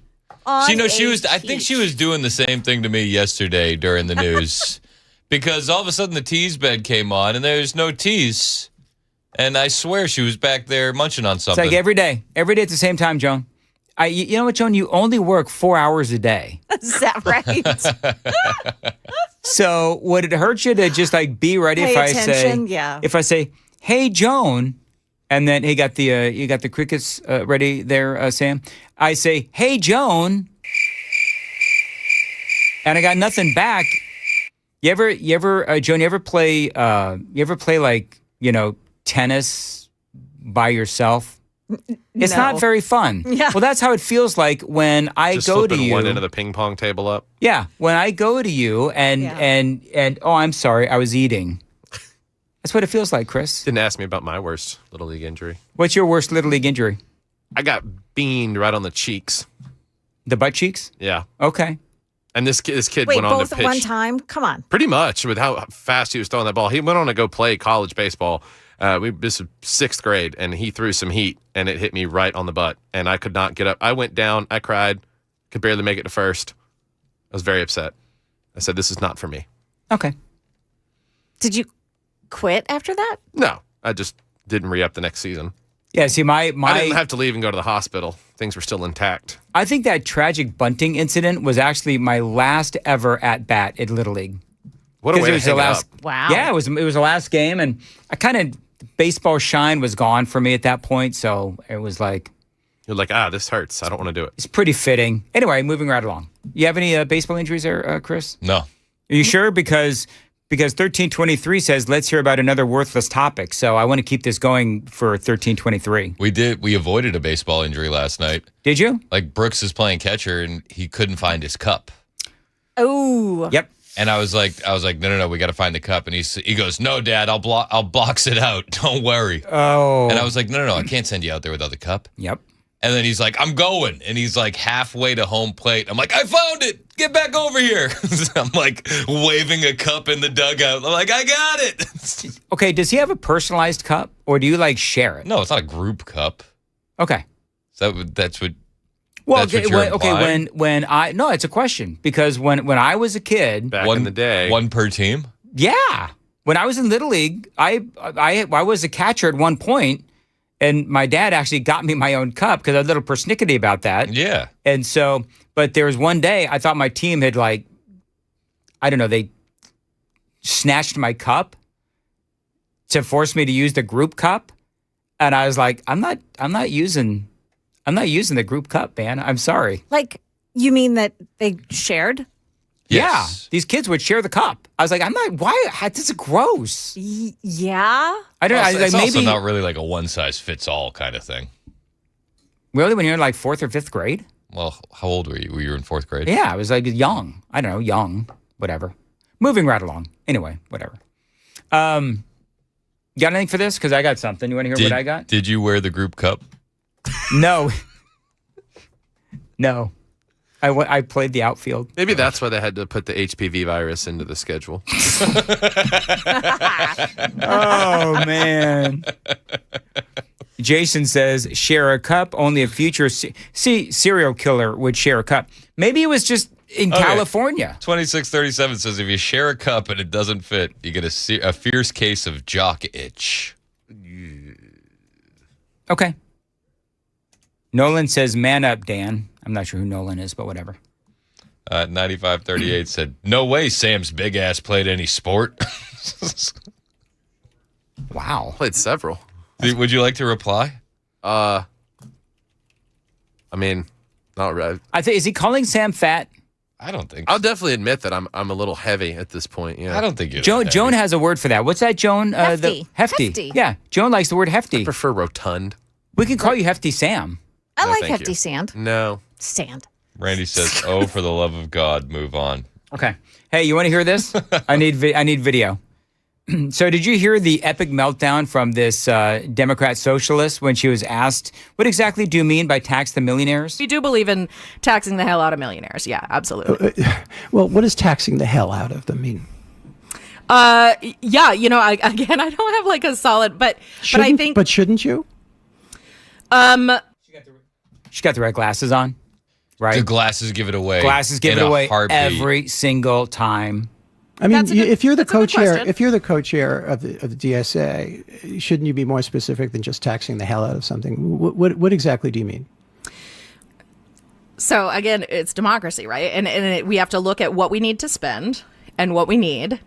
On She was. I think she was doing the same thing to me yesterday during the news, because all of a sudden the tease bed came on and there's no tease, and I swear she was back there munching on something. It's like every day at the same time, Joan. You know what, Joan? You only work 4 hours a day. Is that right? So would it hurt you to just be ready Pay if attention? If I say, "Hey, Joan," and then you got the crickets ready there, Sam. I say, "Hey, Joan," and I got nothing back. You ever, Joan? You ever play tennis by yourself? It's not very fun. Yeah. Well, that's how it feels like when I Just go to flipping you. one end of the ping pong table up. Yeah, when I go to you and oh, I'm sorry, I was eating. That's what it feels like, Chris. Didn't ask me about my worst Little League injury. What's your worst Little League injury? I got beamed right on the cheeks. The butt cheeks? Yeah. Okay. And this kid Wait, went on both to at pitch. one time? Come on. Pretty much with how fast he was throwing that ball. He went on to go play college baseball. This was 6th grade, and he threw some heat, and it hit me right on the butt, and I could not get up. I went down. I cried. Could barely make it to first. I was very upset. I said, "This is not for me." Okay. Did you quit after that? No, I just didn't re-up the next season. Yeah, see, I didn't have to leave and go to the hospital. Things were still intact. I think that tragic bunting incident was actually my last ever at bat at Little League. What a way it was to hang the it last. up. Wow. Yeah, it was the last game, and I kind of baseball shine was gone for me at that point, so it was like. You're like, this hurts. I don't want to do it. It's pretty fitting. Anyway, moving right along. You have any baseball injuries there, Chris? No. Are you sure? Because 1323 says, let's hear about another worthless topic. So I want to keep this going for 1323. We avoided a baseball injury last night. Did you? Like Brooks is playing catcher and he couldn't find his cup. Oh. Yep. And I was like, no, we got to find the cup. And he goes, "No, Dad, I'll box it out. Don't worry." Oh. And I was like, no, I can't send you out there without the cup. Yep. And then he's like, "I'm going." And he's like halfway to home plate. I'm like, "I found it. Get back over here." I'm like waving a cup in the dugout. I'm like, "I got it." Okay, does he have a personalized cup or do you share it? No, it's not a group cup. Okay. So that's what. Well, that's what you're implying? It's a question because when I was a kid, Back in the day, one per team. Yeah, when I was in Little League, I was a catcher at one point, and my dad actually got me my own cup because I was a little persnickety about that. Yeah, and so, but there was one day I thought my team had they snatched my cup to force me to use the group cup. And I was like, I'm not using the group cup, man. I'm sorry. Like, you mean that they shared? Yeah. Yes. These kids would share the cup. I was like, why? This is gross. Yeah. I don't know. It's Maybe also not really like a one-size-fits-all kind of thing. Really, when you're in like 4th or 5th grade? Well, how old were you? Were you in 4th grade? Yeah, I was like young. I don't know, young, whatever. Moving right along. Anyway, whatever. Got anything for this? Because I got something. You want to hear what I got? Did you wear the group cup? No. No. I played the outfield. Maybe that's why they had to put the HPV virus into the schedule. Oh, man. Jason says, share a cup. Only a future serial killer would share a cup. Maybe it was just in California. 2637 says if you share a cup and it doesn't fit, you get a fierce case of jock itch. Okay. Nolan says, man up, Dan. I'm not sure who Nolan is, but whatever. 9538 said, no way Sam's big ass played any sport. Wow. Played several. Would you like to reply? I mean, not really. Is he calling Sam fat? I don't think I'll definitely admit that I'm a little heavy at this point. Yeah. I don't think you're Joan has a word for that. What's that, Joan? Hefty. Hefty. Yeah, Joan likes the word hefty. I prefer rotund. We can call you Hefty Sam. I like thank hefty you. sand. No. Sand. Randy says, oh, for the love of God, move on. Okay. Hey, you want to hear this? I need video. So did you hear the epic meltdown from this Democrat socialist when she was asked, what exactly do you mean by tax the millionaires? We do believe in taxing the hell out of millionaires. Yeah, absolutely. Well, what does taxing the hell out of them mean? Yeah, you know, I don't have like a solid, but I think. But shouldn't you? She got the right glasses on, right? The glasses give it away. Glasses give it away every single time. I mean, if you're the co-chair, of the DSA, shouldn't you be more specific than just taxing the hell out of something? What exactly do you mean? So again, it's democracy, right? And we have to look at what we need to spend and what we need.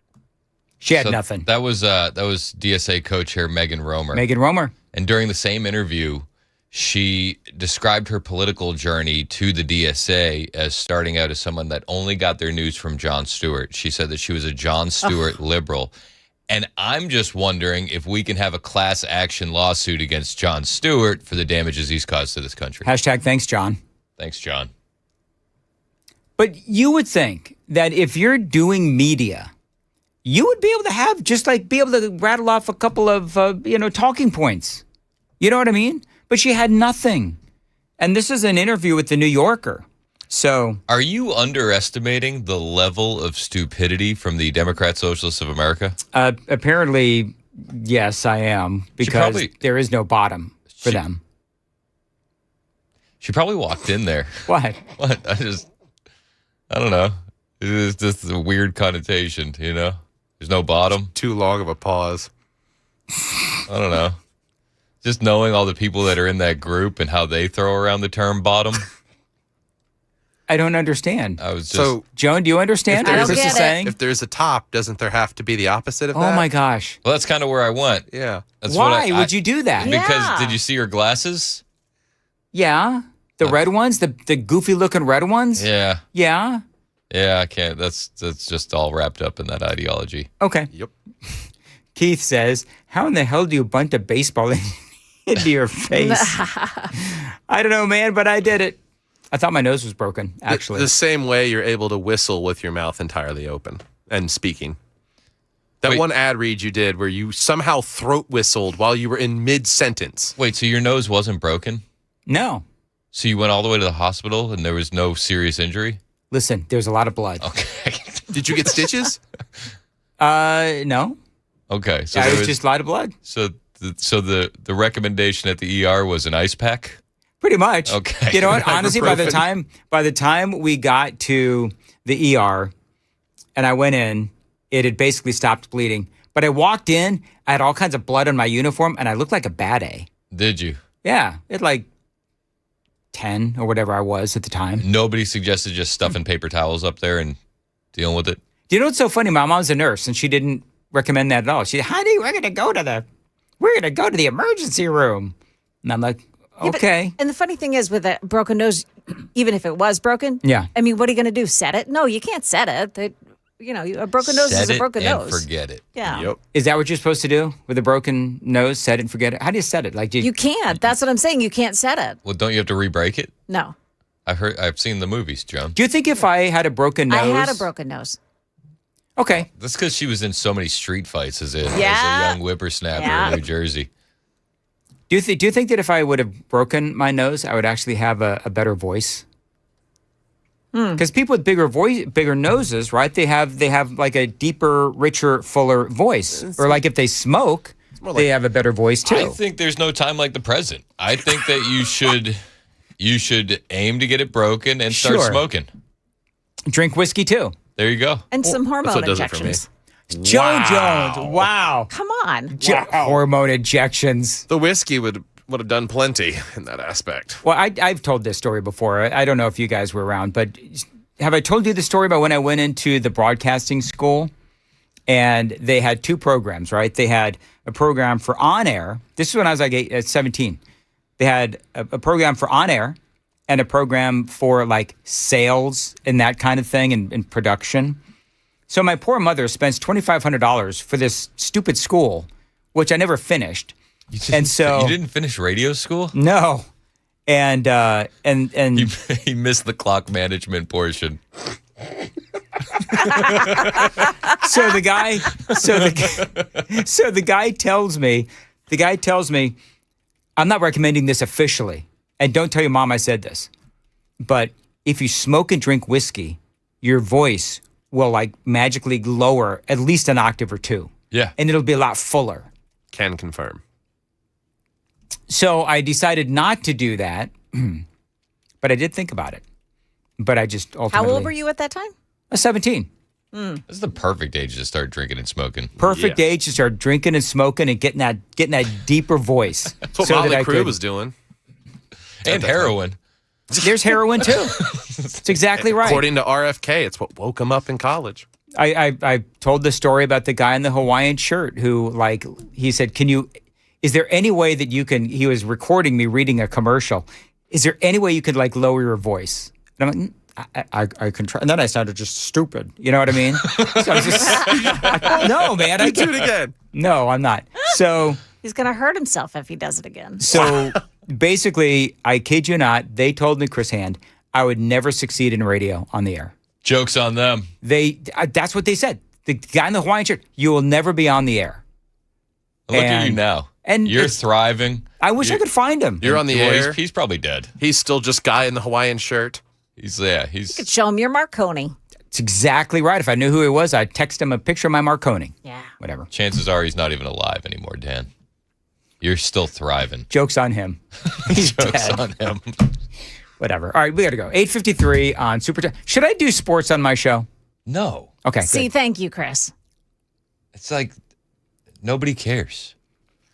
She had nothing. That was DSA co-chair Megan Romer. Megan Romer. And during the same interview, she described her political journey to the DSA as starting out as someone that only got their news from Jon Stewart. She said that she was a Jon Stewart liberal. And I'm just wondering if we can have a class action lawsuit against Jon Stewart for the damages he's caused to this country. Hashtag thanks, John. Thanks, John. But you would think that if you're doing media, you would be able to have be able to rattle off a couple of, talking points. You know what I mean? But she had nothing. And this is an interview with the New Yorker. So, are you underestimating the level of stupidity from the Democrat Socialists of America? Apparently, yes, I am, because there is no bottom for them. She probably walked in there. What? What? I don't know. It is just a weird connotation, you know? There's no bottom. Too long of a pause. I don't know. Just knowing all the people that are in that group and how they throw around the term bottom. I don't understand. So, Joan, do you understand what Chris is saying? If there's a top, doesn't there have to be the opposite of that? Oh my gosh. Well, that's kind of where I went. Yeah. That's Why would you do that? Because did you see her glasses? Yeah. The red ones, the goofy looking red ones? Yeah. Yeah. Yeah, I can't. That's just all wrapped up in that ideology. Okay. Yep. Keith says, how in the hell do you bunt a baseball into your face? I don't know, man, but I did it. I thought my nose was broken, actually. The same way you're able to whistle with your mouth entirely open and speaking. That one ad read you did where you somehow throat whistled while you were in mid-sentence. Wait, so your nose wasn't broken? No. So you went all the way to the hospital and there was no serious injury? Listen, there's a lot of blood. Okay. Did you get stitches? No. Okay. So it was just a lot of blood. So the recommendation at the ER was an ice pack? Pretty much. Okay. You know what? Honestly, by the time we got to the ER and I went in, it had basically stopped bleeding. But I walked in, I had all kinds of blood on my uniform, and I looked like a bad A. Did you? Yeah. It like 10 or whatever I was at the time. Nobody suggested just stuffing paper towels up there and dealing with it? Do you know what's so funny? My mom's a nurse, and she didn't recommend that at all. She said, honey, we're going to go to the emergency room. And I'm like, okay. And the funny thing is, with a broken nose, even if it was broken, I mean, what are you going to do? Set it? No, you can't set it. A broken nose is a broken nose. Forget it. Yeah. Yep. Is that what you're supposed to do with a broken nose? Set it and forget it? How do you set it? Like, You can't. That's what I'm saying. You can't set it. Well, don't you have to re-break it? No. I've seen the movies, Joan. Do you think if I had a broken nose? I had a broken nose. Okay. That's because she was in so many street fights as a young whippersnapper in New Jersey. Do you think that if I would have broken my nose, I would actually have a better voice? Because people with bigger noses, right? They have like a deeper, richer, fuller voice. Or like if they smoke, they have a better voice too. I think there's no time like the present. I think that you should aim to get it broken and start smoking. Drink whiskey too. There you go. And some hormone injections. Joan Jones, wow. Come on. Hormone injections. The whiskey would have done plenty in that aspect. Well, I've told this story before. I don't know if you guys were around, but have I told you the story about when I went into the broadcasting school and they had two programs, right? They had a program for on-air. This is when I was like 17. They had a program for on-air and a program for like sales and that kind of thing and production. So my poor mother spends $2,500 for this stupid school, which I never finished. You didn't finish radio school? No. And he missed the clock management portion. So the guy tells me, I'm not recommending this officially, and don't tell your mom I said this, but if you smoke and drink whiskey, your voice will like magically lower at least an octave or two. Yeah. And it'll be a lot fuller. Can confirm. So I decided not to do that, but I did think about it. But I just ultimately... How old were you at that time? 17. This is the perfect age to start drinking and smoking. Perfect age to start drinking and smoking and getting that deeper voice. That's what Motley Crue was doing. And heroin. There's heroin too. That's exactly right. According to RFK, it's what woke him up in college. I told the story about the guy in the Hawaiian shirt who, like, he said, is there any way that you can, he was recording me reading a commercial. Is there any way you could like lower your voice? And I'm like, I can try. And then I sounded just stupid. You know what I mean? So I was just, no, man. I do it again. No, I'm not. So he's going to hurt himself if he does it again. So basically, I kid you not, they told me, Chris Hand, I would never succeed in radio on the air. Joke's on them. That's what they said. The guy in the Hawaiian shirt, you will never be on the air. Look at you now. And you're thriving. I wish I could find him. You're on the air. He's probably dead. He's still just guy in the Hawaiian shirt. You could show him your Marconi. That's exactly right. If I knew who he was, I'd text him a picture of my Marconi. Yeah. Whatever. Chances are he's not even alive anymore, Dan. You're still thriving. Joke's on him. He's Joke's dead. on him. Whatever. All right, we got to go. 8:53 on SuperTalk. Should I do sports on my show? No. Okay. See, good. thank you, Chris. It's like nobody cares.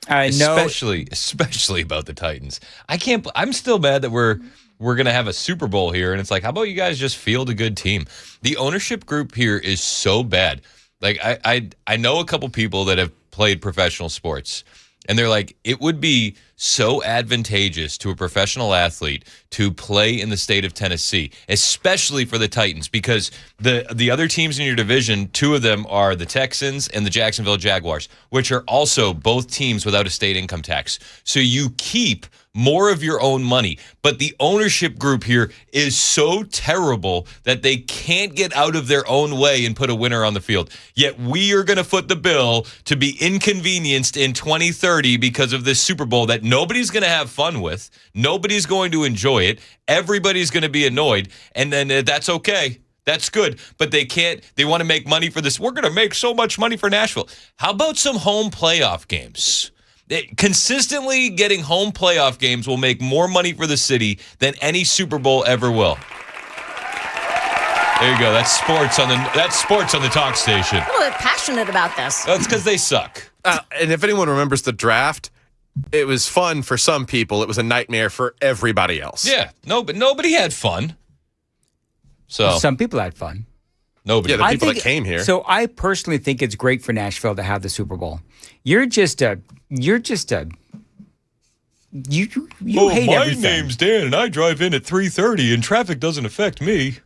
I know. Especially about the Titans. I'm still mad that we're going to have a Super Bowl here, and it's like, how about you guys just field a good team? The ownership group here is so bad. Like, I know a couple people that have played professional sports, and they're like, it would be so advantageous to a professional athlete to play in the state of Tennessee, especially for the Titans, because the other teams in your division, two of them are the Texans and the Jacksonville Jaguars, which are also both teams without a state income tax. So you keep more of your own money. But the ownership group here is so terrible that they can't get out of their own way and put a winner on the field. Yet we are going to foot the bill to be inconvenienced in 2030 because of this Super Bowl that nobody's going to have fun with. Nobody's going to enjoy it. Everybody's going to be annoyed. And then that's okay. That's good. But they can't. They want to make money for this. We're going to make so much money for Nashville. How about some home playoff games? Consistently getting home playoff games will make more money for the city than any Super Bowl ever will. There you go. That's sports on the talk station. I'm a little passionate about this. That's because they suck. And if anyone remembers the draft, it was fun for some people. It was a nightmare for everybody else. Yeah. No, but nobody had fun. So some people had fun. Nobody. Yeah, the people that came here. So I personally think it's great for Nashville to have the Super Bowl. You hate my everything. name's Dan, and I drive in at 3:30, and traffic doesn't affect me.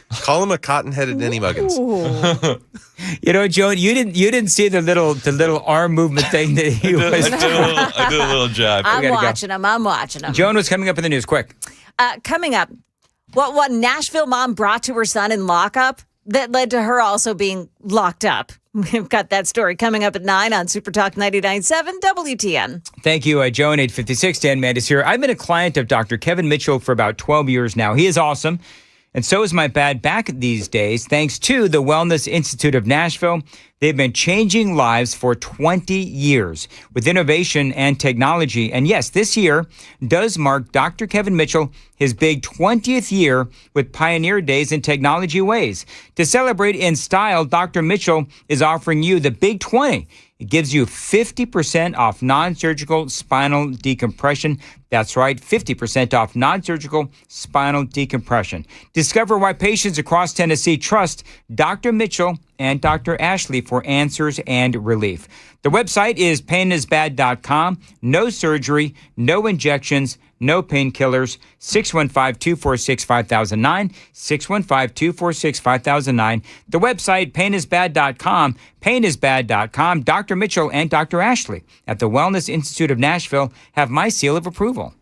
Call him a cotton-headed Denny Muggins. You know, Joan, you didn't see the little arm movement thing that he was. I did a little jive. I'm watching him. Joan, what's coming up in the news? Quick. Coming up, what Nashville mom brought to her son in lockup that led to her also being locked up. We've got that story coming up at 9 on SuperTalk 99.7 WTN. Thank you, Joan. 856, Dan Mandis here. I've been a client of Dr. Kevin Mitchell for about 12 years now. He is awesome. And so is my bad back these days, thanks to the Wellness Institute of Nashville. They've been changing lives for 20 years with innovation and technology. And yes, this year does mark Dr. Kevin Mitchell his big 20th year with Pioneer Days in Technology Ways. To celebrate in style, Dr. Mitchell is offering you the Big 20. It gives you 50% off non-surgical spinal decompression. That's right, 50% off non-surgical spinal decompression. Discover why patients across Tennessee trust Dr. Mitchell and Dr. Ashley for answers and relief. The website is painisbad.com. No surgery, no injections, no painkillers. 615-246-5009. 615-246-5009. The website, painisbad.com. Painisbad.com. Dr. Mitchell and Dr. Ashley at the Wellness Institute of Nashville have my seal of approval.